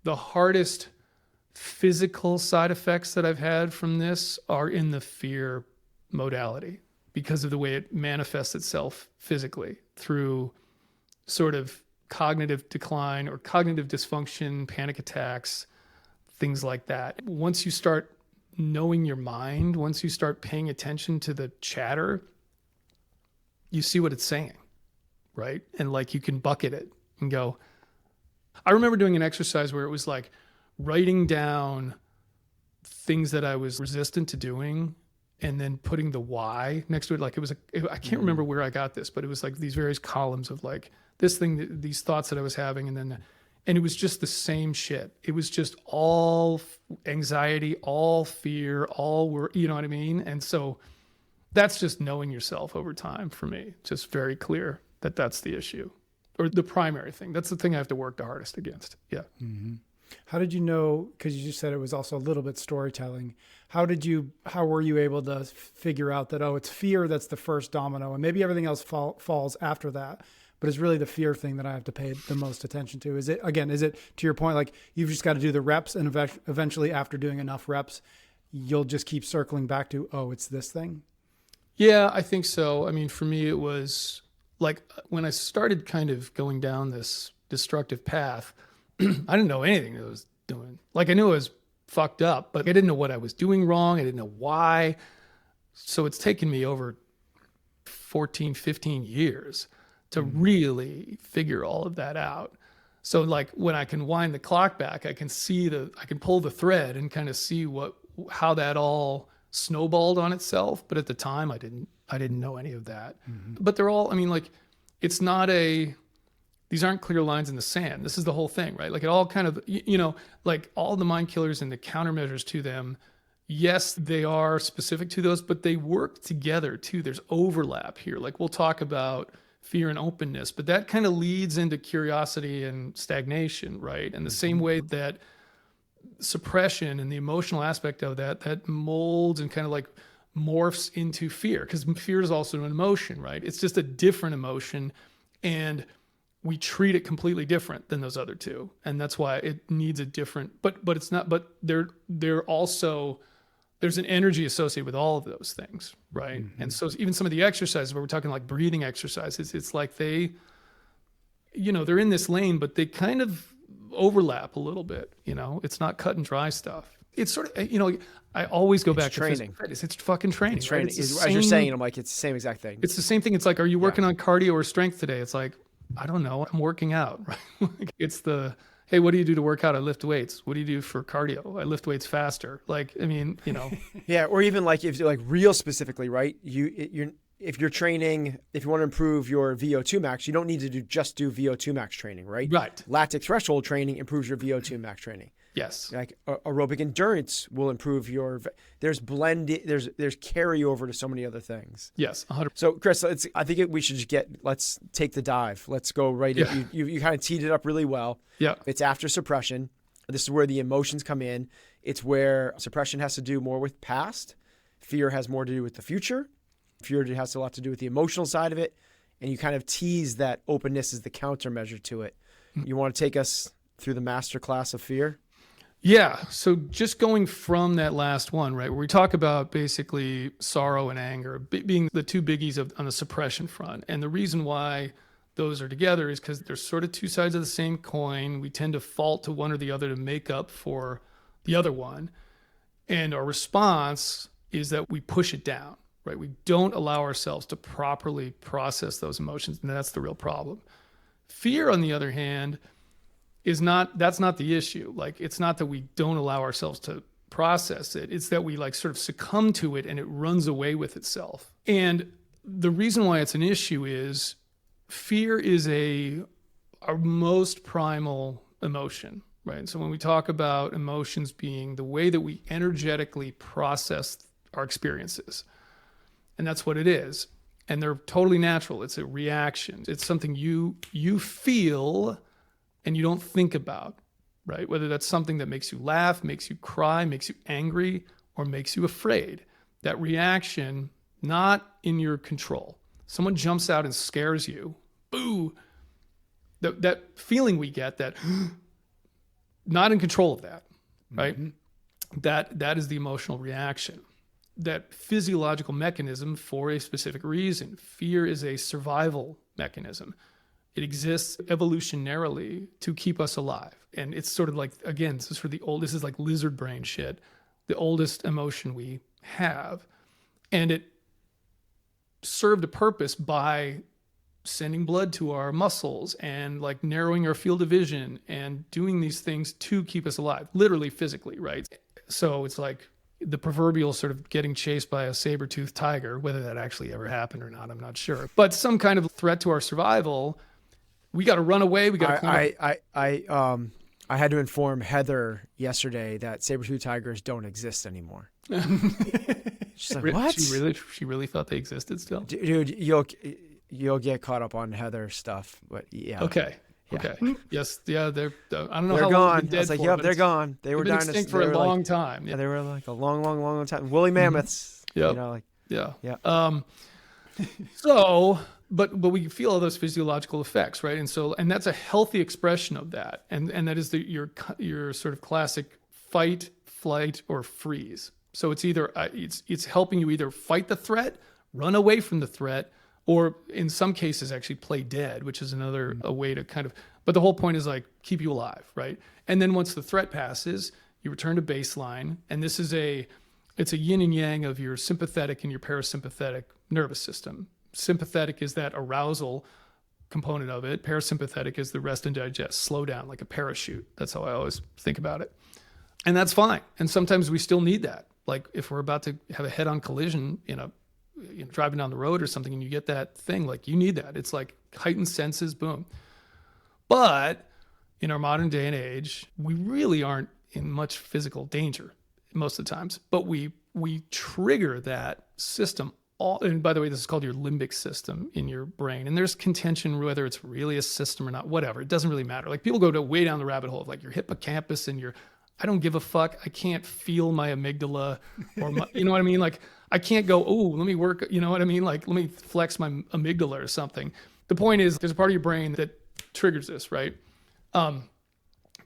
the hardest physical side effects that I've had from this are in the fear modality because of the way it manifests itself physically through sort of cognitive decline or cognitive dysfunction, panic attacks, things like that. Once you start knowing your mind, once you start paying attention to the chatter, you see what it's saying. Right? And like you can bucket it and go. I remember doing an exercise where it was like writing down things that I was resistant to doing and then putting the why next to it. Like I can't remember where I got this, but it was like these various columns of like this thing, these thoughts that I was having. And it was just the same shit. It was just all anxiety, all fear, all worry, you know what I mean? And so That's just knowing yourself over time for me. Just very clear that that's the issue, or the primary thing. That's the thing I have to work the hardest against. Yeah. Mm-hmm. How did you know, because you just said it was also a little bit storytelling, how were you able to figure out that, oh, it's fear that's the first domino and maybe everything else falls after that, but it's really the fear thing that I have to pay the most attention to? Is it to your point, like you've just got to do the reps and eventually after doing enough reps, you'll just keep circling back to, oh, it's this thing? Yeah, I think so. I mean, for me, it was like when I started kind of going down this destructive path, I didn't know anything that I was doing. Like I knew I was fucked up, but I didn't know what I was doing wrong. I didn't know why. So it's taken me over 14, 15 years to really figure all of that out. So like when I can wind the clock back, I can pull the thread and kind of see how that all snowballed on itself. But at the time I didn't know any of that. Mm-hmm. But they're all, I mean, like, it's not these aren't clear lines in the sand. This is the whole thing, right? Like it all kind of, like all the MindKillers and the countermeasures to them, yes, they are specific to those, but they work together too. There's overlap here. Like we'll talk about fear and openness, but that kind of leads into curiosity and stagnation, right? And the same way that suppression and the emotional aspect of that molds and kind of like morphs into fear, because fear is also an emotion, right? It's just a different emotion, and we treat it completely different than those other two, and that's why it needs a different. But it's not. But they're also, there's an energy associated with all of those things, right? Mm-hmm. And so even some of the exercises where we're talking like breathing exercises, it's like they're in this lane, but they kind of overlap a little bit. It's not cut and dry stuff. It's sort of, I always go back training. to training. It's fucking training. It's training. Right? As you're saying, I'm like, it's the same exact thing. It's the same thing. It's like, are you working on cardio or strength today? It's like, I don't know. I'm working out, right? It's hey, what do you do to work out? I lift weights. What do you do for cardio? I lift weights faster. Like, I mean, Yeah, or even like if you're like real specifically, right? If you're training, if you want to improve your VO2 max, you don't need to just do VO2 max training, right? Right. Lactic threshold training improves your VO2 max training. Yes. Like aerobic endurance will improve there's carryover to so many other things. Yes, 100%. So Chris, I think we should let's take the dive. Let's go right in. You kind of teed it up really well. Yeah. It's after suppression. This is where the emotions come in. It's where suppression has to do more with past. Fear has more to do with the future. Fear has a lot to do with the emotional side of it. And you kind of tease that openness is the countermeasure to it. You want to take us through the master class of fear? Yeah. So just going from that last one, right, where we talk about basically sorrow and anger being the two biggies on the suppression front. And the reason why those are together is because they're sort of two sides of the same coin. We tend to fault to one or the other to make up for the other one. And our response is that we push it down, right? We don't allow ourselves to properly process those emotions. And that's the real problem. Fear, on the other hand, that's not the issue. Like, it's not that we don't allow ourselves to process it. It's that we like sort of succumb to it and it runs away with itself. And the reason why it's an issue is fear is our most primal emotion, right? And so when we talk about emotions being the way that we energetically process our experiences, and that's what it is. And they're totally natural. It's a reaction. It's something you feel and you don't think about, right? Whether that's something that makes you laugh, makes you cry, makes you angry, or makes you afraid. That reaction, not in your control. Someone jumps out and scares you, boo. That feeling we get, that not in control of that, right? Mm-hmm. That is the emotional reaction. That physiological mechanism for a specific reason. Fear is a survival mechanism. It exists evolutionarily to keep us alive. And it's sort of like, again, this is like lizard brain shit, the oldest emotion we have. And it served a purpose by sending blood to our muscles and like narrowing our field of vision and doing these things to keep us alive, literally, physically, right? So it's like the proverbial sort of getting chased by a saber-toothed tiger, whether that actually ever happened or not, I'm not sure. But some kind of threat to our survival. We got to run away. We got to. I had to inform Heather yesterday that saber-toothed tigers don't exist anymore. She's like, what? She really thought they existed still? Dude, you'll get caught up on Heather stuff, but yeah. Okay. Yeah. Okay. Yes. Yeah. They're. I don't know They're how long gone. they've been I was dead like, for, yep, but they're it's- gone. They were They've been dinosaurs. extinct for a long time. Yeah, they were like a long time. Woolly mammoths. Yep. You know, like Yeah. yeah. So, but we feel all those physiological effects, right? And that's a healthy expression of that, and that is your sort of classic fight, flight, or freeze. So it's either it's helping you either fight the threat, run away from the threat, or in some cases actually play dead, which is another a way to kind of. But the whole point is like keep you alive, right? And then once the threat passes, you return to baseline, and this is it's a yin and yang of your sympathetic and your parasympathetic nervous system. Sympathetic is that arousal component of it. Parasympathetic is the rest and digest, slow down like a parachute. That's how I always think about it. And that's fine. And sometimes we still need that. Like if we're about to have a head-on collision driving down the road or something, and you get that thing, like you need that. It's like heightened senses, boom. But in our modern day and age, we really aren't in much physical danger most of the times, but we trigger that system. And by the way, this is called your limbic system in your brain. And there's contention whether it's really a system or not, whatever. It doesn't really matter. Like people go way down the rabbit hole of like your hippocampus and I don't give a fuck. I can't feel my amygdala or you know what I mean? Like I can't go, oh, let me work, you know what I mean? Like let me flex my amygdala or something. The point is there's a part of your brain that triggers this, right?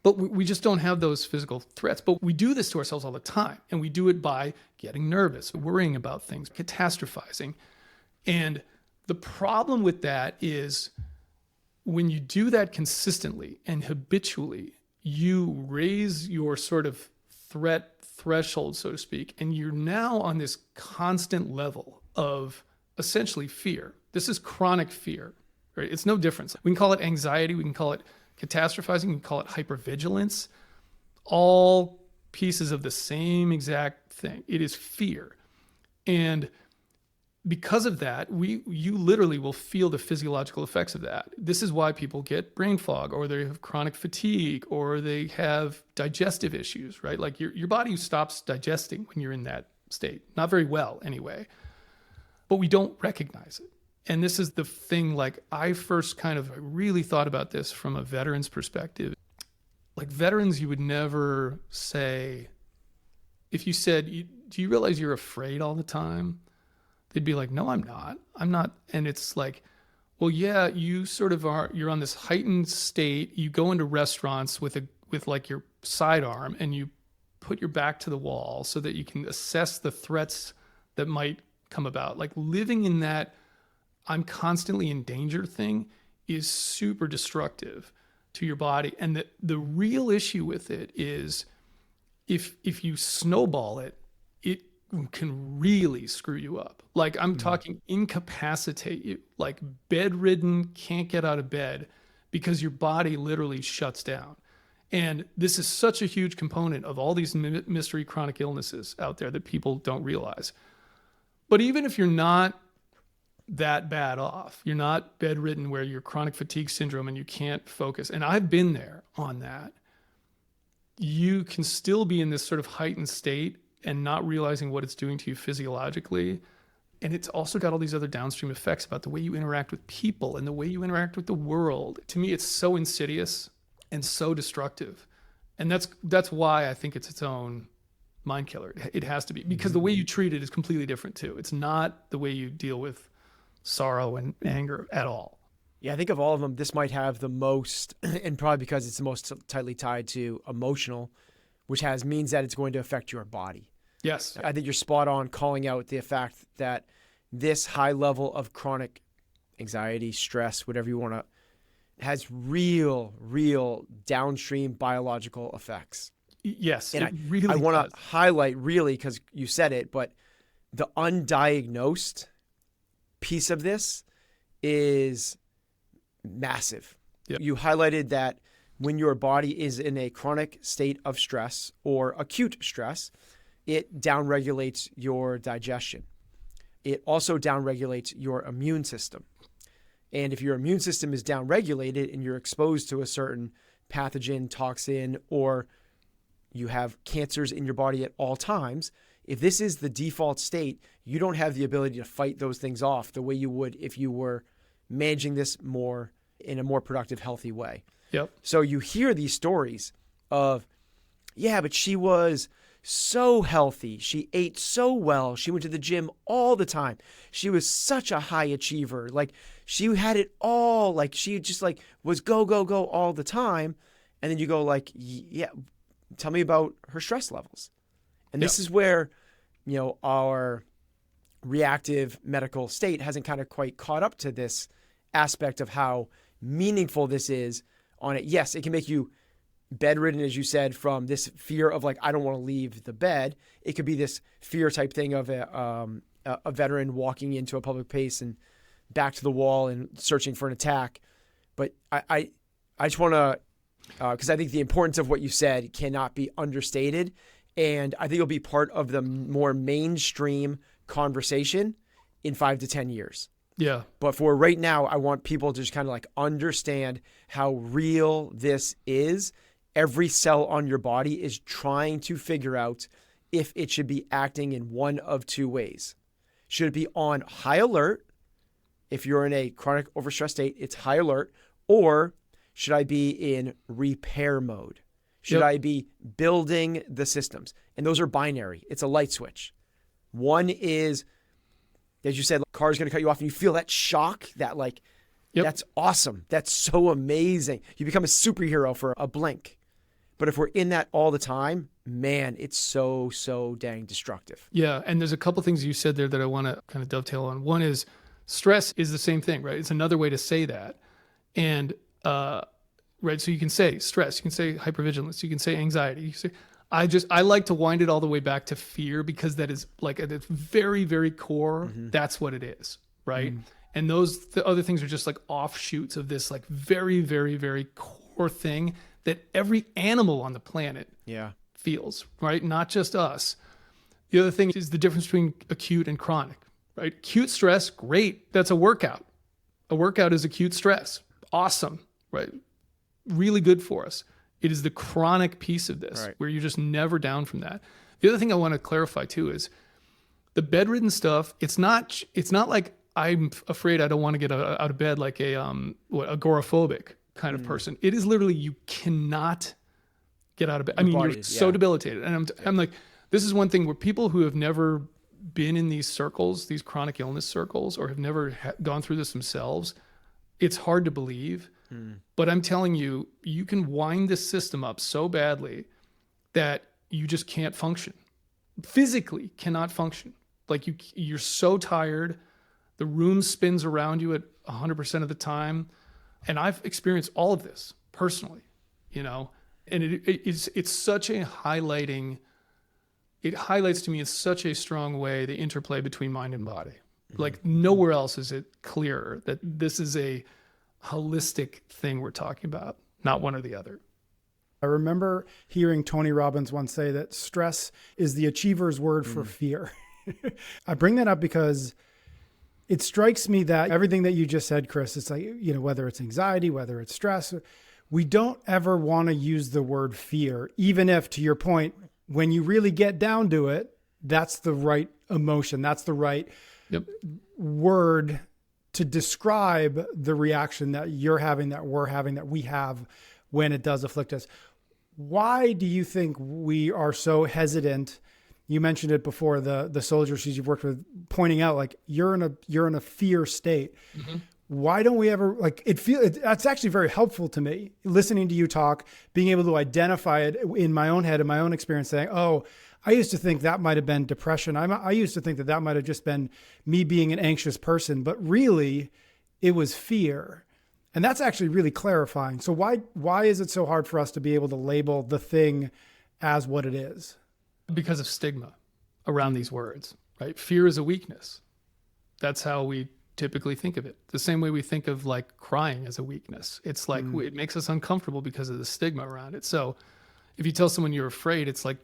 But we just don't have those physical threats. But we do this to ourselves all the time. And we do it by getting nervous, worrying about things, catastrophizing. And the problem with that is when you do that consistently and habitually, you raise your sort of threat threshold, so to speak. And you're now on this constant level of essentially fear. This is chronic fear, right? It's no difference. We can call it anxiety. We can call it catastrophizing, we call it hypervigilance, all pieces of the same exact thing. It is fear. And because of that, you literally will feel the physiological effects of that. This is why people get brain fog, or they have chronic fatigue, or they have digestive issues, right? Like your body stops digesting when you're in that state. Not very well anyway, but we don't recognize it. And this is the thing, like I first kind of really thought about this from a veteran's perspective. Like veterans, you would never say, if you said, do you realize you're afraid all the time? They'd be like, no, I'm not. I'm not. And it's like, well, yeah, you sort of are, you're on this heightened state. You go into restaurants with like your sidearm and you put your back to the wall so that you can assess the threats that might come about. Like living in that I'm constantly in danger thing is super destructive to your body. And the real issue with it is if you snowball it, it can really screw you up. Like I'm talking incapacitate you, like bedridden, can't get out of bed because your body literally shuts down. And this is such a huge component of all these mystery chronic illnesses out there that people don't realize. But even if you're not that bad off, you're not bedridden where you're chronic fatigue syndrome and you can't focus, and I've been there on that, you can still be in this sort of heightened state and not realizing what it's doing to you physiologically. And it's also got all these other downstream effects about the way you interact with people and the way you interact with the world. To me, it's so insidious and so destructive. And that's why I think it's its own mind killer. It has to be, because the way you treat it is completely different too. It's not the way you deal with sorrow and anger at all. Yeah, I think of all of them, this might have the most, and probably because it's the most tightly tied to emotional, which means that it's going to affect your body. Yes. I think you're spot on calling out the fact that this high level of chronic anxiety, stress, whatever you want to, has real downstream biological effects. Yes, and it really I want does. to highlight, really, because you said it, but the undiagnosed piece of this is massive. Yep. You highlighted that when your body is in a chronic state of stress or acute stress, it downregulates your digestion. It also downregulates your immune system. And if your immune system is downregulated and you're exposed to a certain pathogen, toxin, or you have cancers in your body at all times, if this is the default state, you don't have the ability to fight those things off the way you would if you were managing this more in a more productive, healthy way. Yep. So you hear these stories of, yeah, but she was so healthy. She ate so well. She went to the gym all the time. She was such a high achiever. Like, she had it all. Like, she just like was go, go, go all the time. And then you go like, yeah, tell me about her stress levels. And this is where, you know, our reactive medical state hasn't kind of quite caught up to this aspect of how meaningful this is on it. Yes, it can make you bedridden, as you said, from this fear of like, I don't want to leave the bed. It could be this fear type thing of a veteran walking into a public place and back to the wall and searching for an attack. But I just want to, because I think the importance of what you said cannot be understated. And I think it'll be part of the more mainstream conversation in 5 to 10 years. Yeah. But for right now, I want people to just kind of like understand how real this is. Every cell on your body is trying to figure out if it should be acting in one of two ways. Should it be on high alert? If you're in a chronic overstress state, it's high alert. Or should I be in repair mode? Should I be building the systems? And those are binary. It's a light switch. One is, as you said, car's going to cut you off and you feel that shock, that like, that's awesome. That's so amazing. You become a superhero for a blink. But if we're in that all the time, man, it's so, so dang destructive. Yeah. And there's a couple things you said there that I want to kind of dovetail on. One is stress is the same thing, right? It's another way to say that. And, right. So you can say stress, you can say hypervigilance, you can say anxiety. You can say, I like to wind it all the way back to fear, because that is like at its very, very core, that's what it is. Right. And the other things are just like offshoots of this like very, very, very core thing that every animal on the planet feels, right? Not just us. The other thing is the difference between acute and chronic, right? Acute stress, great. That's a workout. A workout is acute stress. Awesome, right? Really good for us. It is the chronic piece of this where you're just never down from that. The other thing I want to clarify too is the bedridden stuff. It's not like I'm afraid I don't want to get out of bed like a agoraphobic kind of person. It is literally you cannot get out of bed. I mean, you're so debilitated. And I'm like, this is one thing where people who have never been in these circles, these chronic illness circles, or have never gone through this themselves, it's hard to believe. But I'm telling you, you can wind this system up so badly that you just can't function. Physically cannot function. Like you're so tired. The room spins around you at 100% of the time. And I've experienced all of this personally, you know, and it's such a highlighting, it highlights to me in such a strong way the interplay between mind and body. Like nowhere else is it clearer that this is a holistic thing we're talking about, not one or the other. I remember hearing Tony Robbins once say that stress is the achiever's word for fear. I bring that up because it strikes me that everything that you just said, Chris, it's like, you know, whether it's anxiety, whether it's stress, we don't ever want to use the word fear, even if, to your point, when you really get down to it, that's the right emotion. That's the right word to describe the reaction that you're having, that we're having, that we have when it does afflict us. Why do you think we are so hesitant? You mentioned it before, the soldiers you've worked with, pointing out like you're in a fear state. Why don't we ever like it? That's actually very helpful to me, listening to you talk, being able to identify it in my own head, in my own experience, saying, "Oh, I used to think that might have been depression. I used to think that might have just been me being an anxious person, but really, it was fear." And that's actually really clarifying. So why is it so hard for us to be able to label the thing as what it is? Because of stigma around these words, right? Fear is a weakness. That's how we typically think of it. The same way we think of like crying as a weakness. It's like it makes us uncomfortable because of the stigma around it. So if you tell someone you're afraid, it's like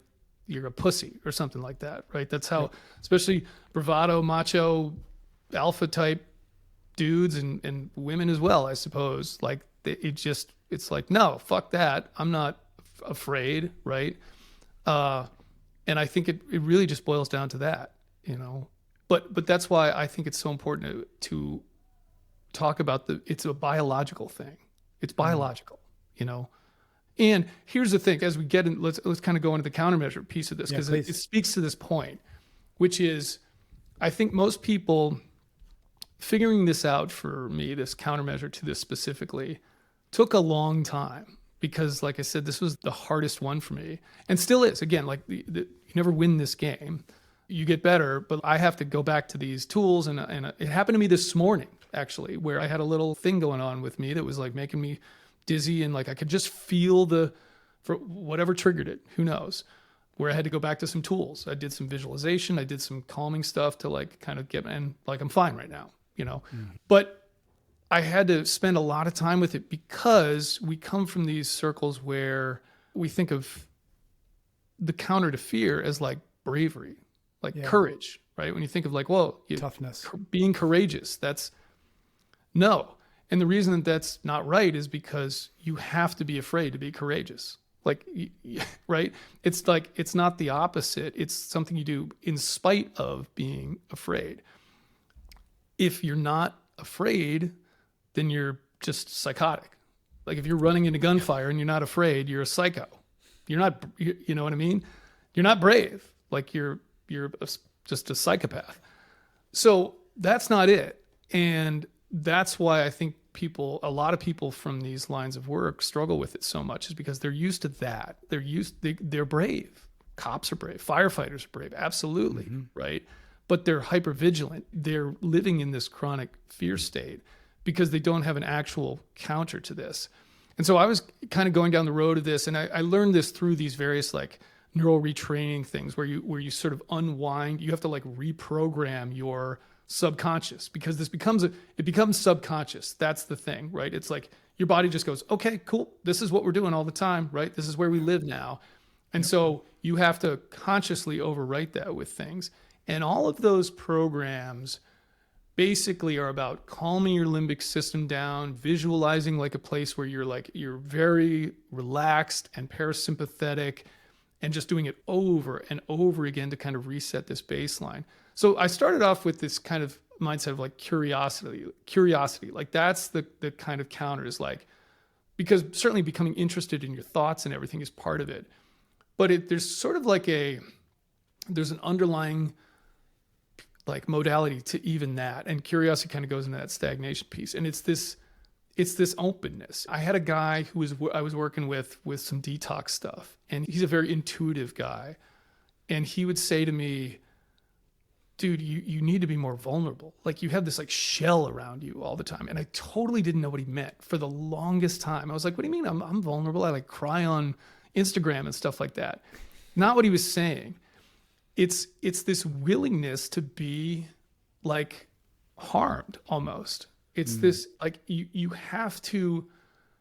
you're a pussy or something like that, right? That's how, especially bravado, macho, alpha type dudes and women as well, I suppose. Like it's like, no, fuck that. I'm not afraid, right? And I think it really just boils down to that, you know. But that's why I think it's so important to talk about it's a biological thing. It's biological, you know. And here's the thing, as we get in, let's kind of go into the countermeasure piece of this, because it speaks to this point, which is, I think most people figuring this out, for me, this countermeasure to this specifically, took a long time, because like I said, this was the hardest one for me, and still is. Again, like you never win this game. You get better, but I have to go back to these tools. And it happened to me this morning, actually, where I had a little thing going on with me that was like making me dizzy, and like I could just feel for whatever triggered it, who knows, where I had to go back to some tools. I did some visualization, I did some calming stuff to like kind of and like I'm fine right now, you know. But I had to spend a lot of time with it, because we come from these circles where we think of the counter to fear as like bravery, like courage, right? When you think of like, whoa, toughness, being courageous, that's no. And the reason that that's not right is because you have to be afraid to be courageous. Like, right? It's like, it's not the opposite. It's something you do in spite of being afraid. If you're not afraid, then you're just psychotic. Like if you're running into gunfire and you're not afraid, you're a psycho. You're not, you know what I mean? You're not brave. Like you're just a psychopath. So that's not it. And that's why I think a lot of people from these lines of work struggle with it so much, is because they're used to that. They're brave. Cops are brave. Firefighters are brave. Absolutely. Right. But they're hypervigilant. They're living in this chronic fear state because they don't have an actual counter to this. And so I was kind of going down the road of this, and I learned this through these various like neural retraining things where you sort of unwind. You have to like reprogram your subconscious, because it becomes subconscious. That's the thing, right? It's like your body just goes, okay, cool. This is what we're doing all the time, right? This is where we live now. And so you have to consciously overwrite that with things. And all of those programs basically are about calming your limbic system down, visualizing like a place where you're very relaxed and parasympathetic, and just doing it over and over again to kind of reset this baseline. So I started off with this kind of mindset of like curiosity. Like that's the kind of counter, is like, because certainly becoming interested in your thoughts and everything is part of it. But there's sort of like there's an underlying like modality to even that. And curiosity kind of goes into that stagnation piece. And it's this openness. I had a guy I was working with some detox stuff, and he's a very intuitive guy. And he would say to me, dude, you need to be more vulnerable. Like you have this like shell around you all the time. And I totally didn't know what he meant for the longest time. I was like, what do you mean I'm vulnerable? I like cry on Instagram and stuff like that. Not what he was saying. It's this willingness to be like harmed almost. It's this like you have to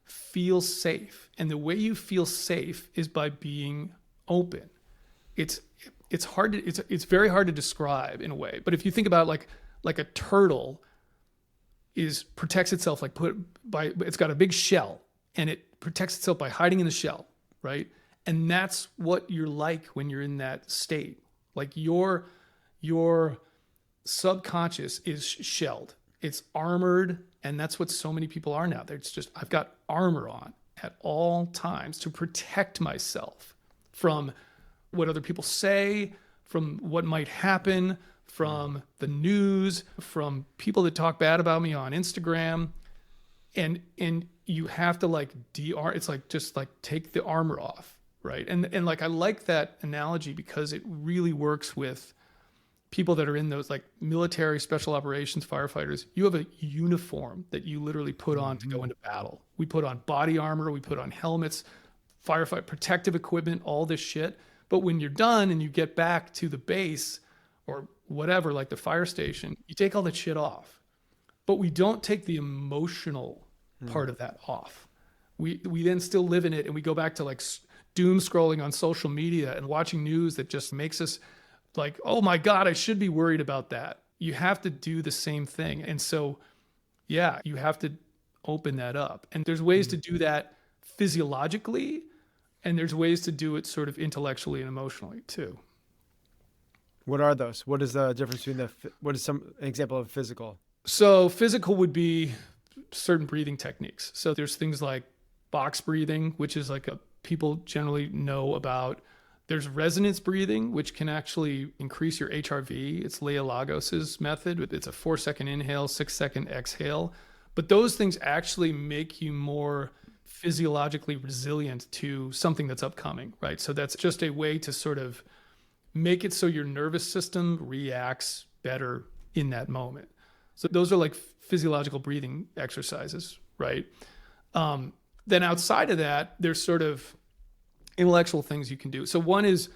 feel safe. And the way you feel safe is by being open. It's very hard to describe in a way. But if you think about like a turtle protects itself it's got a big shell, and it protects itself by hiding in the shell, right? And that's what you're like when you're in that state. Like your subconscious is shelled. It's armored, and that's what so many people are now. It's just, I've got armor on at all times to protect myself from what other people say, from what might happen, from the news, from people that talk bad about me on Instagram. And you have to like it's like just like take the armor off, right? And like I like that analogy because it really works with people that are in those like military, special operations, firefighters. You have a uniform that you literally put on to go into battle. We put on body armor, we put on helmets, firefight protective equipment, all this shit. But when you're done and you get back to the base or whatever, like the fire station, you take all that shit off. But we don't take the emotional part of that off. We then still live in it, and we go back to like doom scrolling on social media and watching news that just makes us like, oh my God, I should be worried about that. You have to do the same thing. And so, yeah, you have to open that up. And there's ways to do that physiologically, and there's ways to do it sort of intellectually and emotionally too. What are those? What is the difference between what is an example of physical? So physical would be certain breathing techniques. So there's things like box breathing, which is like people generally know about. There's resonance breathing, which can actually increase your HRV. It's Leah Lagos's method. It's a 4-second inhale, 6-second exhale. But those things actually make you more physiologically resilient to something that's upcoming, right? So that's just a way to sort of make it so your nervous system reacts better in that moment. So those are like physiological breathing exercises, right? Then outside of that, there's sort of intellectual things you can do. So one is,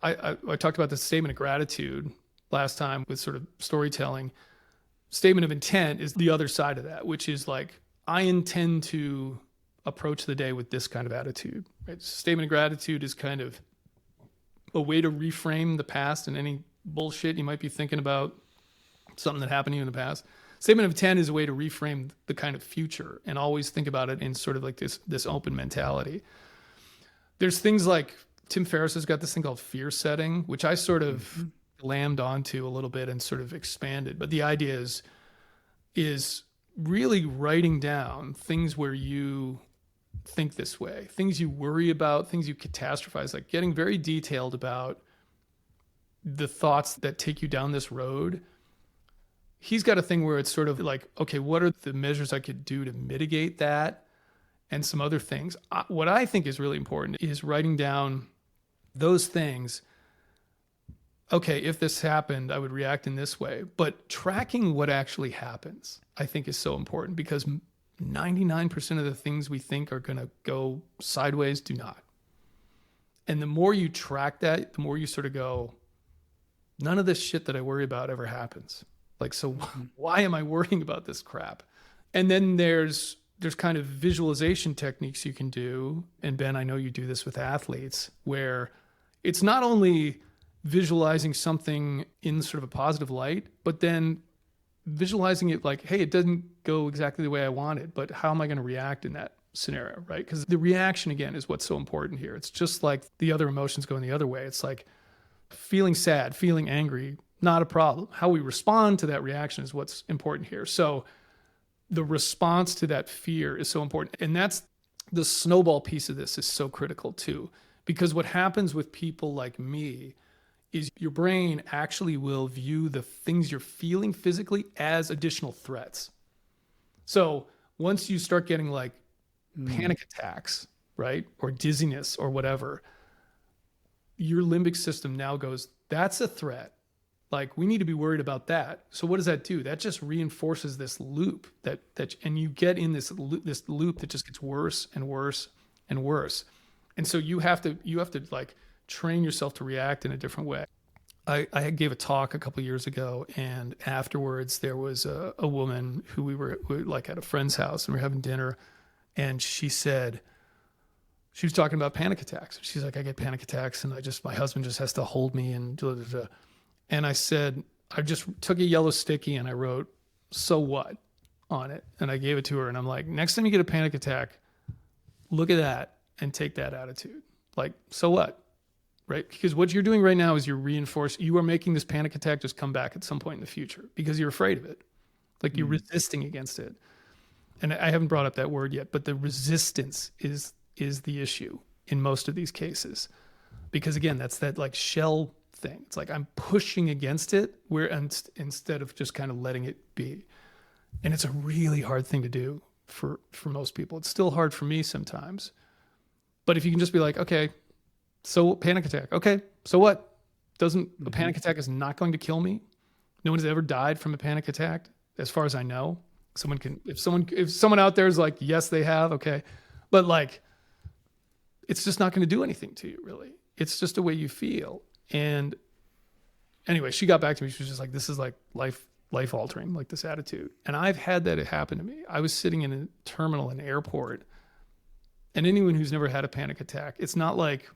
I talked about the statement of gratitude last time with sort of storytelling. Statement of intent is the other side of that, which is like, I intend to approach the day with this kind of attitude, right? Statement of gratitude is kind of a way to reframe the past and any bullshit you might be thinking about, something that happened to you in the past. Statement of intent is a way to reframe the kind of future and always think about it in sort of like this open mentality. There's things like Tim Ferriss has got this thing called fear setting, which I sort of lammed onto a little bit and sort of expanded. But the idea is really writing down things where you think this way, things you worry about, things you catastrophize, like getting very detailed about the thoughts that take you down this road. He's got a thing where it's sort of like, okay, what are the measures I could do to mitigate that? And some other things. What I think is really important is writing down those things. Okay, if this happened, I would react in this way. But tracking what actually happens, I think, is so important, because 99% of the things we think are going to go sideways do not. And the more you track that, the more you sort of go, none of this shit that I worry about ever happens. Like, so why am I worrying about this crap? And then there's kind of visualization techniques you can do. And Ben, I know you do this with athletes, where it's not only visualizing something in sort of a positive light, but then visualizing it like, hey, it doesn't go exactly the way I wanted, but how am I going to react in that scenario, right? Because the reaction, again, is what's so important here. It's just like the other emotions going the other way. It's like feeling sad, feeling angry, not a problem. How we respond to that reaction is what's important here. So the response to that fear is so important. And that's the snowball piece of this is so critical too, because what happens with people like me is your brain actually will view the things you're feeling physically as additional threats. So once you start getting like panic attacks, right? Or dizziness or whatever, your limbic system now goes, that's a threat. Like, we need to be worried about that. So what does that do? That just reinforces this loop that and you get in this loop that just gets worse and worse and worse. And so you have to like train yourself to react in a different way. I gave a talk a couple of years ago, and afterwards there was a woman who we were like at a friend's house, and we were having dinner, and she said, she was talking about panic attacks. She's like, I get panic attacks, and my husband just has to hold me and blah, blah, blah. And I said, I just took a yellow sticky and I wrote, so what, on it. And I gave it to her, and I'm like, next time you get a panic attack, look at that and take that attitude. Like, so what, right? Because what you're doing right now is you are making this panic attack just come back at some point in the future because you're afraid of it. Like, you're resisting against it. And I haven't brought up that word yet, but the resistance is the issue in most of these cases. Because again, that's that like shell thing. It's like I'm pushing against it instead of just kind of letting it be. And it's a really hard thing to do for most people. It's still hard for me sometimes. But if you can just be like, okay, so panic attack. Okay, so what? A panic attack is not going to kill me. No one's ever died from a panic attack, as far as I know. If someone out there is like, yes, they have, okay. But like, it's just not going to do anything to you, really. It's just the way you feel. And anyway, she got back to me. She was just like, this is like life altering, like this attitude. And I've had that happen to me. I was sitting in a terminal in an airport, and anyone who's never had a panic attack, it's not like,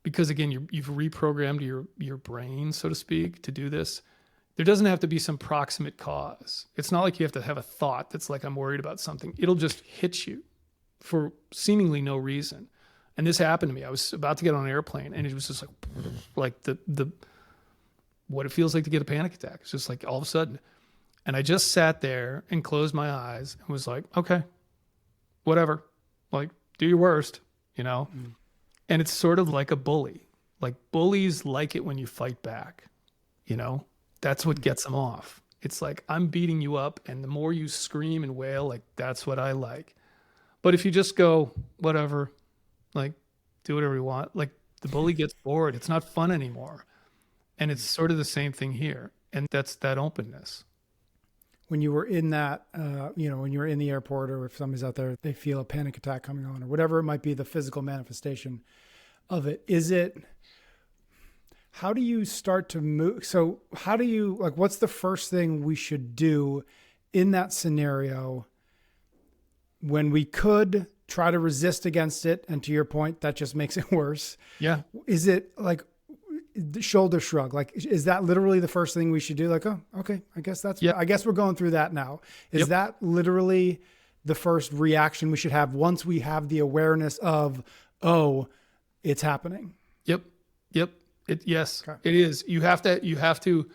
because again, you've reprogrammed your brain, so to speak, to do this. There doesn't have to be some proximate cause. It's not like you have to have a thought that's like, I'm worried about something. It'll just hit you for seemingly no reason. And this happened to me. I was about to get on an airplane, and it was just like the what it feels like to get a panic attack. It's just like all of a sudden. And I just sat there and closed my eyes and was like, okay, whatever. Like, do your worst, you know? And it's sort of like a bully. Like bullies like it when you fight back, you know? That's what gets them off. It's like, I'm beating you up, and the more you scream and wail, like, that's what I like. But if you just go, whatever, like, do whatever you want, like, the bully gets bored. It's not fun anymore. And it's sort of the same thing here. And that's that openness. When you were in that, when you're in the airport, or if somebody's out there, they feel a panic attack coming on, or whatever it might be, the physical manifestation of it, how do you start to move? So how do you, like, what's the first thing we should do in that scenario when we could try to resist against it? And to your point, that just makes it worse. Yeah. Is it like the shoulder shrug? Like, is that literally the first thing we should do? Like, oh, okay, I guess we're going through that now. Is that literally the first reaction we should have once we have the awareness of, oh, it's happening? Yep. Yes, Okay. it is. You have to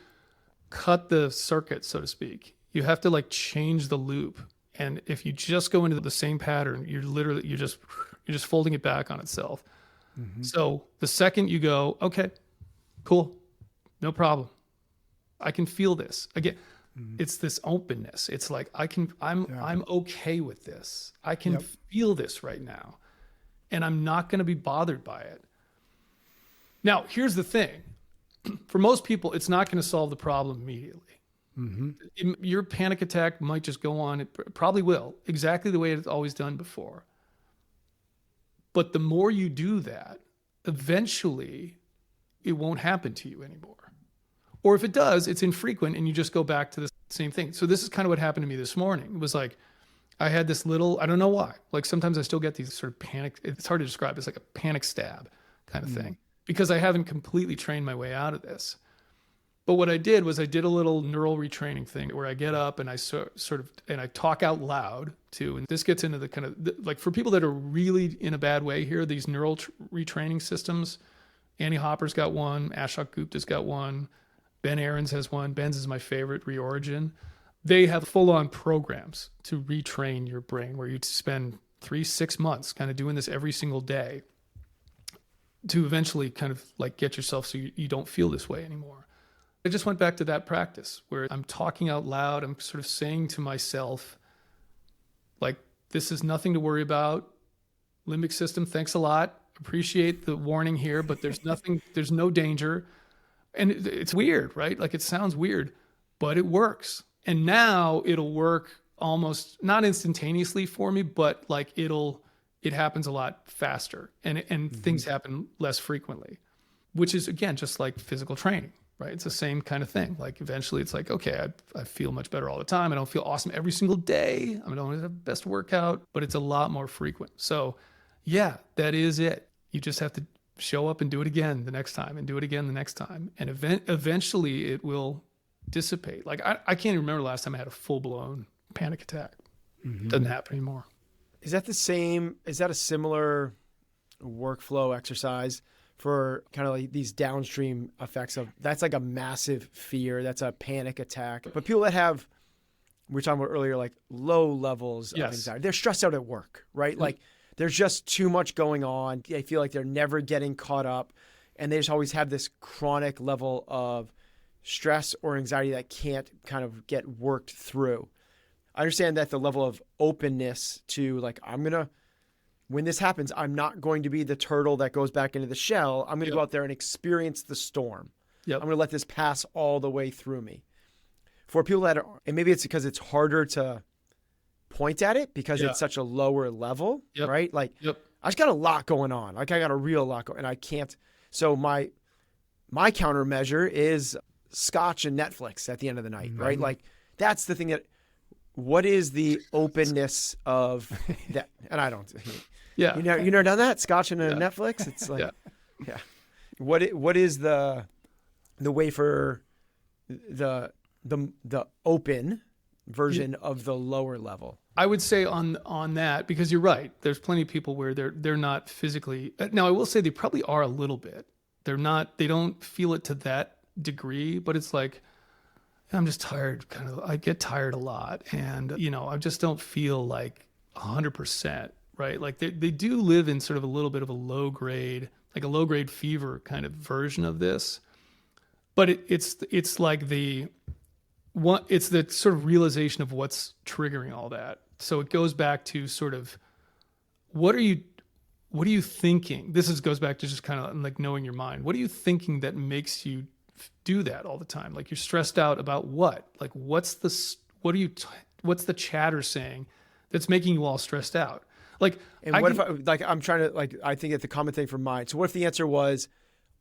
cut the circuit, so to speak. You have to like change the loop. And if you just go into the same pattern, you're just folding it back on itself. Mm-hmm. So the second you go, okay, cool, no problem, I can feel this again. Mm-hmm. It's this openness. It's like I'm okay with this. I can feel this right now, and I'm not going to be bothered by it. Now, here's the thing. For most people, it's not going to solve the problem immediately. Mm-hmm. Your panic attack might just go on. It probably will, exactly the way it's always done before. But the more you do that, eventually it won't happen to you anymore. Or if it does, it's infrequent and you just go back to the same thing. So this is kind of what happened to me this morning. It was like, I had this little, I don't know why, like sometimes I still get these sort of panic, it's hard to describe. It's like a panic stab kind of thing, because I haven't completely trained my way out of this. But what I did was I did a little neural retraining thing where I get up and I sort of, and I talk out loud too. And this gets into the kind of, like for people that are really in a bad way here, these neural retraining systems, Annie Hopper's got one, Ashok Gupta's got one, Ben Aarons has one, Ben's is my favorite, Reorigin. They have full-on programs to retrain your brain where you spend 3-6 months kind of doing this every single day to eventually kind of like get yourself so you don't feel this way anymore. I just went back to that practice where I'm talking out loud. I'm sort of saying to myself, like, this is nothing to worry about. Limbic system, thanks a lot. Appreciate the warning here, but there's no danger. And it's weird, right? Like it sounds weird, but it works. And now it'll work almost not instantaneously for me, but like it happens a lot faster and things happen less frequently, which is again, just like physical training, right? It's the same kind of thing. Like eventually it's like, okay, I feel much better all the time. I don't feel awesome every single day. I don't have the best workout, but it's a lot more frequent. So yeah, that is it. You just have to show up and do it again the next time and do it again the next time. And eventually it will dissipate. Like I can't even remember the last time I had a full-blown panic attack. Doesn't happen anymore. Is that a similar workflow exercise for kind of like these downstream effects of, that's like a massive fear, that's a panic attack. But people that have, we were talking about earlier, like low levels of anxiety, they're stressed out at work, right? Mm-hmm. Like there's just too much going on. They feel like they're never getting caught up, and they just always have this chronic level of stress or anxiety that can't kind of get worked through. I understand that the level of openness to like, when this happens, I'm not going to be the turtle that goes back into the shell. I'm going to go out there and experience the storm. I'm going to let this pass all the way through me. For people that are, and maybe it's because it's harder to point at it because it's such a lower level, right? Like I just got a lot going on. Like I got a real lot going, and I can't. So my countermeasure is scotch and Netflix at the end of the night, right? Like that's the thing that, what is the openness of that? And I don't, you never done that? Scotch and Netflix? It's like, what is the way for the open version of the lower level? I would say on that, because you're right, there's plenty of people where they're not physically, now I will say they probably are a little bit. They don't feel it to that degree, but it's like, I'm just tired. I get tired a lot. And, I just don't feel like 100%, right? Like they do live in sort of a little bit of a low grade fever kind of version of this. But it's like it's the sort of realization of what's triggering all that. So it goes back to sort of, what are you thinking? Goes back to just kind of like knowing your mind. What are you thinking that makes you do that all the time? Like, you're stressed out about what? Like, what's the chatter saying that's making you all stressed out? Like, and I'm trying to, I think that the common thing from mine. So what if the answer was,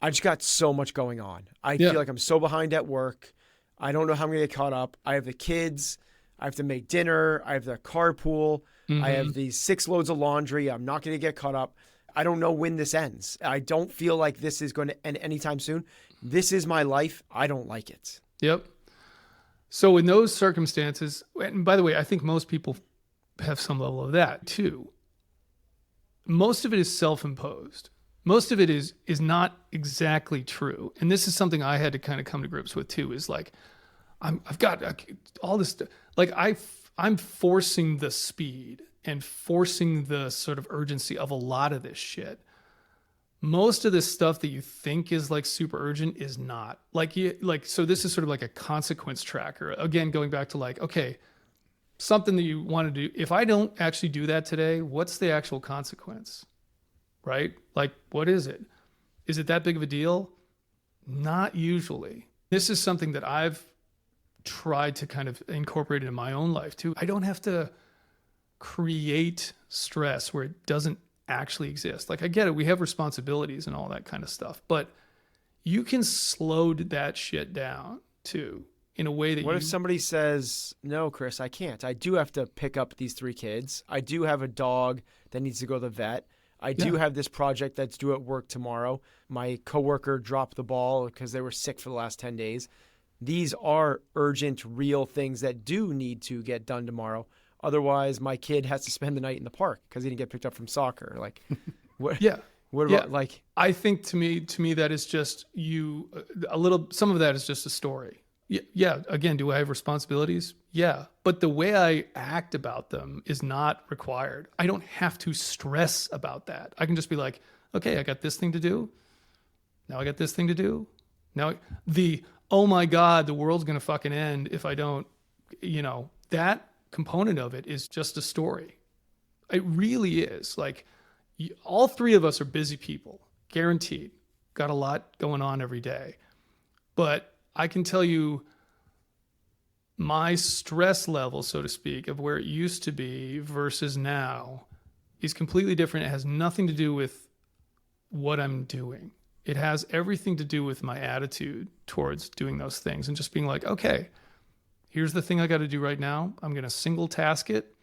I just got so much going on. I feel like I'm so behind at work. I don't know how I'm going to get caught up. I have the kids. I have to make dinner. I have the carpool. Mm-hmm. I have these 6 loads of laundry. I'm not going to get caught up. I don't know when this ends. I don't feel like this is going to end anytime soon. This is my life. I don't like it. Yep. So in those circumstances, and by the way, I think most people have some level of that too. Most of it is self-imposed. Most of it is not exactly true. And this is something I had to kind of come to grips with too, is like, I've got all this, like I'm forcing the speed and forcing the sort of urgency of a lot of this shit. Most of this stuff that you think is like super urgent is not. So this is sort of like a consequence tracker. Again, going back to like, okay, something that you want to do. If I don't actually do that today, what's the actual consequence? Right? Like, what is it? Is it that big of a deal? Not usually. This is something that I've tried to kind of incorporate in my own life too. I don't have to create stress where it doesn't actually exist. Like, I get it. We have responsibilities and all that kind of stuff, but you can slow that shit down too in a way that What if somebody says, no, Chris, I can't. I do have to pick up these 3 kids. I do have a dog that needs to go to the vet. I do have this project that's due at work tomorrow. My coworker dropped the ball because they were sick for the last 10 days. These are urgent, real things that do need to get done tomorrow. Otherwise, my kid has to spend the night in the park because he didn't get picked up from soccer. Like, what? Yeah. What about like? I think to me that is just some of that is just a story. Yeah. Again, do I have responsibilities? Yeah. But the way I act about them is not required. I don't have to stress about that. I can just be like, okay, I got this thing to do. Now I got this thing to do. Now oh my God, the world's going to fucking end if I don't, that component of it is just a story. It really is. Like, all 3 of us are busy people, guaranteed. Got a lot going on every day. But I can tell you my stress level, so to speak, of where it used to be versus now is completely different. It has nothing to do with what I'm doing. It has everything to do with my attitude towards doing those things and just being like, okay, here's the thing I got to do right now. I'm going to single task it.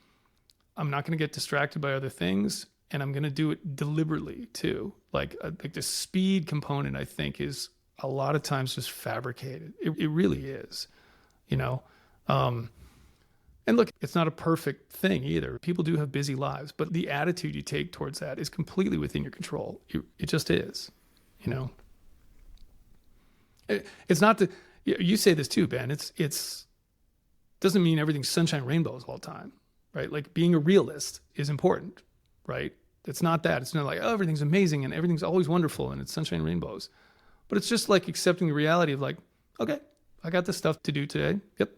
I'm not going to get distracted by other things, and I'm going to do it deliberately too. Like the speed component, I think, is a lot of times just fabricated. It really is, and look, it's not a perfect thing either. People do have busy lives, but the attitude you take towards that is completely within your control. It just is, It's not that you say this too, Ben. It's doesn't mean everything's sunshine and rainbows all the time, right? Like, being a realist is important, right? It's not that. It's not like, oh, everything's amazing and everything's always wonderful and it's sunshine and rainbows. But it's just like accepting the reality of like, okay, I got this stuff to do today. Yep.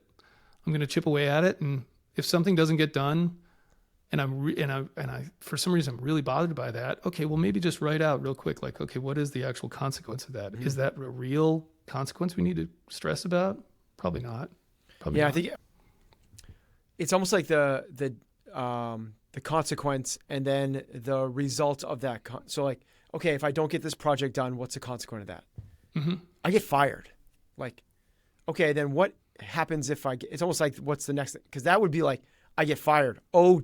I'm going to chip away at it. And if something doesn't get done and I for some reason I'm really bothered by that, okay, well, maybe just write out real quick, like, okay, what is the actual consequence of that? Mm-hmm. Is that a real consequence we need to stress about? Probably not. Probably not. I think it's almost like the consequence and then the result of that. So like, okay, if I don't get this project done, what's the consequence of that? Mm-hmm. I get fired. Like, okay, then what happens if it's almost like, what's the next thing? Because that would be like, I get fired. Oh,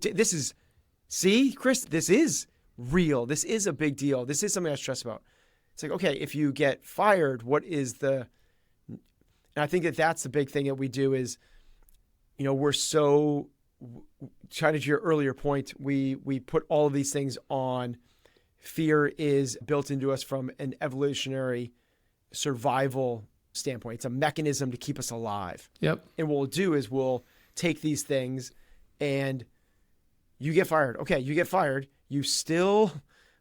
see, Chris, this is real. This is a big deal. This is something I stress about. It's like, okay, if you get fired, what is and I think that's the big thing that we do is, we're so, trying to your earlier point, we put all of these things on. Fear is built into us from an evolutionary survival standpoint. It's a mechanism to keep us alive. Yep. And what we'll do is we'll take these things and you get fired. Okay, you get fired. You still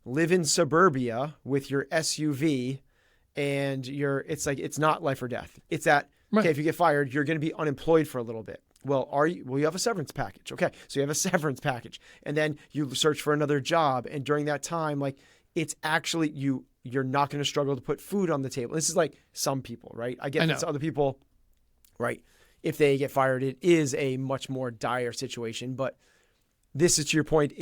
live in suburbia with your SUV and it's not life or death. It's that, Right. okay, if you get fired, you're going to be unemployed for a little bit. Well, you have a severance package. Okay, so you have a severance package. And then you search for another job. And during that time, like, it's actually, you're not going to struggle to put food on the table. This is like some people, right? I get this. Other people, right? If they get fired, it is a much more dire situation. But this is, to your point,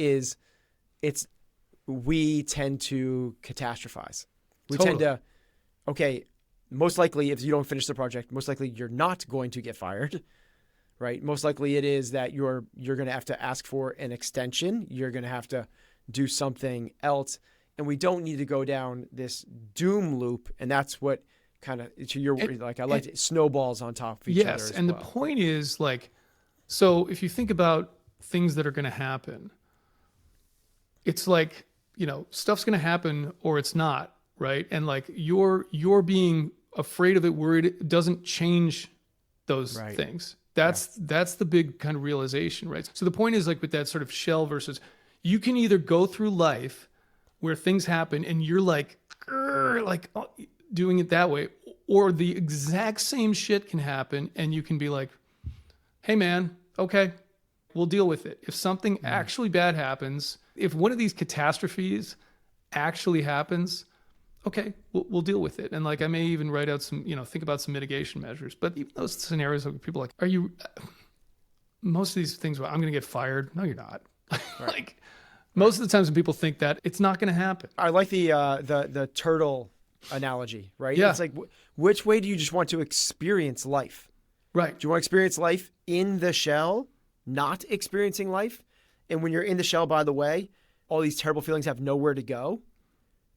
we tend to catastrophize. We tend to, okay, most likely if you don't finish the project, most likely you're not going to get fired, right? Most likely it is that you're going to have to ask for an extension. You're going to have to do something else. And we don't need to go down this doom loop. And that's what kind of, to your, like, I like it, snowballs on top of each other. Yes. And the point is, like, so if you think about things that are going to happen, it's like, stuff's going to happen or it's not, right? And like you're being afraid of it, worried, it doesn't change those things. That's the big kind of realization, right? So the point is, like, with that sort of shell versus, you can either go through life where things happen and you're like doing it that way, or the exact same shit can happen and you can be like, hey man, okay, we'll deal with it. If something actually bad happens, if one of these catastrophes actually happens, okay, we'll deal with it. And like, I may even write out some, think about some mitigation measures. But even those scenarios where people are like, most of these things where I'm going to get fired. No, you're not. Like, most of the times when people think that, it's not going to happen. I like the turtle analogy, right? Yeah. It's like, which way do you just want to experience life? Right. Do you want to experience life in the shell, not experiencing life? And when you're in the shell, by the way, all these terrible feelings have nowhere to go.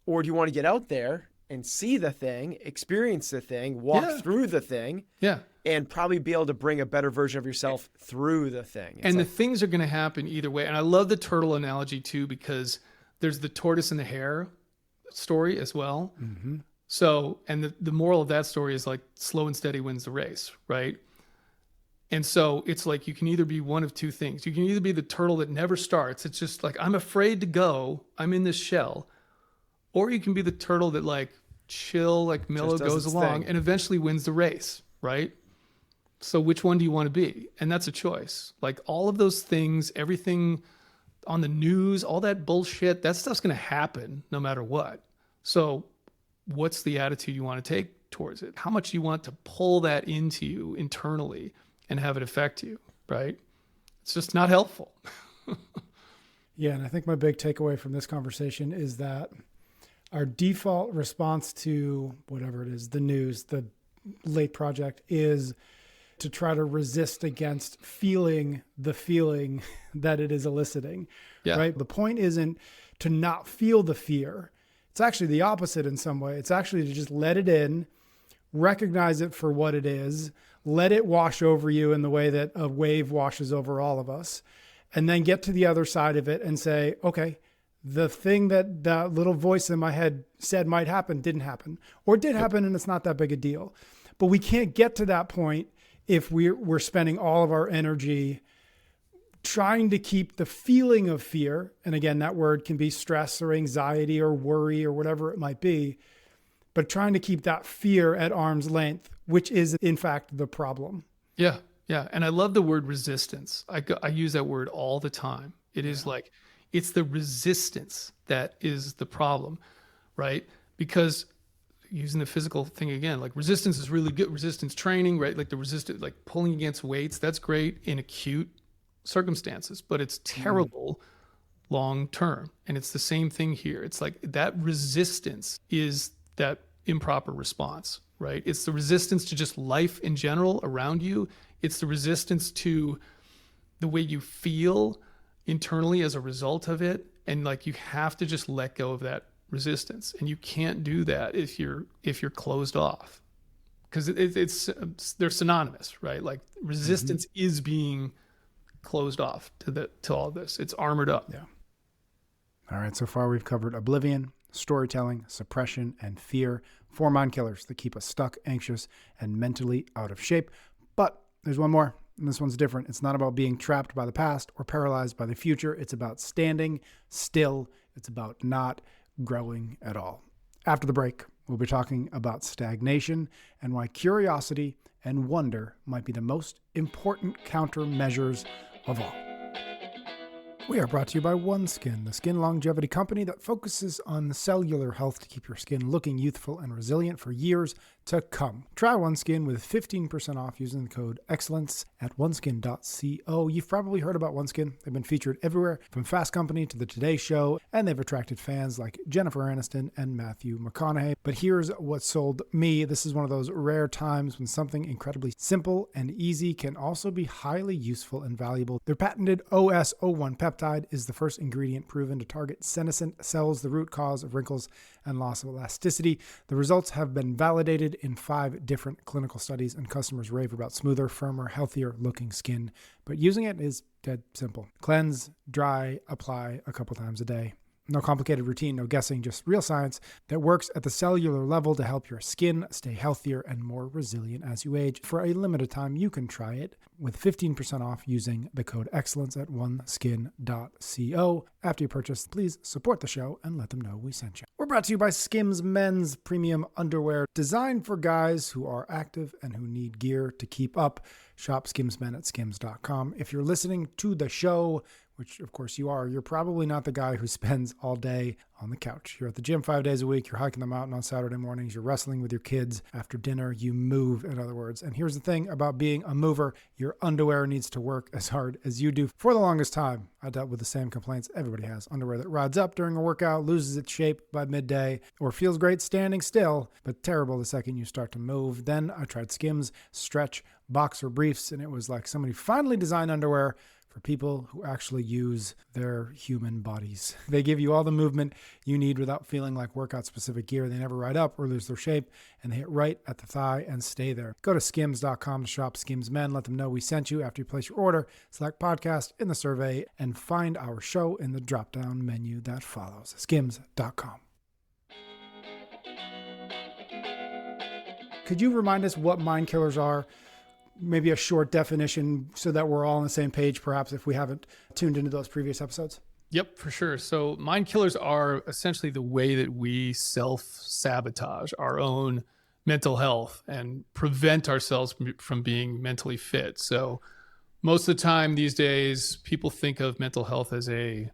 Or do you want to get out there and see the thing, experience the thing, walk through the thing, and probably be able to bring a better version of yourself through the thing? And the things are going to happen either way. And I love the turtle analogy too, because there's the tortoise and the hare story as well. Mm-hmm. So, and the moral of that story is like, slow and steady wins the race, right? And so it's like, you can either be one of two things. You can either be the turtle that never starts. It's just like, I'm afraid to go. I'm in this shell. Or you can be the turtle that, like, chill, like, mellow, goes along and eventually wins the race, right? So which one do you want to be? And that's a choice. Like, all of those things, everything on the news, all that bullshit, that stuff's going to happen no matter what. So what's the attitude you want to take towards it? How much do you want to pull that into you internally and have it affect you, right? It's just not helpful. Yeah, and I think my big takeaway from this conversation is that our default response to whatever it is, the news, the late project, is to try to resist against feeling the feeling that it is eliciting, right? The point isn't to not feel the fear. It's actually the opposite in some way. It's actually to just let it in, recognize it for what it is, let it wash over you in the way that a wave washes over all of us, and then get to the other side of it and say, okay, the thing that that little voice in my head said might happen didn't happen, or did happen, and it's not that big a deal. But we can't get to that point if we're spending all of our energy trying to keep the feeling of fear. And again, that word can be stress or anxiety or worry or whatever it might be, but trying to keep that fear at arm's length, which is in fact the problem. Yeah. Yeah. And I love the word resistance. I use that word all the time. It is like, it's the resistance that is the problem, right? Because using the physical thing again, like, resistance is really good. Resistance training, right? Like the resistance, like pulling against weights, that's great in acute circumstances, but it's terrible long term. And it's the same thing here. It's like that resistance is that improper response, right? It's the resistance to just life in general around you. It's the resistance to the way you feel internally as a result of it. And like, you have to just let go of that resistance. And you can't do that if you're closed off, because they're synonymous, right? Like, resistance is being closed off to all this. It's armored up. Yeah. All right. So far we've covered oblivion, storytelling, suppression, and fear. 4 mind killers that keep us stuck, anxious, and mentally out of shape. But there's one more, and this one's different. It's not about being trapped by the past or paralyzed by the future. It's about standing still. It's about not growing at all. After the break, we'll be talking about stagnation and why curiosity and wonder might be the most important countermeasures of all. We are brought to you by OneSkin, the skin longevity company that focuses on the cellular health to keep your skin looking youthful and resilient for years to come. Try OneSkin with 15% off using the code EXCELLENCE at oneskin.co. You've probably heard about OneSkin. They've been featured everywhere from Fast Company to The Today Show, and they've attracted fans like Jennifer Aniston and Matthew McConaughey. But here's what sold me. This is one of those rare times when something incredibly simple and easy can also be highly useful and valuable. Their patented OS01 peptide is the first ingredient proven to target senescent cells, the root cause of wrinkles and loss of elasticity. The results have been validated in 5 different clinical studies, and customers rave about smoother, firmer, healthier looking skin. But using it is dead simple. Cleanse, dry, apply a couple times a day. No complicated routine, no guessing, just real science that works at the cellular level to help your skin stay healthier and more resilient as you age. For a limited time, you can try it with 15% off using the code EXCELLENCE at oneskin.co. After you purchase, please support the show and let them know we sent you. We're brought to you by Skims men's premium underwear, designed for guys who are active and who need gear to keep up. Shop Skims Men at skims.com. If you're listening to the show, which of course you are, you're probably not the guy who spends all day on the couch. You're at the gym 5 days a week, you're hiking the mountain on Saturday mornings, you're wrestling with your kids after dinner, you move, in other words. And here's the thing about being a mover, your underwear needs to work as hard as you do. For the longest time, I dealt with the same complaints everybody has. Underwear that rides up during a workout, loses its shape by midday, or feels great standing still, but terrible the second you start to move. Then I tried Skims stretch boxer briefs, and it was like somebody finally designed underwear for people who actually use their human bodies. They give you all the movement you need without feeling like workout-specific gear. They never ride up or lose their shape, and they hit right at the thigh and stay there. Go to skims.com to shop Skims Men. Let them know we sent you after you place your order. Select podcast in the survey and find our show in the drop-down menu that follows. Skims.com. Could you remind us what mind killers are? Maybe a short definition so that we're all on the same page, perhaps, if we haven't tuned into those previous episodes. Yep, for sure. So mind killers are essentially the way that we self-sabotage our own mental health and prevent ourselves from being mentally fit. So most of the time these days, people think of mental health as a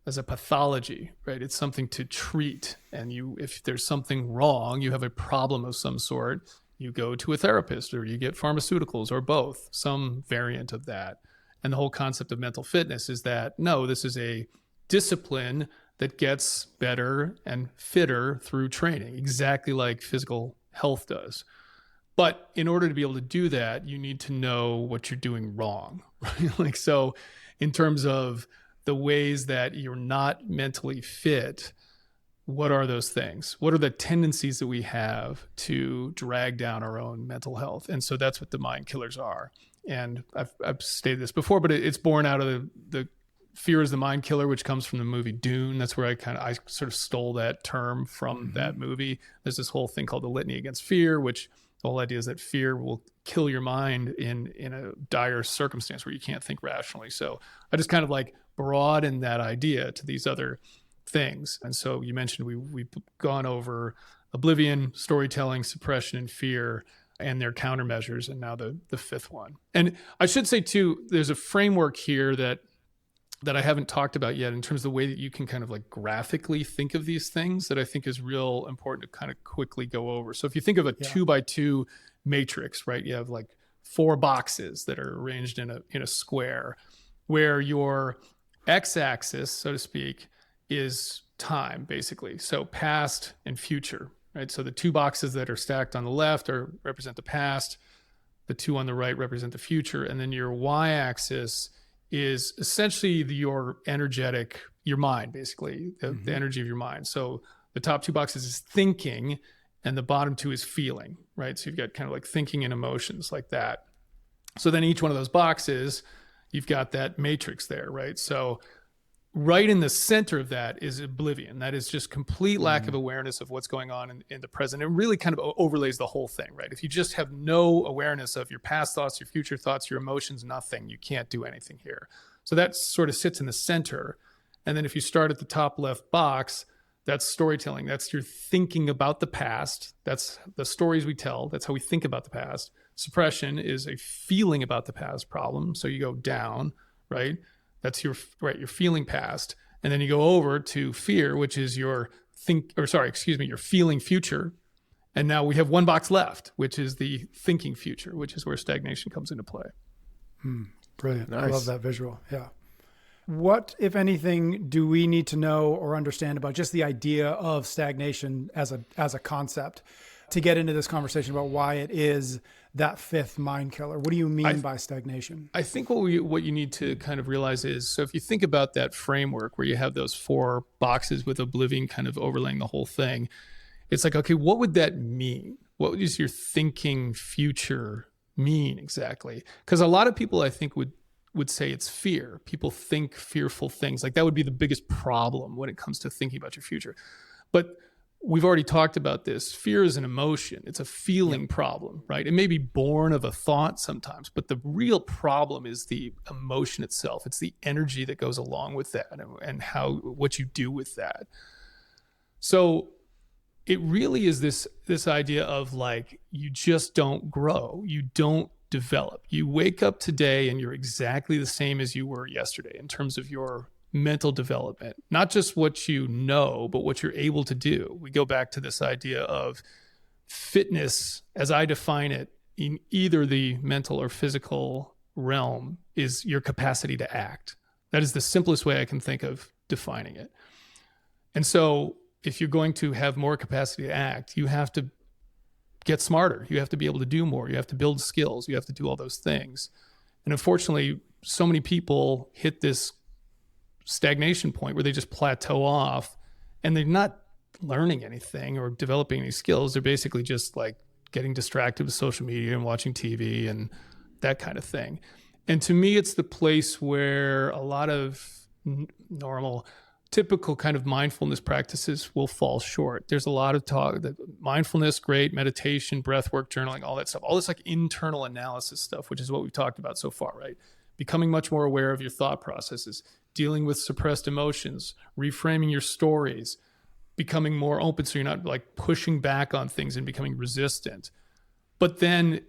pathology, right? It's something to treat. And if there's something wrong, you have a problem of some sort, you go to a therapist or you get pharmaceuticals or both, some variant of that. And the whole concept of mental fitness is that, no, this is a discipline that gets better and fitter through training, exactly like physical health does. But in order to be able to do that, you need to know what you're doing wrong, right? So in terms of the ways that you're not mentally fit, what are those things? What are the tendencies that we have to drag down our own mental health? And so that's what the mind killers are. And I've stated this before, but it's born out of the fear is the mind killer, which comes from the movie Dune. That's where I sort of stole that term from that movie. There's this whole thing called the litany against fear, which the whole idea is that fear will kill your mind in a dire circumstance where you can't think rationally. So I just kind of like broaden that idea to these other things. And so you mentioned we've gone over oblivion, storytelling, suppression, and fear, and their countermeasures, and now the fifth one. And I should say too, there's a framework here that I haven't talked about yet in terms of the way that you can kind of like graphically think of these things that I think is real important to kind of quickly go over. So if you think of a 2x2 matrix, right, you have like 4 boxes that are arranged in a square where your x-axis, so to speak, is time, basically. So past and future, right? So the 2 boxes that are stacked on the left represent the past. The 2 on the right represent the future. And then your y-axis is essentially your mind, basically, the energy of your mind. So the top 2 boxes is thinking and the bottom 2 is feeling, right? So you've got kind of like thinking and emotions like that. So then each one of those boxes, you've got that matrix there, right? So right in the center of that is oblivion. That is just complete lack of awareness of what's going on in the present. It really kind of overlays the whole thing, right? If you just have no awareness of your past thoughts, your future thoughts, your emotions, nothing, you can't do anything here. So that sort of sits in the center. And then if you start at the top left box, that's storytelling. That's your thinking about the past. That's the stories we tell. That's how we think about the past. Suppression is a feeling about the past problem. So you go down, right? That's your feeling past. And then you go over to fear, which is your feeling future. And now we have one box left, which is the thinking future, which is where stagnation comes into play. Brilliant. Nice. I love that visual. Yeah. What, if anything, do we need to know or understand about just the idea of stagnation as a concept to get into this conversation about why it is that fifth mind killer? What do you mean by stagnation? I think what you need to kind of realize is, so if you think about that framework where you have those 4 boxes with oblivion kind of overlaying the whole thing, it's like, okay, what would that mean? What does your thinking future mean exactly? Because a lot of people, I think, would say it's fear. People think fearful things. Like that would be the biggest problem when it comes to thinking about your future. But we've already talked about this. Fear is an emotion. It's a feeling problem, right? It may be born of a thought sometimes, but the real problem is the emotion itself. It's the energy that goes along with that and what you do with that. So it really is this idea of like, you just don't grow. You don't develop. You wake up today and you're exactly the same as you were yesterday in terms of your mental development, not just what you know, but what you're able to do. We go back to this idea of fitness, as I define it, in either the mental or physical realm, is your capacity to act. That is the simplest way I can think of defining it. And so if you're going to have more capacity to act, you have to get smarter. You have to be able to do more. You have to build skills. You have to do all those things. And unfortunately, so many people hit this stagnation point where they just plateau off and they're not learning anything or developing any skills. They're basically just like getting distracted with social media and watching TV and that kind of thing. And to me, it's the place where a lot of normal, typical kind of mindfulness practices will fall short. There's a lot of talk that mindfulness, great, meditation, breath work, journaling, all that stuff, all this like internal analysis stuff, which is what we've talked about so far, right? Becoming much more aware of your thought processes, dealing with suppressed emotions, reframing your stories, becoming more open so you're not like pushing back on things and becoming resistant. But then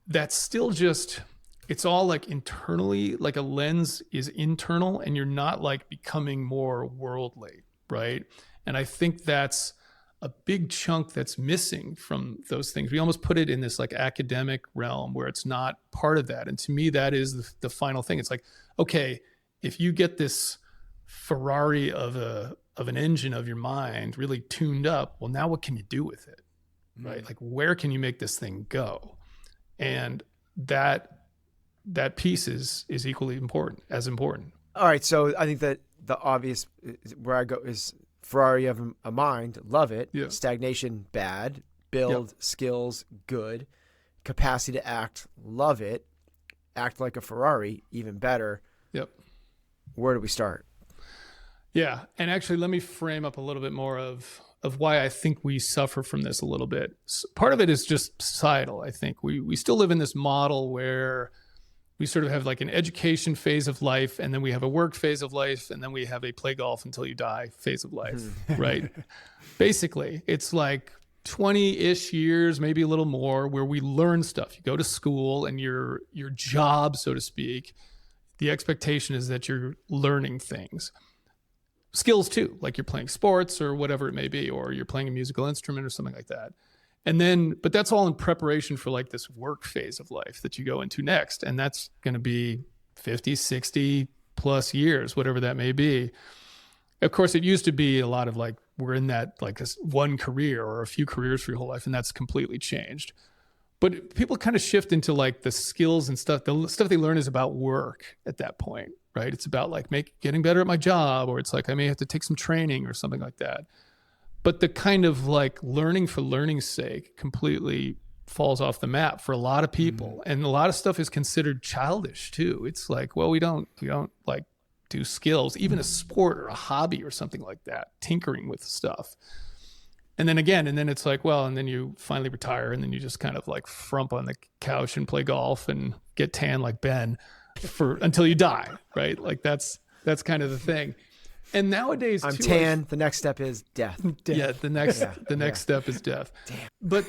that's still just, it's all like internally, like a lens is internal and you're not like becoming more worldly, right? And I think that's a big chunk that's missing from those things. We almost put it in this like academic realm where it's not part of that. And to me, that is the final thing. It's like, okay, if you get this Ferrari of an engine of your mind really tuned up, well, now what can you do with it, right? Like, where can you make this thing go? And that piece is equally important, as important. All right. So I think that the obvious where I go is Ferrari of a mind, love it. Yeah. Stagnation, bad. Build skills, good. Capacity to act, love it. Act like a Ferrari, even better. Yep. Where do we start? Yeah. And actually, let me frame up a little bit more of why I think we suffer from this a little bit. Part of it is just societal, I think. We still live in this model where we sort of have like an education phase of life, and then we have a work phase of life, and then we have a play golf until you die phase of life, right? Basically, it's like 20-ish years, maybe a little more, where we learn stuff. You go to school and your job, so to speak, the expectation is that you're learning things. Skills too, like you're playing sports or whatever it may be, or you're playing a musical instrument or something like that. And then, but that's all in preparation for like this work phase of life that you go into next. And that's going to be 50, 60 plus years, whatever that may be. Of course, it used to be a lot of like, we're in that like this one career or a few careers for your whole life. And that's completely changed. But people kind of shift into like the skills and stuff. The stuff they learn is about work at that point, right? It's about like getting better at my job, or it's like I may have to take some training or something like that. But the kind of like learning for learning's sake completely falls off the map for a lot of people. And a lot of stuff is considered childish too. It's like, well, we don't like do skills, even a sport or a hobby or something like that, tinkering with stuff. And then it's like, well, and then you finally retire, and then you just kind of like frump on the couch and play golf and get tan like Ben until you die, right? Like that's kind of the thing. And nowadays, I'm tan. The next step is death. Yeah, the next step is death. Damn.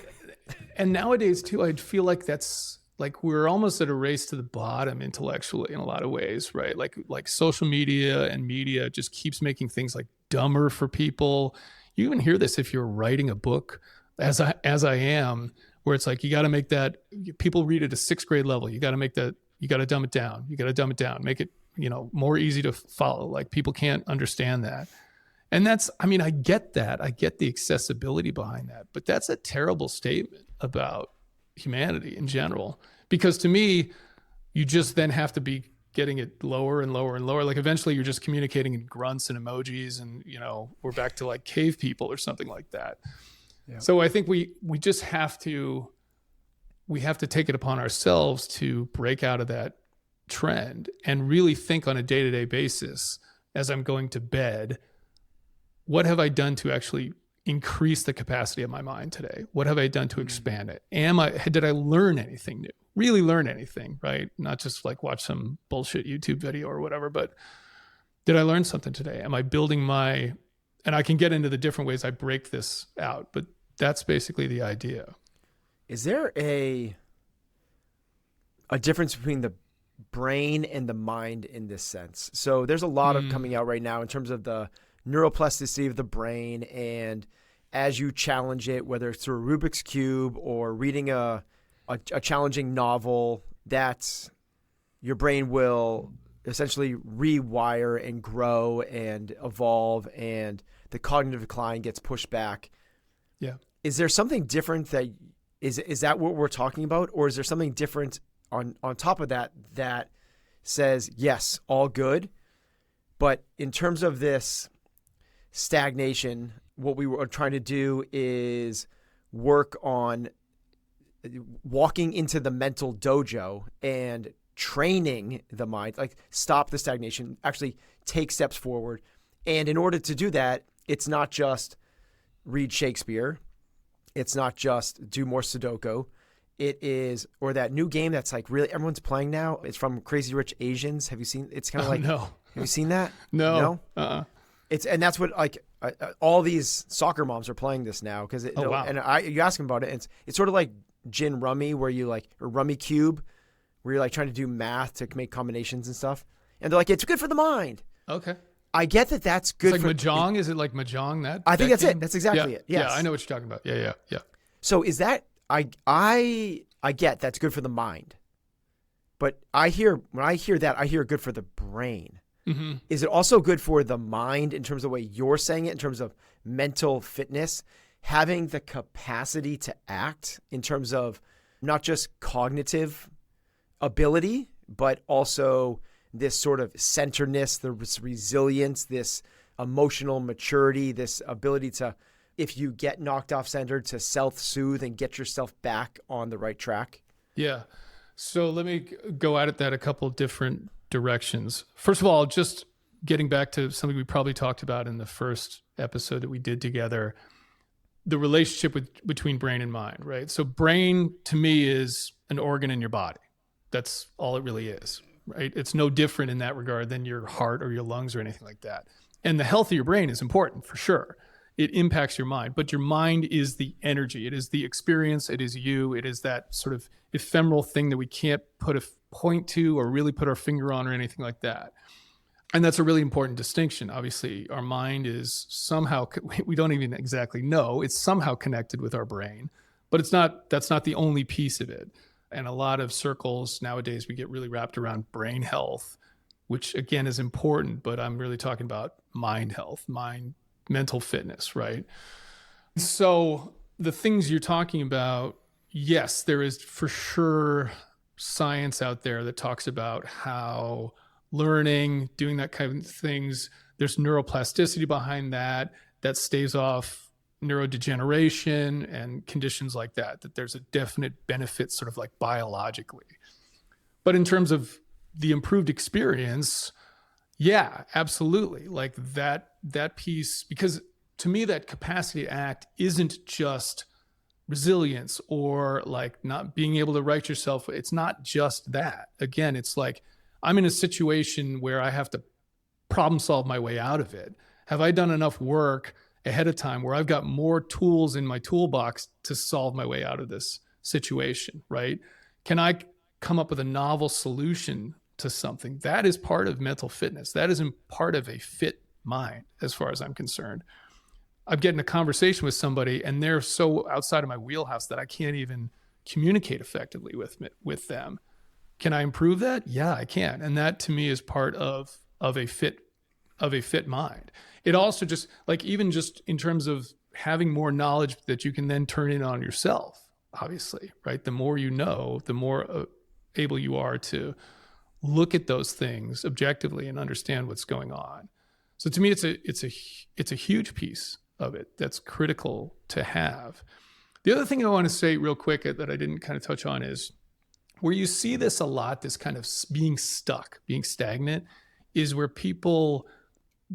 And nowadays too, I feel like that's like we're almost at a race to the bottom intellectually in a lot of ways, right? Like social media and media just keeps making things like dumber for people. You even hear this if you're writing a book, as I am, where it's like you got to make that people read at a 6th grade level. You got to dumb it down. Make it more easy to follow. Like people can't understand that. And I get that. I get the accessibility behind that, but that's a terrible statement about humanity in general, because to me, you just then have to be getting it lower and lower and lower. Like eventually you're just communicating in grunts and emojis, and we're back to like cave people or something like that. Yeah. So I think we just have to take it upon ourselves to break out of that trend and really think on a day-to-day basis as I'm going to bed, what have I done to actually increase the capacity of my mind today? What have I done to expand it? Did I learn anything new? Really learn anything, right? Not just like watch some bullshit YouTube video or whatever, but did I learn something today? Am I building and I can get into the different ways I break this out, but that's basically the idea. Is there a difference between the brain and the mind in this sense? So there's a lot of coming out right now in terms of the neuroplasticity of the brain, and as you challenge it, whether it's through a Rubik's Cube or reading a challenging novel, that your brain will essentially rewire and grow and evolve, and the cognitive decline gets pushed back. Yeah. Is there something different is that what we're talking about? Or is there something different on top of that says, yes, all good, but in terms of this stagnation, what we were trying to do is work on walking into the mental dojo and training the mind, like stop the stagnation, actually take steps forward. And in order to do that, it's not just read Shakespeare. It's not just do more Sudoku. It is, or that new game that's like really everyone's playing now. It's from Crazy Rich Asians. Have you seen? It's kind of like, no. Have you seen that? No. And that's what all these soccer moms are playing this now because wow. And you ask them about it. And it's sort of like gin rummy or rummy cube, where you're like trying to do math to make combinations and stuff. And they're like, it's good for the mind. Okay. I get that that's good. It's like Mahjong. Is it like Mahjong? I think that's game? it. That's exactly it. Yes. Yeah, I know what you're talking about. Yeah. So is that I get that's good for the mind, but when I hear that, I hear good for the brain. Mm-hmm. Is it also good for the mind in terms of the way you're saying it, in terms of mental fitness, having the capacity to act in terms of not just cognitive ability, but also this sort of centeredness, this resilience, this emotional maturity, this ability to, if you get knocked off center, to self-soothe and get yourself back on the right track? Yeah. So let me go at that a couple different directions. First of all, just getting back to something we probably talked about in the first episode that we did together, the relationship between brain and mind, right? So brain to me is an organ in your body. That's all it really is, right? It's no different in that regard than your heart or your lungs or anything like that. And the health of your brain is important for sure. It impacts your mind, but your mind is the energy. It is the experience. It is you. It is that sort of ephemeral thing that we can't put a point to or really put our finger on or anything like that. And that's a really important distinction. Obviously, our mind is somehow, we don't even exactly know, it's somehow connected with our brain, but that's not the only piece of it. And a lot of circles nowadays, we get really wrapped around brain health, which again is important, but I'm really talking about mind health, mental fitness, right? So the things you're talking about, yes, there is for sure science out there that talks about how learning, doing that kind of things, there's neuroplasticity behind that staves off neurodegeneration and conditions like that there's a definite benefit sort of like biologically. But in terms of the improved experience, Yeah, absolutely. Like that piece, because to me, that capacity to act isn't just resilience or like not being able to right yourself. It's not just that. Again, it's like I'm in a situation where I have to problem solve my way out of it. Have I done enough work ahead of time where I've got more tools in my toolbox to solve my way out of this situation, right? Can I come up with a novel solution to something? That is part of mental fitness. That isn't part of a fit mind, as far as I'm concerned. I'm getting a conversation with somebody and they're so outside of my wheelhouse that I can't even communicate effectively with them. Can I improve that? Yeah, I can. And that to me is part of a fit mind. It also just like, even just in terms of having more knowledge that you can then turn in on yourself, obviously, right? The more you know, the more able you are to look at those things objectively and understand what's going on. So to me, it's a huge piece of it that's critical to have. The other thing I want to say real quick that I didn't kind of touch on is where you see this a lot, this kind of being stuck, being stagnant, is where people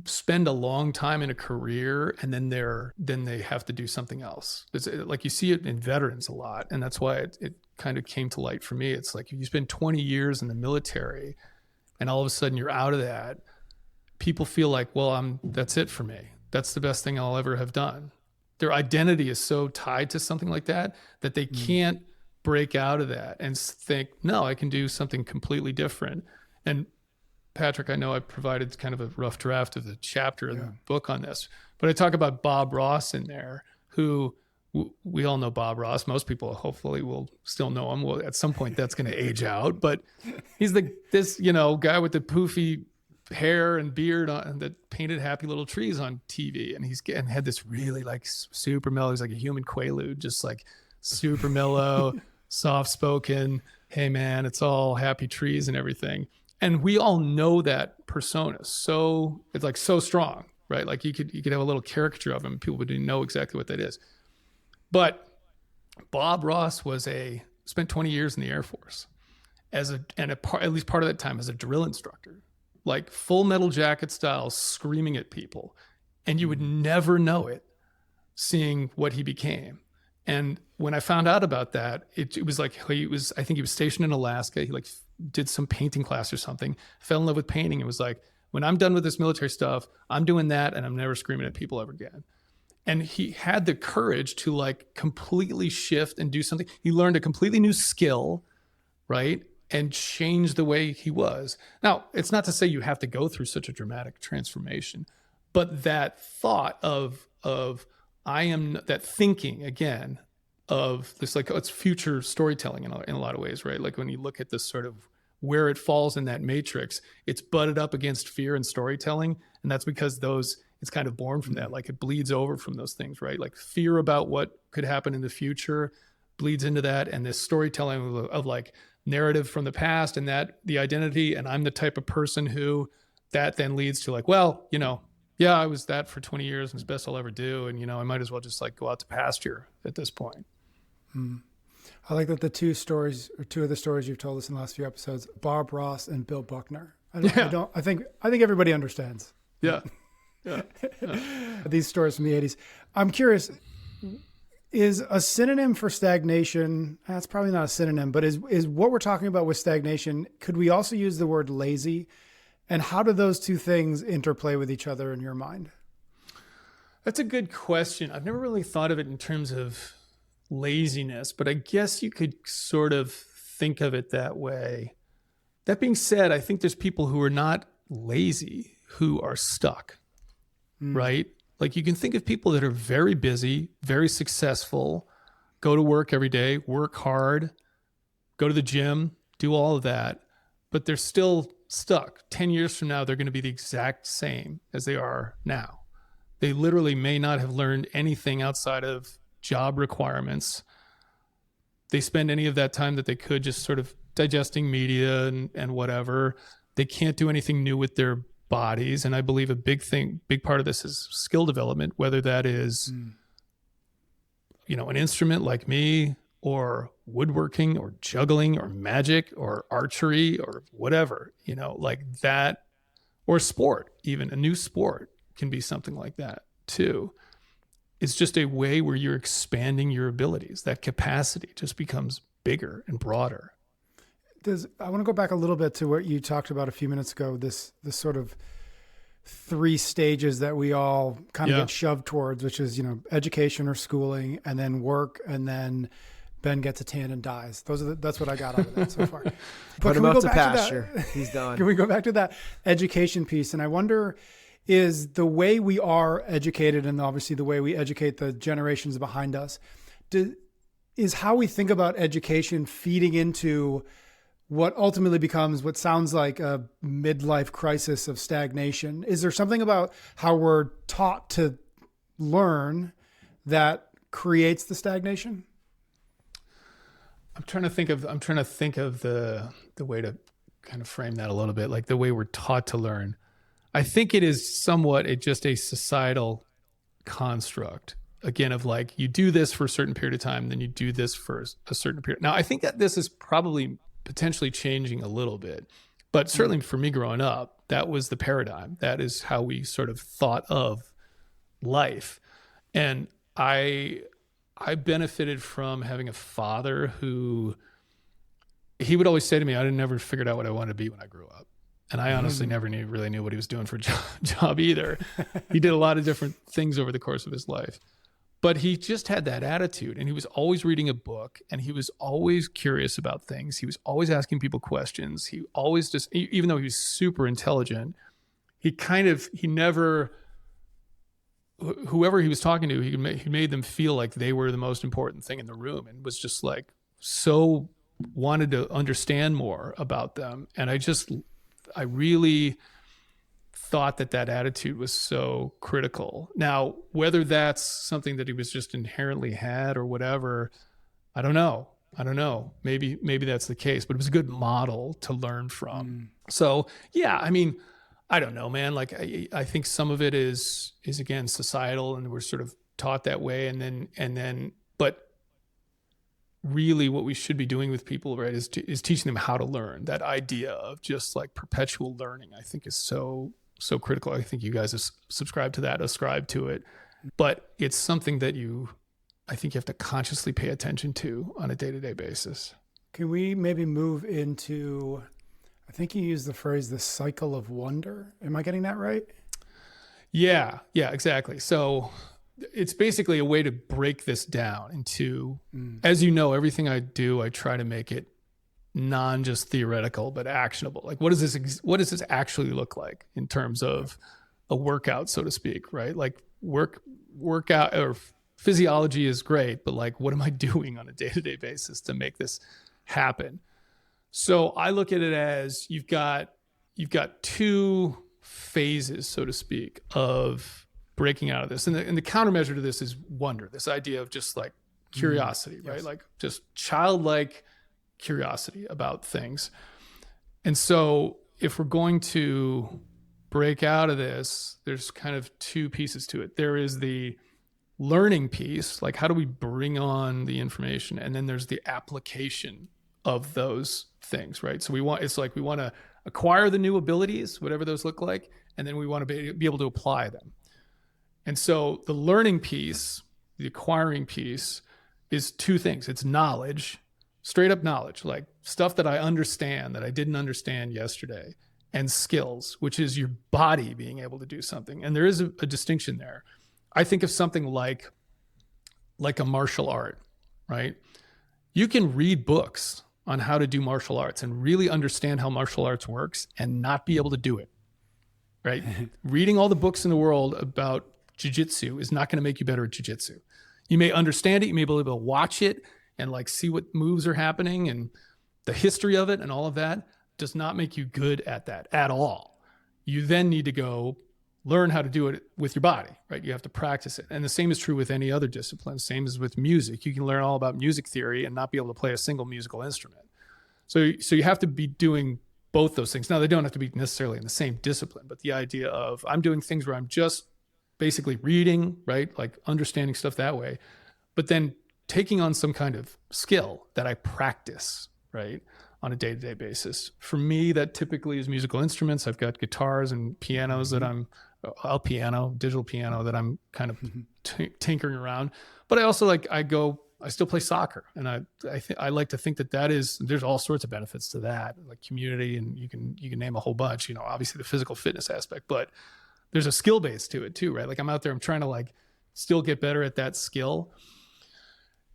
spend a long time in a career and then they have to do something else. It's like you see it in veterans a lot, and that's why it kind of came to light for me. It's like if you spend 20 years in the military and all of a sudden you're out of that, people feel like, well, that's it for me. That's the best thing I'll ever have done. Their identity is so tied to something like that they can't break out of that and think, no, I can do something completely different. And Patrick, I know I provided kind of a rough draft of the chapter in the book on this, but I talk about Bob Ross in there, who we all know Bob Ross. Most people hopefully will still know him. Well, at some point that's going to age out, but he's this guy with the poofy hair and beard that painted happy little trees on TV, and had this really like super mellow. He's like a human quaalude, just like super mellow, soft spoken. Hey man, it's all happy trees and everything. And we all know that persona. So it's like so strong, right? Like you could have a little caricature of him. People would know exactly what that is. But Bob Ross spent 20 years in the Air Force at least part of that time as a drill instructor, like full metal jacket style, screaming at people. And you would never know it seeing what he became. And when I found out about that, it was like, I think he was stationed in Alaska. He like did some painting class or something, fell in love with painting. It was like, when I'm done with this military stuff, I'm doing that and I'm never screaming at people ever again. And he had the courage to like completely shift and do something. He learned a completely new skill, right? And change the way he was. Now, it's not to say you have to go through such a dramatic transformation, but that thought of that thinking again of this, like, it's future storytelling in a lot of ways, right? Like when you look at this sort of where it falls in that matrix, it's butted up against fear and storytelling. And that's because it's kind of born from that. Like it bleeds over from those things, right? Like fear about what could happen in the future bleeds into that. And this storytelling of like narrative from the past and that the identity, and I'm the type of person who that then leads to like, well, yeah, I was that for 20 years and it's the best I'll ever do. And, I might as well just like go out to pasture at this point. I like that the two of the stories you've told us in the last few episodes, Bob Ross and Bill Buckner. I think everybody understands. Yeah. These stories from the 80s. I'm curious, is a synonym for stagnation, that's probably not a synonym, but is what we're talking about with stagnation, could we also use the word lazy? And how do those two things interplay with each other in your mind? That's a good question. I've never really thought of it in terms of laziness, but I guess you could sort of think of it that way. That being said, I think there's people who are not lazy who are stuck, right? Like you can think of people that are very busy, very successful, go to work every day, work hard, go to the gym, do all of that, but they're still stuck. 10 years from now, they're going to be the exact same as they are now. They literally may not have learned anything outside of job requirements. They spend any of that time that they could just sort of digesting media and whatever. They can't do anything new with their bodies. And I believe a big part of this is skill development, whether that is, an instrument like me, or woodworking, or juggling, or magic, or archery, or whatever, like that, or sport, even a new sport can be something like that too. It's just a way where you're expanding your abilities. That capacity just becomes bigger and broader. I want to go back a little bit to what you talked about a few minutes ago, this sort of 3 stages that we all kind of get shoved towards, which is, education or schooling, and then work, and then Ben gets a tan and dies. That's what I got out of that so far. But Put him up to pasture. He's done. Can we go back to that education piece? And I wonder, is the way we are educated, and obviously the way we educate the generations behind us, is how we think about education feeding into what ultimately becomes what sounds like a midlife crisis of stagnation? Is there something about how we're taught to learn that creates the stagnation? I'm trying to think of the way to kind of frame that a little bit, like the way we're taught to learn. I think it is somewhat just a societal construct, again, of like, you do this for a certain period of time, then you do this for a certain period. Now, I think that this is probably potentially changing a little bit, but certainly for me growing up, that was the paradigm. That is how we sort of thought of life. And I benefited from having a father who, he would always say to me, I never figured out what I wanted to be when I grew up. And I honestly never really knew what he was doing for a job either. He did a lot of different things over the course of his life. But he just had that attitude, and he was always reading a book, and he was always curious about things. He was always asking people questions. He always just, even though he was super intelligent, whoever he was talking to, he made them feel like they were the most important thing in the room, and was just like, so wanted to understand more about them. And I really thought that attitude was so critical. Now, whether that's something that he was just inherently had or whatever, I don't know. Maybe that's the case, but it was a good model to learn from. So yeah, I mean, I don't know, man. Like I think some of it is again societal, and we're sort of taught that way, and then, but really what we should be doing with people, right, is teaching them how to learn. That idea of just like perpetual learning, I think, is so critical. I think you guys ascribe to it, but it's something that I think you have to consciously pay attention to on a day-to-day basis. Can we maybe move into, I think you used the phrase, the cycle of wonder. Am I getting that right? Yeah, exactly. So it's basically a way to break this down into, as you know, everything I do, I try to make it non just theoretical, but actionable. Like, what does this actually look like in terms of a workout, so to speak, right? Like workout or physiology is great, but like, what am I doing on a day-to-day basis to make this happen? So I look at it as you've got 2 phases, so to speak, of breaking out of this. And the countermeasure to this is wonder, this idea of just like curiosity, right? Like just childlike curiosity about things. And so if we're going to break out of this, there's kind of 2 pieces to it. There is the learning piece, like how do we bring on the information? And then there's the application of those things, right? So we want to acquire the new abilities, whatever those look like, and then we want to be able to apply them. And so the learning piece, the acquiring piece, is 2 things. It's knowledge, straight up knowledge, like stuff that I understand that I didn't understand yesterday, and skills, which is your body being able to do something. And there is a distinction there. I think of something like a martial art, right? You can read books on how to do martial arts and really understand how martial arts works and not be able to do it, right? Reading all the books in the world about jiu-jitsu is not going to make you better at jiu-jitsu. You may understand it, you may be able to watch it and like see what moves are happening and the history of it and all of that, does not make you good at that at all. You then need to go learn how to do it with your body, right? You have to practice it. And the same is true with any other discipline. Same as with music. You can learn all about music theory and not be able to play a single musical instrument. So you have to be doing both those things. Now, they don't have to be necessarily in the same discipline, but the idea of I'm doing things where I'm just basically reading, right? Like understanding stuff that way, but then taking on some kind of skill that I practice, right? on a day-to-day basis. For me, that typically is musical instruments. I've got guitars and pianos that I'm digital piano that I'm kind of tinkering around. But I also I still play soccer, and I like to think there's all sorts of benefits to that, like community, and you can name a whole bunch. Obviously the physical fitness aspect, but there's a skill base to it too, right? Like I'm out there, I'm trying to still get better at that skill,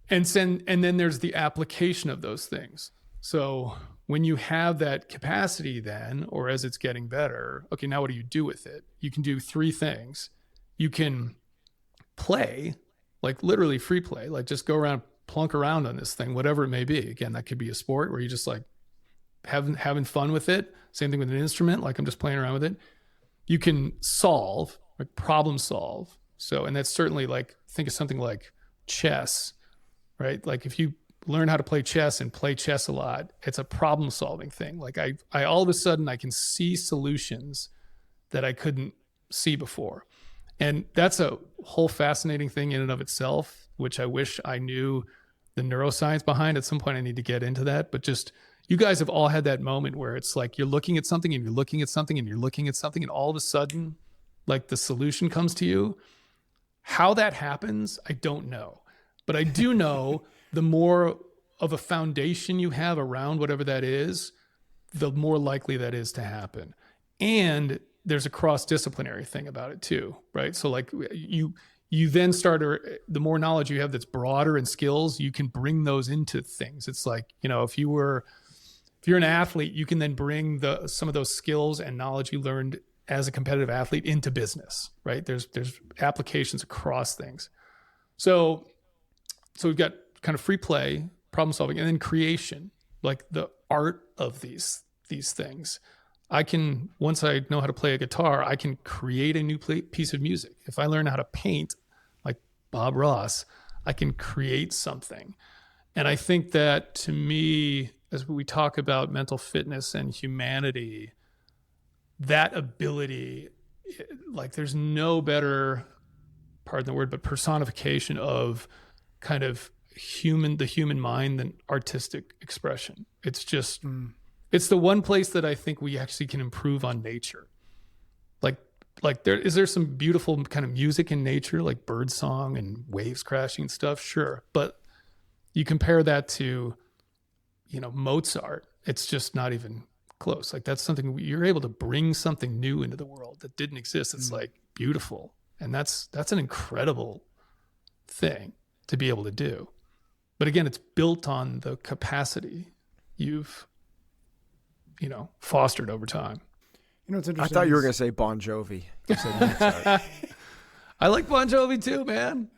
and then there's the application of those things. So when you have that capacity, then, or as it's getting better, okay, now what do you do with it? You can do 3 things. You can play. Like literally free play, like just go around, plunk around on this thing, whatever it may be. Again, that could be a sport where you just having fun with it. Same thing with an instrument, like I'm just playing around with it. You can solve, like problem solve. So, and that's certainly think of something like chess, right? Like if you learn how to play chess and play chess a lot, it's a problem solving thing. Like I all of a sudden I can see solutions that I couldn't see before. And that's a whole fascinating thing in and of itself, which I wish I knew the neuroscience behind. At some point I need to get into that. But just, you guys have all had that moment where it's like you're looking at something and you're looking at something and you're looking at something, and all of a sudden, like the solution comes to you. How that happens, I don't know. But I do know the more of a foundation you have around whatever that is, the more likely that is to happen. And there's a cross-disciplinary thing about it too, right? So like you then the more knowledge you have that's broader and skills, you can bring those into things. It's like, if you're an athlete, you can then bring some of those skills and knowledge you learned as a competitive athlete into business, right? There's applications across things. So we've got kind of free play, problem solving, and then creation, like the art of these things. Once I know how to play a guitar, I can create a new piece of music. If I learn how to paint, like Bob Ross, I can create something. And I think that, to me, as we talk about mental fitness and humanity, that ability, like there's no better, pardon the word, but personification of kind of the human mind than artistic expression. It's just... It's the one place that I think we actually can improve on nature. Like is there some beautiful kind of music in nature, like bird song and waves crashing and stuff? Sure. But you compare that to, Mozart, it's just not even close. Like that's something you're able to bring something new into the world that didn't exist. It's like beautiful. And that's an incredible thing to be able to do. But again, it's built on the capacity you've fostered over time. It's interesting. I thought you were going to say Bon Jovi. I like Bon Jovi too, man.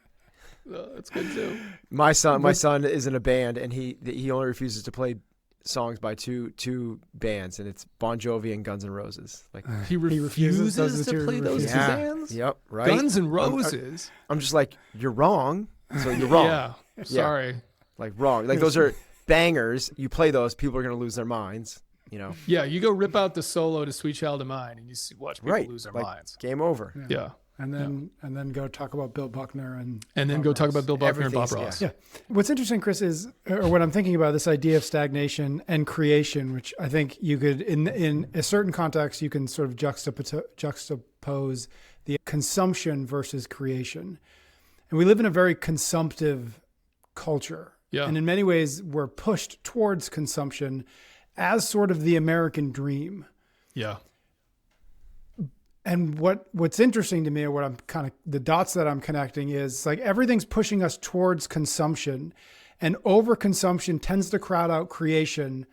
It's good too. My son is in a band, and he only refuses to play songs by two bands, and it's Bon Jovi and Guns N' Roses. Like he refuses to play those two bands. Yep, right. Guns N' Roses. I'm just like, you're wrong. So you're wrong. Yeah. Sorry. Like wrong. Like those are bangers. You play those, people are going to lose their minds. Yeah, you go rip out the solo to Sweet Child of Mine and you watch people lose their minds. Game over. Yeah. And then go talk about Bill Buckner and then Bob go Ross. talk about Bill Buckner and Bob Ross. Yeah. What's interesting, Chris, is, or what I'm thinking about, this idea of stagnation and creation, which I think you could, in a certain context, you can sort of juxtapose the consumption versus creation. And we live in a very consumptive culture. Yeah. And in many ways, we're pushed towards consumption as sort of the American dream. Yeah. And what's interesting to me, or what I'm kind of, the dots that I'm connecting, is like everything's pushing us towards consumption, and overconsumption tends to crowd out creation.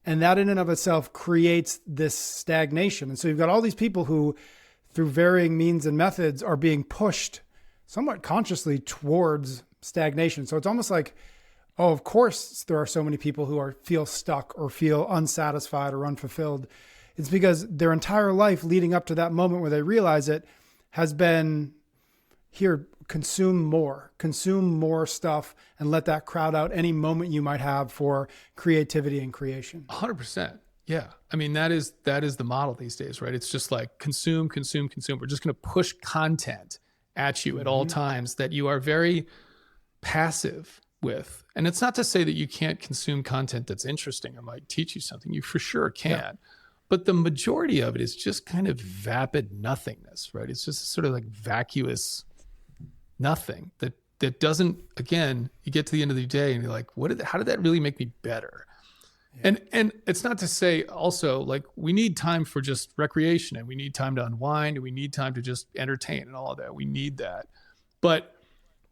And that in and of itself creates this stagnation. And so you've got all these people who, through varying means and methods, are being pushed somewhat consciously towards stagnation. So it's almost like, oh, of course there are so many people who feel stuck or feel unsatisfied or unfulfilled. It's because their entire life leading up to that moment where they realize it has been, here, consume more stuff, and let that crowd out any moment you might have for creativity and creation. 100%. Yeah. I mean, that is the model these days, right? It's just like consume. We're just going to push content at you at all times that you are very passive with. And it's not to say that you can't consume content that's interesting or might teach you something. You for sure can. Yeah. But the majority of it is just kind of vapid nothingness, right? It's just sort of like vacuous nothing that doesn't, again, you get to the end of the day and you're like, how did that really make me better? Yeah. And it's not to say also, like, we need time for just recreation, and we need time to unwind, and we need time to just entertain and all of that. We need that. But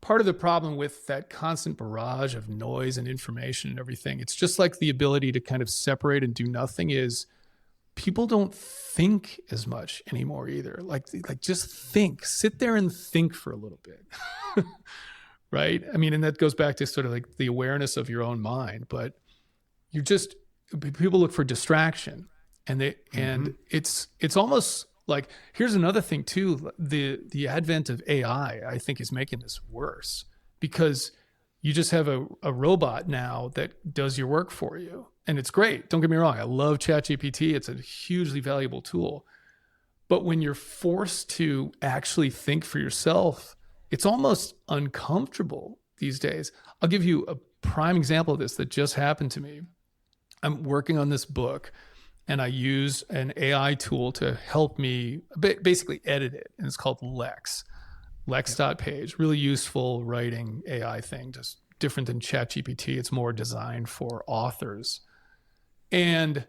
part of the problem with that constant barrage of noise and information and everything, it's just like the ability to kind of separate and do nothing is people don't think as much anymore either. Like just think, sit there and think for a little bit. Right? I mean, and that goes back to sort of like the awareness of your own mind, but people look for distraction, and it's almost like, here's another thing too. The advent of AI, I think, is making this worse, because you just have a robot now that does your work for you. And it's great. Don't get me wrong. I love ChatGPT. It's a hugely valuable tool. But when you're forced to actually think for yourself, it's almost uncomfortable these days. I'll give you a prime example of this that just happened to me. I'm working on this book, and I use an AI tool to help me basically edit it. And it's called Lex.page. Really useful writing AI thing, just different than ChatGPT. It's more designed for authors. And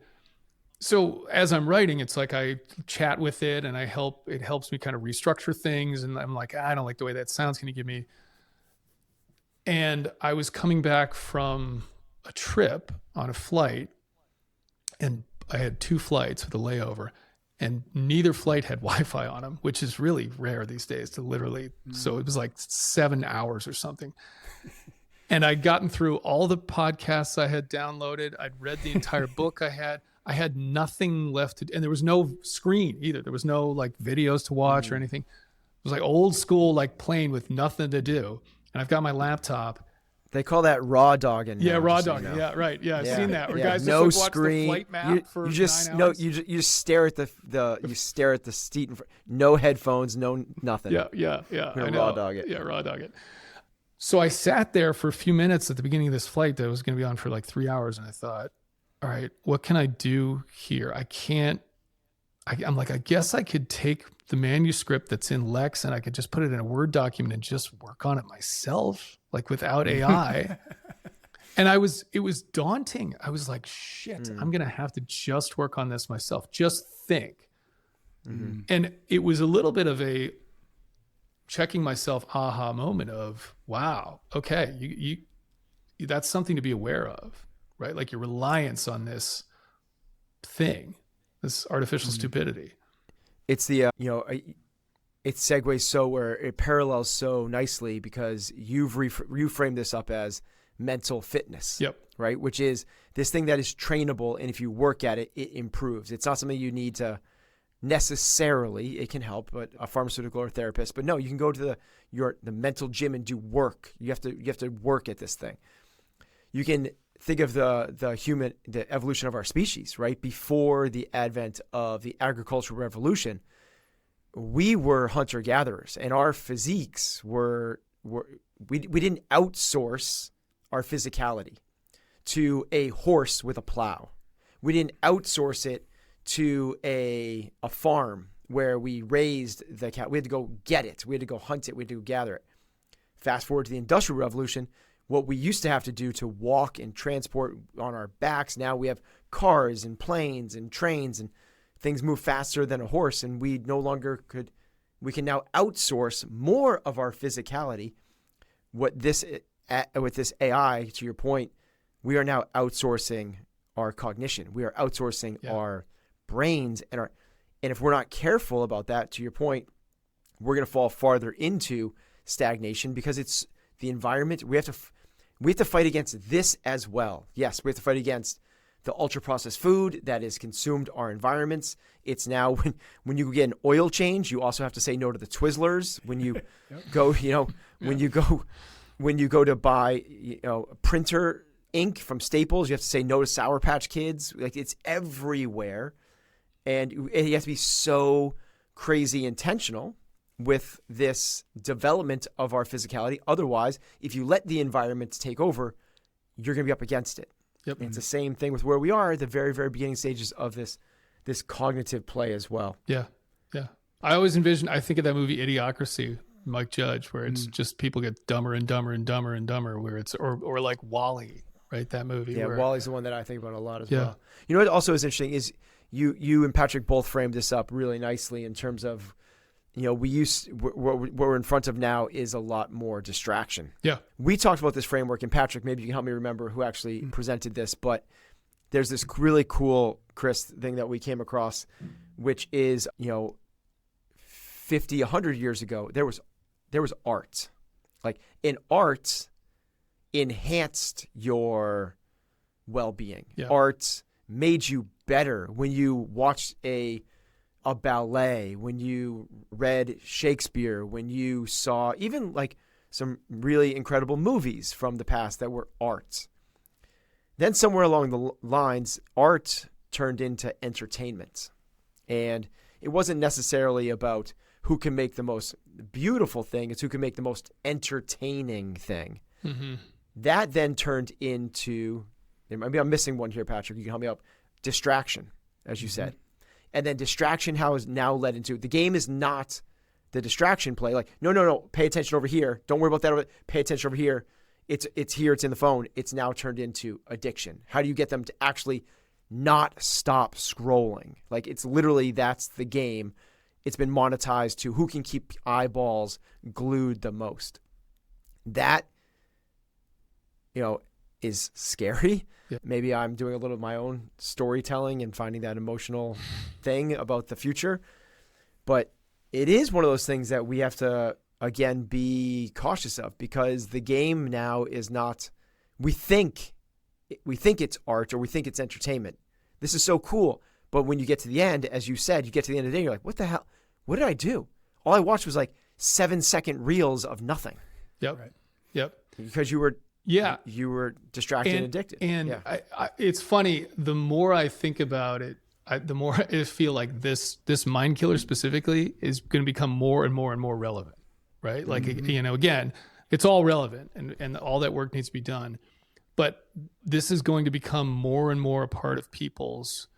so as I'm writing, it's like I chat with it, and it helps me kind of restructure things. And I'm like, I don't like the way that sounds. Can you give me? And I was coming back from a trip on a flight, and I had 2 flights with a layover, and neither flight had Wi-Fi on them, which is really rare these days to literally. So it was like 7 hours or something. And I'd gotten through all the podcasts I had downloaded. I'd read the entire book I had nothing left to, and there was no screen either. There was no like videos to watch or anything. It was like old school, like plane with nothing to do. And I've got my laptop. They call that raw dogging. Yeah, now, raw just so dogging. you know. Yeah, right. Yeah, I've seen that. Where guys no just like watch screen. the flight map for 9 hours. You just stare at you stare at the seat. No headphones. No nothing. Yeah. I know. Raw dog it. Yeah, raw dog it. So I sat there for a few minutes at the beginning of this flight that was going to be on for like 3 hours, and I thought, all right, what can I do here? I'm like, I guess I could take the manuscript that's in Lex, and I could just put it in a Word document and just work on it myself, like without AI. And it was daunting. I was like, shit, I'm going to have to just work on this myself. Just think. Mm-hmm. And it was a little bit of a checking myself aha moment of, wow, okay, you that's something to be aware of, right? Like your reliance on this thing, this artificial stupidity. It's the it segues where it parallels so nicely, because you've reframed this up as mental fitness. Yep. Right, which is this thing that is trainable, and if you work at it, it improves. It's not something you need to necessarily. It can help, but a pharmaceutical or therapist. But no, you can go to the mental gym and do work. You have to work at this thing. You can think of the evolution of our species, right? Before the advent of the agricultural revolution, we were hunter-gatherers, and our physiques we didn't outsource our physicality to a horse with a plow. We didn't outsource it to a farm where we raised the cow. We had to go get it. We had to go hunt it. We had to go gather it. Fast forward to the Industrial Revolution, what we used to have to do to walk and transport on our backs, now we have cars and planes and trains, and things move faster than a horse, and we no longer we can now outsource more of our physicality. With this AI, to your point, we are now outsourcing our cognition. We are outsourcing our brains, and if we're not careful about that, to your point, we're going to fall farther into stagnation, because it's the environment. We have to fight against this as well. Yes, we have to fight against the ultra-processed food that has consumed our environments. It's now when you get an oil change, you also have to say no to the Twizzlers. When you go, when you go to buy, printer ink from Staples, you have to say no to Sour Patch Kids. Like, it's everywhere, and you have to be so crazy intentional with this development of our physicality. Otherwise, if you let the environment take over, you're going to be up against it. Yep. And it's the same thing with where we are at the very, very beginning stages of this cognitive play as well. Yeah. Yeah. I always I think of that movie Idiocracy, Mike Judge, where it's just people get dumber and dumber and dumber and dumber, where it's, or like Wall-E, right? That movie. Yeah, where, Wall-E's the one that I think about a lot as well. You know what also is interesting is you and Patrick both framed this up really nicely in terms of, what we're in front of now is a lot more distraction. Yeah. We talked about this framework, and Patrick, maybe you can help me remember who actually presented this, but there's this really cool, Chris, thing that we came across, which is, 50, 100 years ago, there was art. Like, in art enhanced your well-being. Yeah. Art made you better when you watched a ballet, when you read Shakespeare, when you saw even like some really incredible movies from the past that were art. Then somewhere along the lines, art turned into entertainment. And it wasn't necessarily about who can make the most beautiful thing, it's who can make the most entertaining thing. Mm-hmm. That then turned into, maybe I'm missing one here, Patrick, you can help me out, distraction, as you said. And then distraction has now led into, the game is not the distraction play. Like, no, pay attention over here. Don't worry about that. Pay attention over here. It's here. It's in the phone. It's now turned into addiction. How do you get them to actually not stop scrolling? Like, it's literally, that's the game. It's been monetized to who can keep eyeballs glued the most. That, is scary. Yeah. Maybe I'm doing a little of my own storytelling and finding that emotional thing about the future. But it is one of those things that we have to, again, be cautious of, because the game now is not, we think it's art or we think it's entertainment. This is so cool. But when you get to the end, as you said, you get to the end of the day, you're like, what the hell? What did I do? All I watched was like 7-second reels of nothing. Yep. Right. Yep. Because you were distracted and addicted. And it's funny, the more I think about it, the more I feel like this MindKiller specifically is going to become more and more and more relevant, right? Like, again, it's all relevant and all that work needs to be done. But this is going to become more and more a part of people's,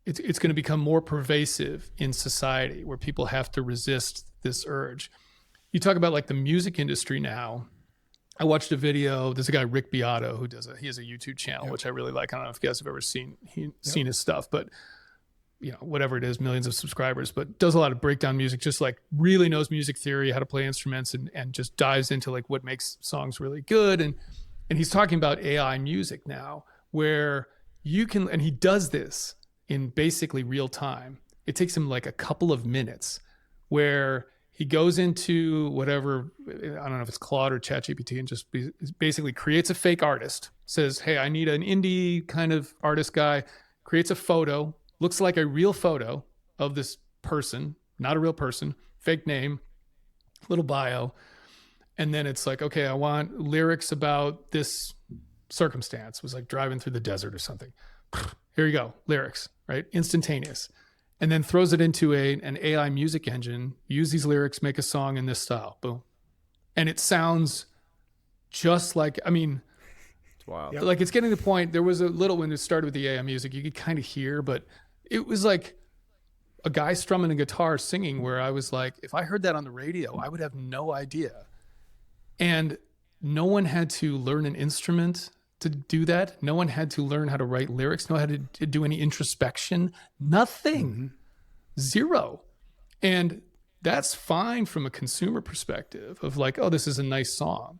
it's going to become more pervasive in society, where people have to resist this urge. You talk about like the music industry now. I watched a video. There's a guy, Rick Beato, who he has a YouTube channel, which I really like. I don't know if you guys have ever seen his stuff, but whatever it is, millions of subscribers, but does a lot of breakdown music, just like really knows music theory, how to play instruments, and just dives into like what makes songs really good. And he's talking about AI music now, where you can, and he does this in basically real time. It takes him like a couple of minutes, where he goes into whatever, I don't know if it's Claude or ChatGPT, and just basically creates a fake artist, says, hey, I need an indie kind of artist guy, creates a photo, looks like a real photo of this person, not a real person, fake name, little bio. And then it's like, okay, I want lyrics about this circumstance. It was like driving through the desert or something. Here you go, lyrics, right? Instantaneous. And then throws it into an AI music engine, use these lyrics, make a song in this style, boom. And it sounds just like, it's wild. Like, it's getting to the point, there was a little, when it started with the AI music, you could kind of hear, but it was like a guy strumming a guitar singing, where I was like, if I heard that on the radio, I would have no idea. And no one had to learn an instrument to do that. No one had to learn how to write lyrics, no one had to do any introspection, nothing, zero. And that's fine from a consumer perspective of like, oh, this is a nice song.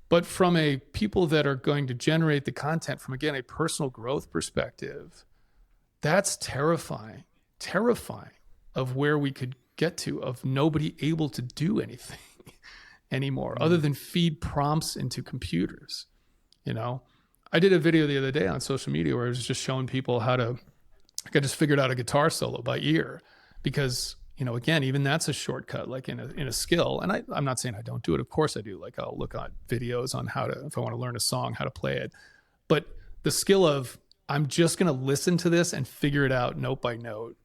But from a people that are going to generate the content from, again, a personal growth perspective, that's terrifying of where we could get to, of nobody able to do anything anymore other than feed prompts into computers. I did a video the other day on social media where I was just showing people how to, I just figured out a guitar solo by ear, because, again, even that's a shortcut, like in a skill. And I'm not saying I don't do it. Of course I do. Like, I'll look at videos on how to, if I want to learn a song, how to play it. But the skill of, I'm just going to listen to this and figure it out note by note,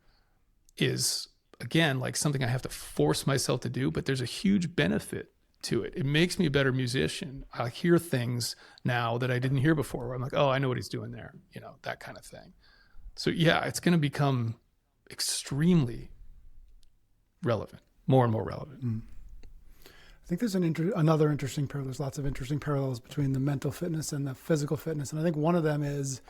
is again, like something I have to force myself to do, but there's a huge benefit to it. It makes me a better musician. I hear things now that I didn't hear before, where I'm like, oh, I know what he's doing there, that kind of thing. So yeah, it's going to become extremely relevant, more and more relevant. I think there's another interesting parallel. There's lots of interesting parallels between the mental fitness and the physical fitness. And I think one of them is,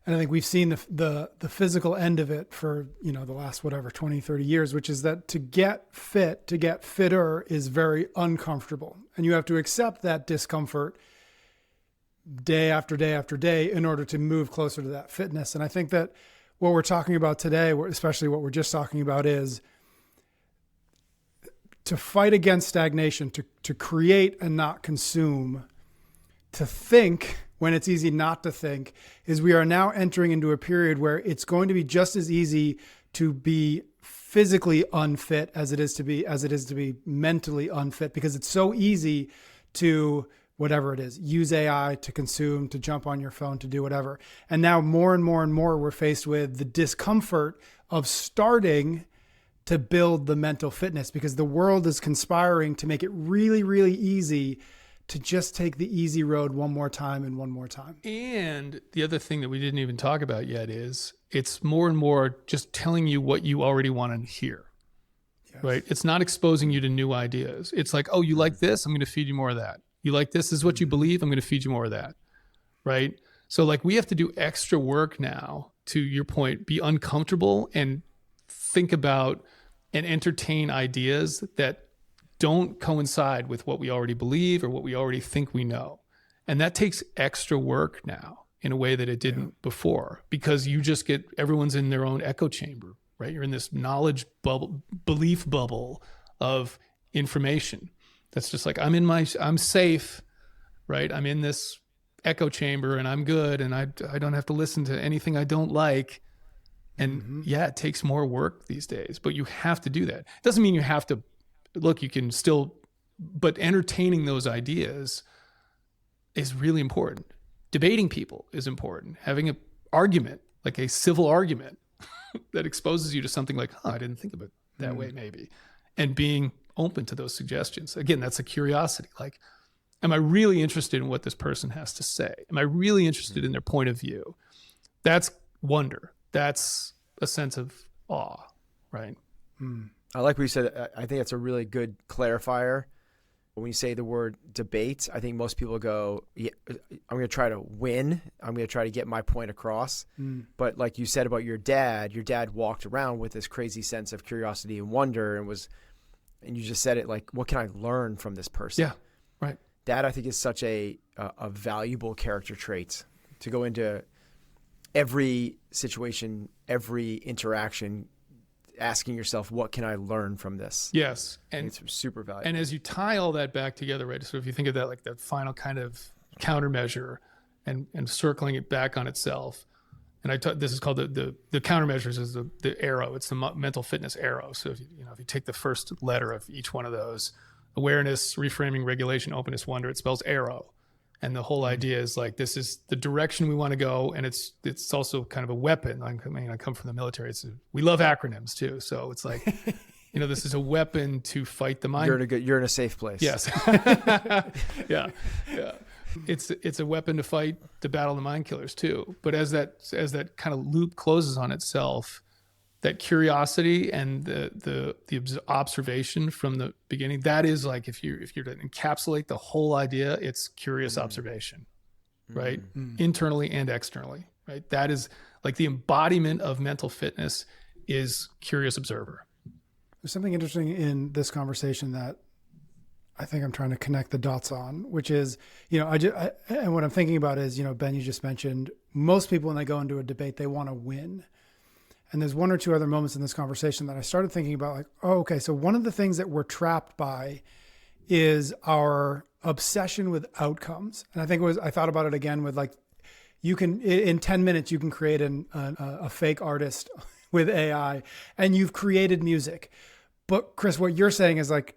and I think we've seen the physical end of it for, the last 20, 30 years, which is that to get fit, to get fitter is very uncomfortable. And you have to accept that discomfort day after day after day in order to move closer to that fitness. And I think that what we're talking about today, especially what we're just talking about, is to fight against stagnation, to create and not consume, to think when it's easy not to think, is we are now entering into a period where it's going to be just as easy to be physically unfit as it is to be mentally unfit, because it's so easy to, whatever it is, use AI to consume, to jump on your phone, to do whatever. And now more and more and more, we're faced with the discomfort of starting to build the mental fitness, because the world is conspiring to make it really, really easy to just take the easy road one more time and one more time. And the other thing that we didn't even talk about yet is it's more and more just telling you what you already want to hear, right? It's not exposing you to new ideas. It's like, oh, you like this? I'm going to feed you more of that. You like this is what you believe? I'm going to feed you more of that, right? So like we have to do extra work now, to your point, be uncomfortable and think about and entertain ideas that don't coincide with what we already believe or what we already think we know. And that takes extra work now in a way that it didn't before, because you just everyone's in their own echo chamber, right? You're in this knowledge bubble, belief bubble of information. That's just like, I'm safe, right? I'm in this echo chamber and I'm good. And I don't have to listen to anything I don't like. And yeah, it takes more work these days, but you have to do that. It doesn't mean you have to, look, you can still, but entertaining those ideas is really important. Debating people is important. Having an argument, like a civil argument that exposes you to something like, I didn't think of it that way maybe. And being open to those suggestions. Again, that's a curiosity. Like, am I really interested in what this person has to say? Am I really interested in their point of view? That's wonder. That's a sense of awe, right? I like what you said. I think that's a really good clarifier. When you say the word debate, I think most people go, yeah, I'm going to try to win. I'm going to try to get my point across. But like you said about your dad walked around with this crazy sense of curiosity and wonder, and you just said it like, what can I learn from this person? Yeah, right. That I think is such a valuable character trait to go into every situation, every interaction, asking yourself, what can I learn from this? Yes. And it's super valuable. And as you tie all that back together, right? So if you think of that, like that final kind of countermeasure and circling it back on itself. And this is called the countermeasures is the arrow. It's the mental fitness arrow. So if you take the first letter of each one of those, awareness, reframing, regulation, openness, wonder, it spells arrow. And the whole idea is like, this is the direction we want to go. And it's also kind of a weapon. I come from the military. We love acronyms too. So it's like, this is a weapon to fight the mind. You're in a safe place. Yes. Yeah. It's a weapon to fight, to battle the mind killers too. But as that kind of loop closes on itself, that curiosity and the observation from the beginning, that is like, if you're to encapsulate the whole idea, it's curious observation, right? Internally and externally, right? That is like the embodiment of mental fitness is curious observer. There's something interesting in this conversation that I think I'm trying to connect the dots on, which is, and what I'm thinking about is, Ben, you just mentioned most people when they go into a debate, they want to win. And there's one or two other moments in this conversation that I started thinking about, like, oh, okay, so one of the things that we're trapped by is our obsession with outcomes. And I thought about it again with like, you can, in 10 minutes, you can create a fake artist with AI and you've created music. But Chris, what you're saying is like,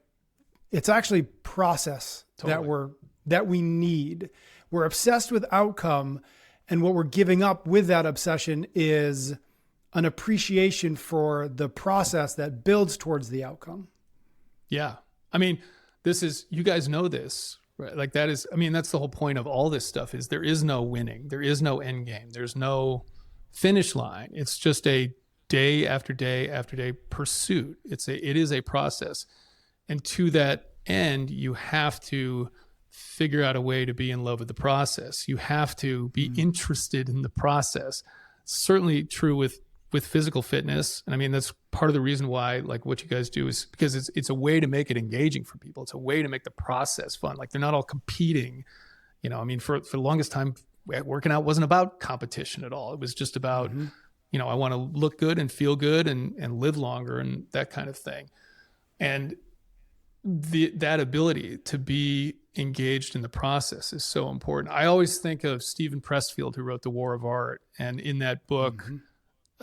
it's actually process that we need. We're obsessed with outcome. And what we're giving up with that obsession is an appreciation for the process that builds towards the outcome. Yeah. I mean, you guys know this, right? Like that's the whole point of all this stuff is there is no winning. There is no end game. There's no finish line. It's just a day after day after day pursuit. It is a process. And to that end, you have to figure out a way to be in love with the process. You have to be interested in the process. Certainly true with physical fitness. And I mean, that's part of the reason why, like, what you guys do is because it's a way to make it engaging for people. It's a way to make the process fun. Like, they're not all competing. You know, I mean, for the longest time, working out wasn't about competition at all. It was just about, you know, I want to look good and feel good and live longer and that kind of thing. And that ability to be engaged in the process is so important. I always think of Stephen Pressfield, who wrote The War of Art. And in that book,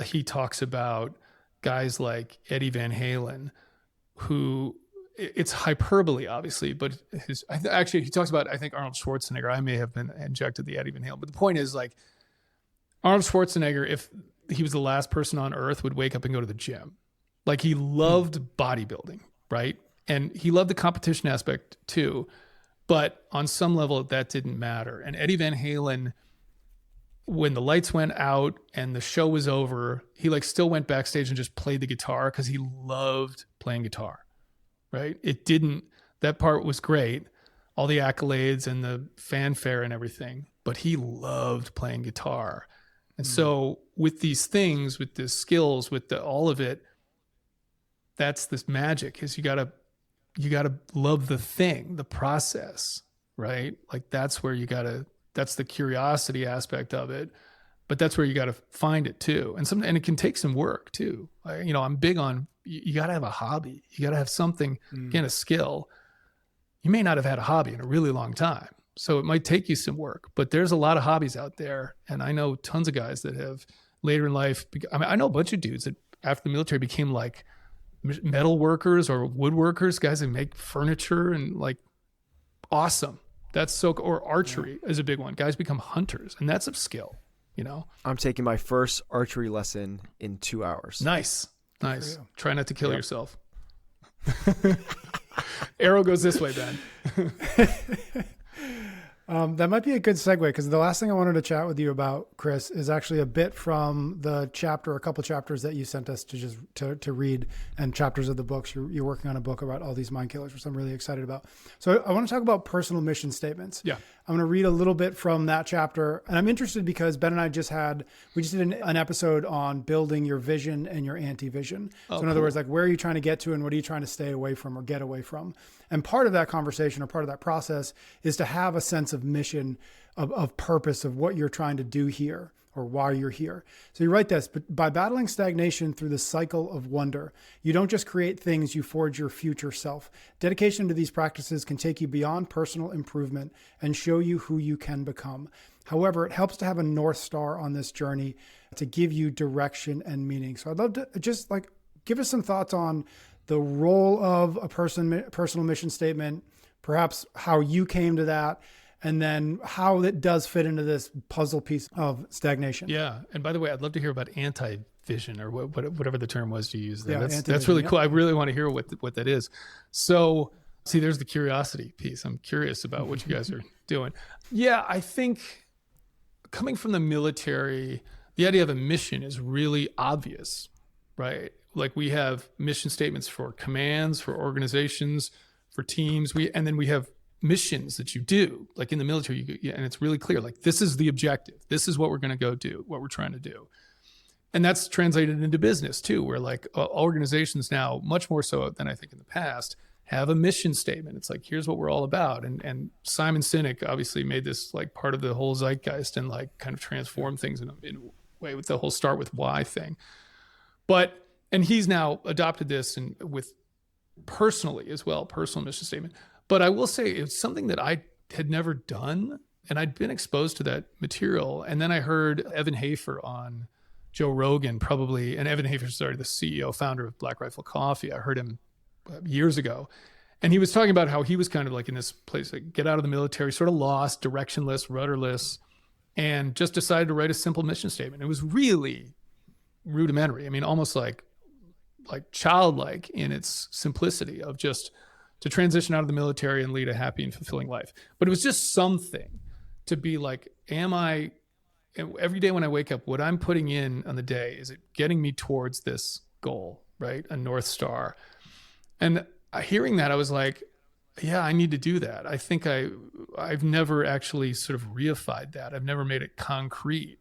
he talks about guys like Eddie Van Halen, who, it's hyperbole, obviously, but actually he talks about, I think, Arnold Schwarzenegger. I may have been injected the Eddie Van Halen, but the point is, like, Arnold Schwarzenegger, if he was the last person on earth, would wake up and go to the gym. Like, he loved bodybuilding, right? And he loved the competition aspect too, but on some level that didn't matter. And Eddie Van Halen, when the lights went out and the show was over, he like still went backstage and just played the guitar because he loved playing guitar, right? That part was great, all the accolades and the fanfare and everything, but he loved playing guitar. And so with these things, with the skills, with all of it, that's this magic, is you gotta love the thing, the process, right? Like, that's the curiosity aspect of it, but that's where you got to find it too. And it can take some work too. You know, I'm big on, you got to have a hobby. You got to have something, again, a skill. You may not have had a hobby in a really long time, so it might take you some work, but there's a lot of hobbies out there. And I know tons of guys that have later in life, I know a bunch of dudes that after the military became like metal workers or woodworkers, guys that make furniture, and like, awesome. That's so, or archery is a big one. Guys become hunters, and that's a skill, you know? I'm taking my first archery lesson in 2 hours. Nice. Try not to kill yourself. Arrow goes this way, Ben. That might be a good segue, because the last thing I wanted to chat with you about, Chris, is actually a bit from the chapter, a couple chapters that you sent us to read, and chapters of the books. You're working on a book about all these mind killers, which I'm really excited about. So I want to talk about personal mission statements. Yeah. I'm going to read a little bit from that chapter, and I'm interested because Ben and I just did an episode on building your vision and your anti-vision. So in other words, like, where are you trying to get to and what are you trying to stay away from or get away from? And part of that conversation, or part of that process, is to have a sense of mission, of purpose, of what you're trying to do here or why you're here. So you write this: but by battling stagnation through the cycle of wonder, you don't just create things, you forge your future self. Dedication to these practices can take you beyond personal improvement and show you who you can become. However, it helps to have a North Star on this journey to give you direction and meaning. So I'd love to just give us some thoughts on the role of a personal mission statement, perhaps how you came to that, and then how it does fit into this puzzle piece of stagnation. Yeah. And by the way, I'd love to hear about anti-vision, or whatever the term was you used there. Yeah, that's really cool. I really want to hear what that is. So see, there's the curiosity piece. I'm curious about what you guys are doing. Yeah, I think coming from the military, the idea of a mission is really obvious, right? Like, we have mission statements for commands, for organizations, for teams. And then we have missions that you do, like in the military, and it's really clear, like, this is the objective. This is what we're going to go do, what we're trying to do. And that's translated into business too, where like organizations now, much more so than I think in the past, have a mission statement. It's like, here's what we're all about. And Simon Sinek obviously made this like part of the whole zeitgeist and like kind of transformed things in a way with the whole start with why thing. And he's now adopted this and with personally as well, personal mission statement. But I will say it's something that I had never done, and I'd been exposed to that material. And then I heard Evan Hafer on Joe Rogan probably, and Evan Hafer started the CEO, founder of Black Rifle Coffee. I heard him years ago. And he was talking about how he was kind of like in this place, like get out of the military, sort of lost, directionless, rudderless, and just decided to write a simple mission statement. It was really rudimentary. I mean, almost like childlike in its simplicity of just to transition out of the military and lead a happy and fulfilling life. But it was just something to be like, every day when I wake up, what I'm putting in on the day, is it getting me towards this goal, right? A North Star. And hearing that, I was like, yeah, I need to do that. I think I've never actually sort of reified that. I've never made it concrete.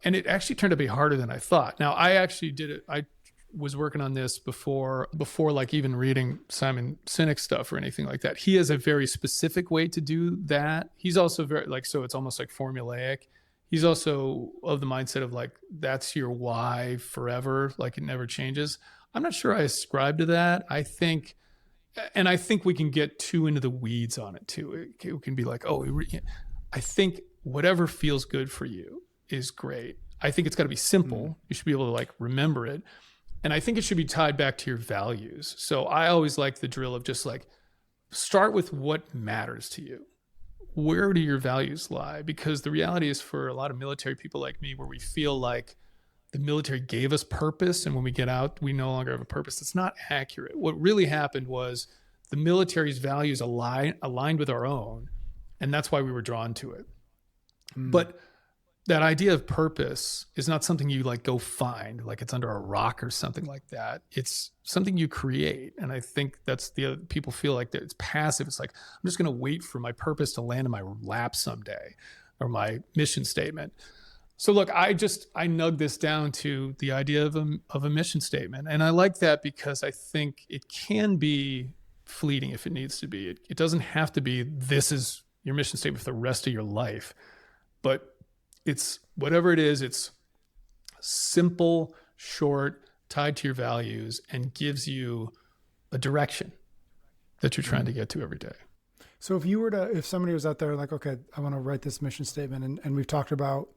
And it actually turned out to be harder than I thought. Now, I actually did it. I was working on this before like even reading Simon Sinek's stuff or anything like that. He has a very specific way to do that. He's also very so it's almost like formulaic. He's also of the mindset of like, that's your why forever. Like it never changes. I'm not sure I ascribe to that. I think we can get too into the weeds on it too. It can be like, I think whatever feels good for you is great. I think it's got to be simple. You should be able to like remember it. And I think it should be tied back to your values. So I always like the drill of just like, start with what matters to you. Where do your values lie? Because the reality is, for a lot of military people like me, where we feel like the military gave us purpose, and when we get out, we no longer have a purpose. That's not accurate. What really happened was the military's values aligned with our own, and that's why we were drawn to it. But that idea of purpose is not something you like go find, like it's under a rock or something like that. It's something you create. And I think that's people feel like that it's passive. It's like, I'm just going to wait for my purpose to land in my lap someday, or my mission statement. So look, I nugged this down to the idea of a mission statement. And I like that because I think it can be fleeting if it needs to be. It doesn't have to be, this is your mission statement for the rest of your life, but it's whatever it is, it's simple, short, tied to your values, and gives you a direction that you're trying to get to every day. So if somebody was out there like, okay, I want to write this mission statement, and we've talked about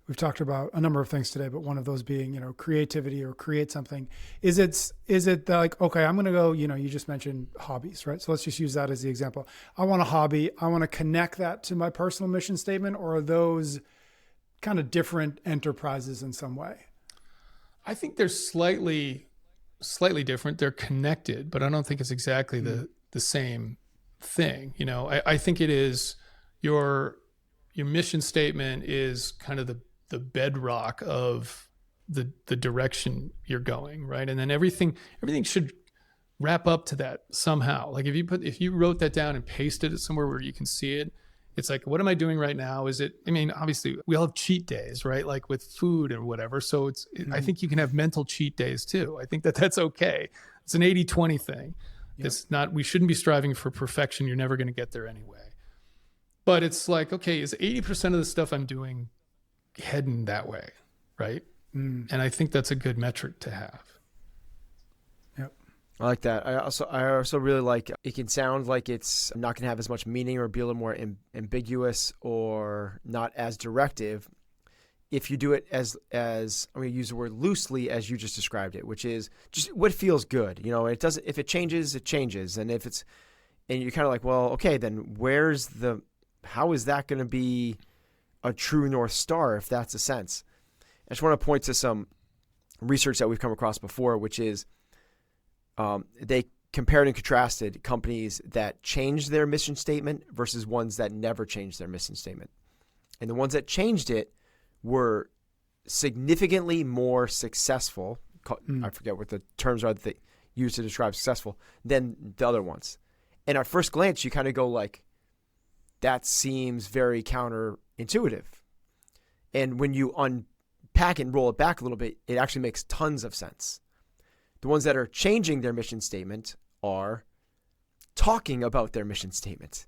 a number of things today, but one of those being, creativity or create something. Is it like, okay, I'm going to go, you just mentioned hobbies, right? So let's just use that as the example. I want a hobby. I want to connect that to my personal mission statement, or are those kind of different enterprises in some way? I think they're slightly different. They're connected, but I don't think it's exactly the same thing. I think it is your mission statement is kind of the bedrock of the direction you're going, right? And then everything should wrap up to that somehow. Like if you wrote that down and pasted it somewhere where you can see it, it's like, what am I doing right now? Obviously we all have cheat days, right? Like with food or whatever. So I think you can have mental cheat days too. I think that's okay. It's an 80-20 thing. Yep. It's not, we shouldn't be striving for perfection. You're never going to get there anyway. But it's like, okay, is 80% of the stuff I'm doing heading that way, right? And I think that's a good metric to have. Yep. I like that. I also really like, it can sound like it's not going to have as much meaning or be a little more ambiguous or not as directive if you do it as I'm going to use the word loosely as you just described it, which is just what feels good. It doesn't, if it changes, it changes. And and you're kind of like, well, okay, then how is that going to be a true North Star if that's the sense? I just want to point to some research that we've come across before, which is they compared and contrasted companies that changed their mission statement versus ones that never changed their mission statement. And the ones that changed it were significantly more successful. I forget what the terms are that they use to describe successful than the other ones. And at first glance, you kind of go like, that seems very counterintuitive. And when you unpack and roll it back a little bit, it actually makes tons of sense. The ones that are changing their mission statement are talking about their mission statement.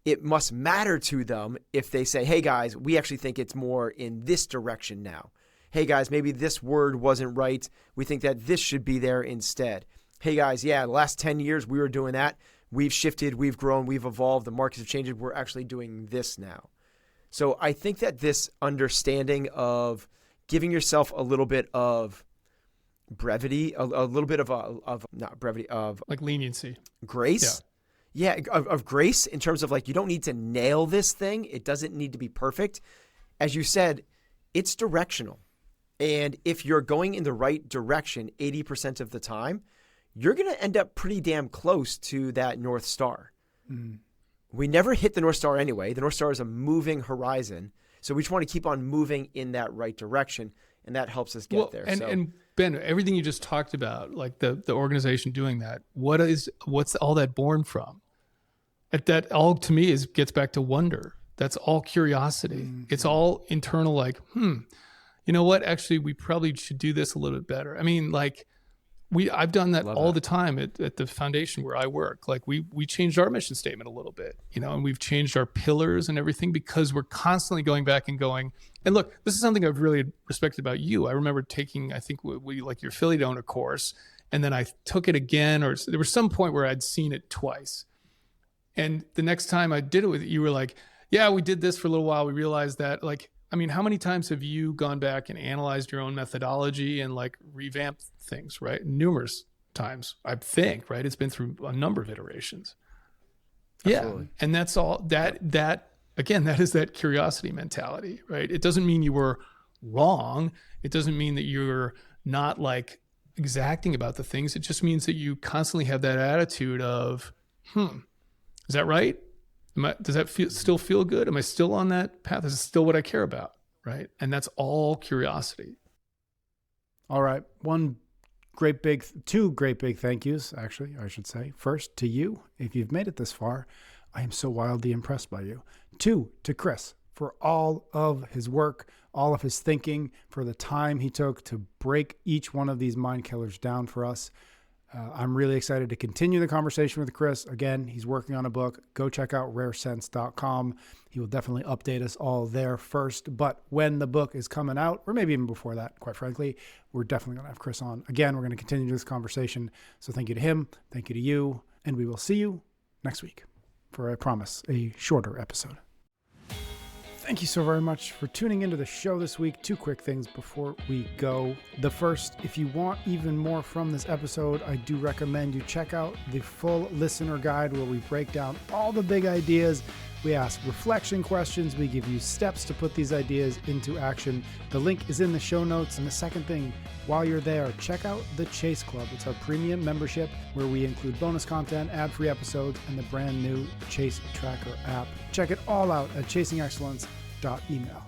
It must matter to them if they say, hey guys, we actually think it's more in this direction now. Hey guys, maybe this word wasn't right. We think that this should be there instead. Hey guys, the last 10 years we were doing that. We've shifted, we've grown, we've evolved. The markets have changed. We're actually doing this now. So I think that this understanding of giving yourself a little bit of brevity, a little bit of not brevity, of like leniency, grace. Yeah, of grace in terms of like, you don't need to nail this thing. It doesn't need to be perfect. As you said, it's directional. And if you're going in the right direction 80% of the time, you're going to end up pretty damn close to that North Star. We never hit the North Star anyway. The North Star is a moving horizon. So we just want to keep on moving in that right direction, and that helps us get there. And Ben, everything you just talked about, like the organization doing that, what's all that born from? That all to me gets back to wonder. That's all curiosity. It's all internal, like, you know what? Actually, we probably should do this a little bit better. I mean, like, I've done that all the time at the foundation where I work. Like we changed our mission statement a little bit, and we've changed our pillars and everything because we're constantly going back and going. And look, this is something I've really respected about you. I remember taking, I think we like your affiliate owner course, and then I took it again, or there was some point where I'd seen it twice. And the next time I did it with you were like, yeah, we did this for a little while. We realized that, like, I mean, how many times have you gone back and analyzed your own methodology and like revamped things, right? Numerous times, I think, right? It's been through a number of iterations. Absolutely. Yeah. And that's all that again, that is that curiosity mentality, right? It doesn't mean you were wrong. It doesn't mean that you're not like exacting about the things. It just means that you constantly have that attitude of, is that right? Does that two feel good? Am I still on that path? Is it still what I care about? Right. And that's all curiosity. All right. Two great big thank yous, actually, I should say. First, to you. If you've made it this far, I am so wildly impressed by you. 2, to Chris, for all of his work, all of his thinking, for the time he took to break each one of these mind killers down for us. I'm really excited to continue the conversation with Chris. Again, he's working on a book. Go check out raresense.com. He will definitely update us all there first. But when the book is coming out, or maybe even before that, quite frankly, we're definitely going to have Chris on. Again, we're going to continue this conversation. So thank you to him. Thank you to you. And we will see you next week for, I promise, a shorter episode. Thank you so very much for tuning into the show this week. 2 quick things before we go. The first, if you want even more from this episode, I do recommend you check out the full listener guide where we break down all the big ideas. We ask reflection questions. We give you steps to put these ideas into action. The link is in the show notes. And the second thing, while you're there, check out the Chase Club. It's our premium membership where we include bonus content, ad-free episodes, and the brand new Chase Tracker app. Check it all out at chasingexcellence.email.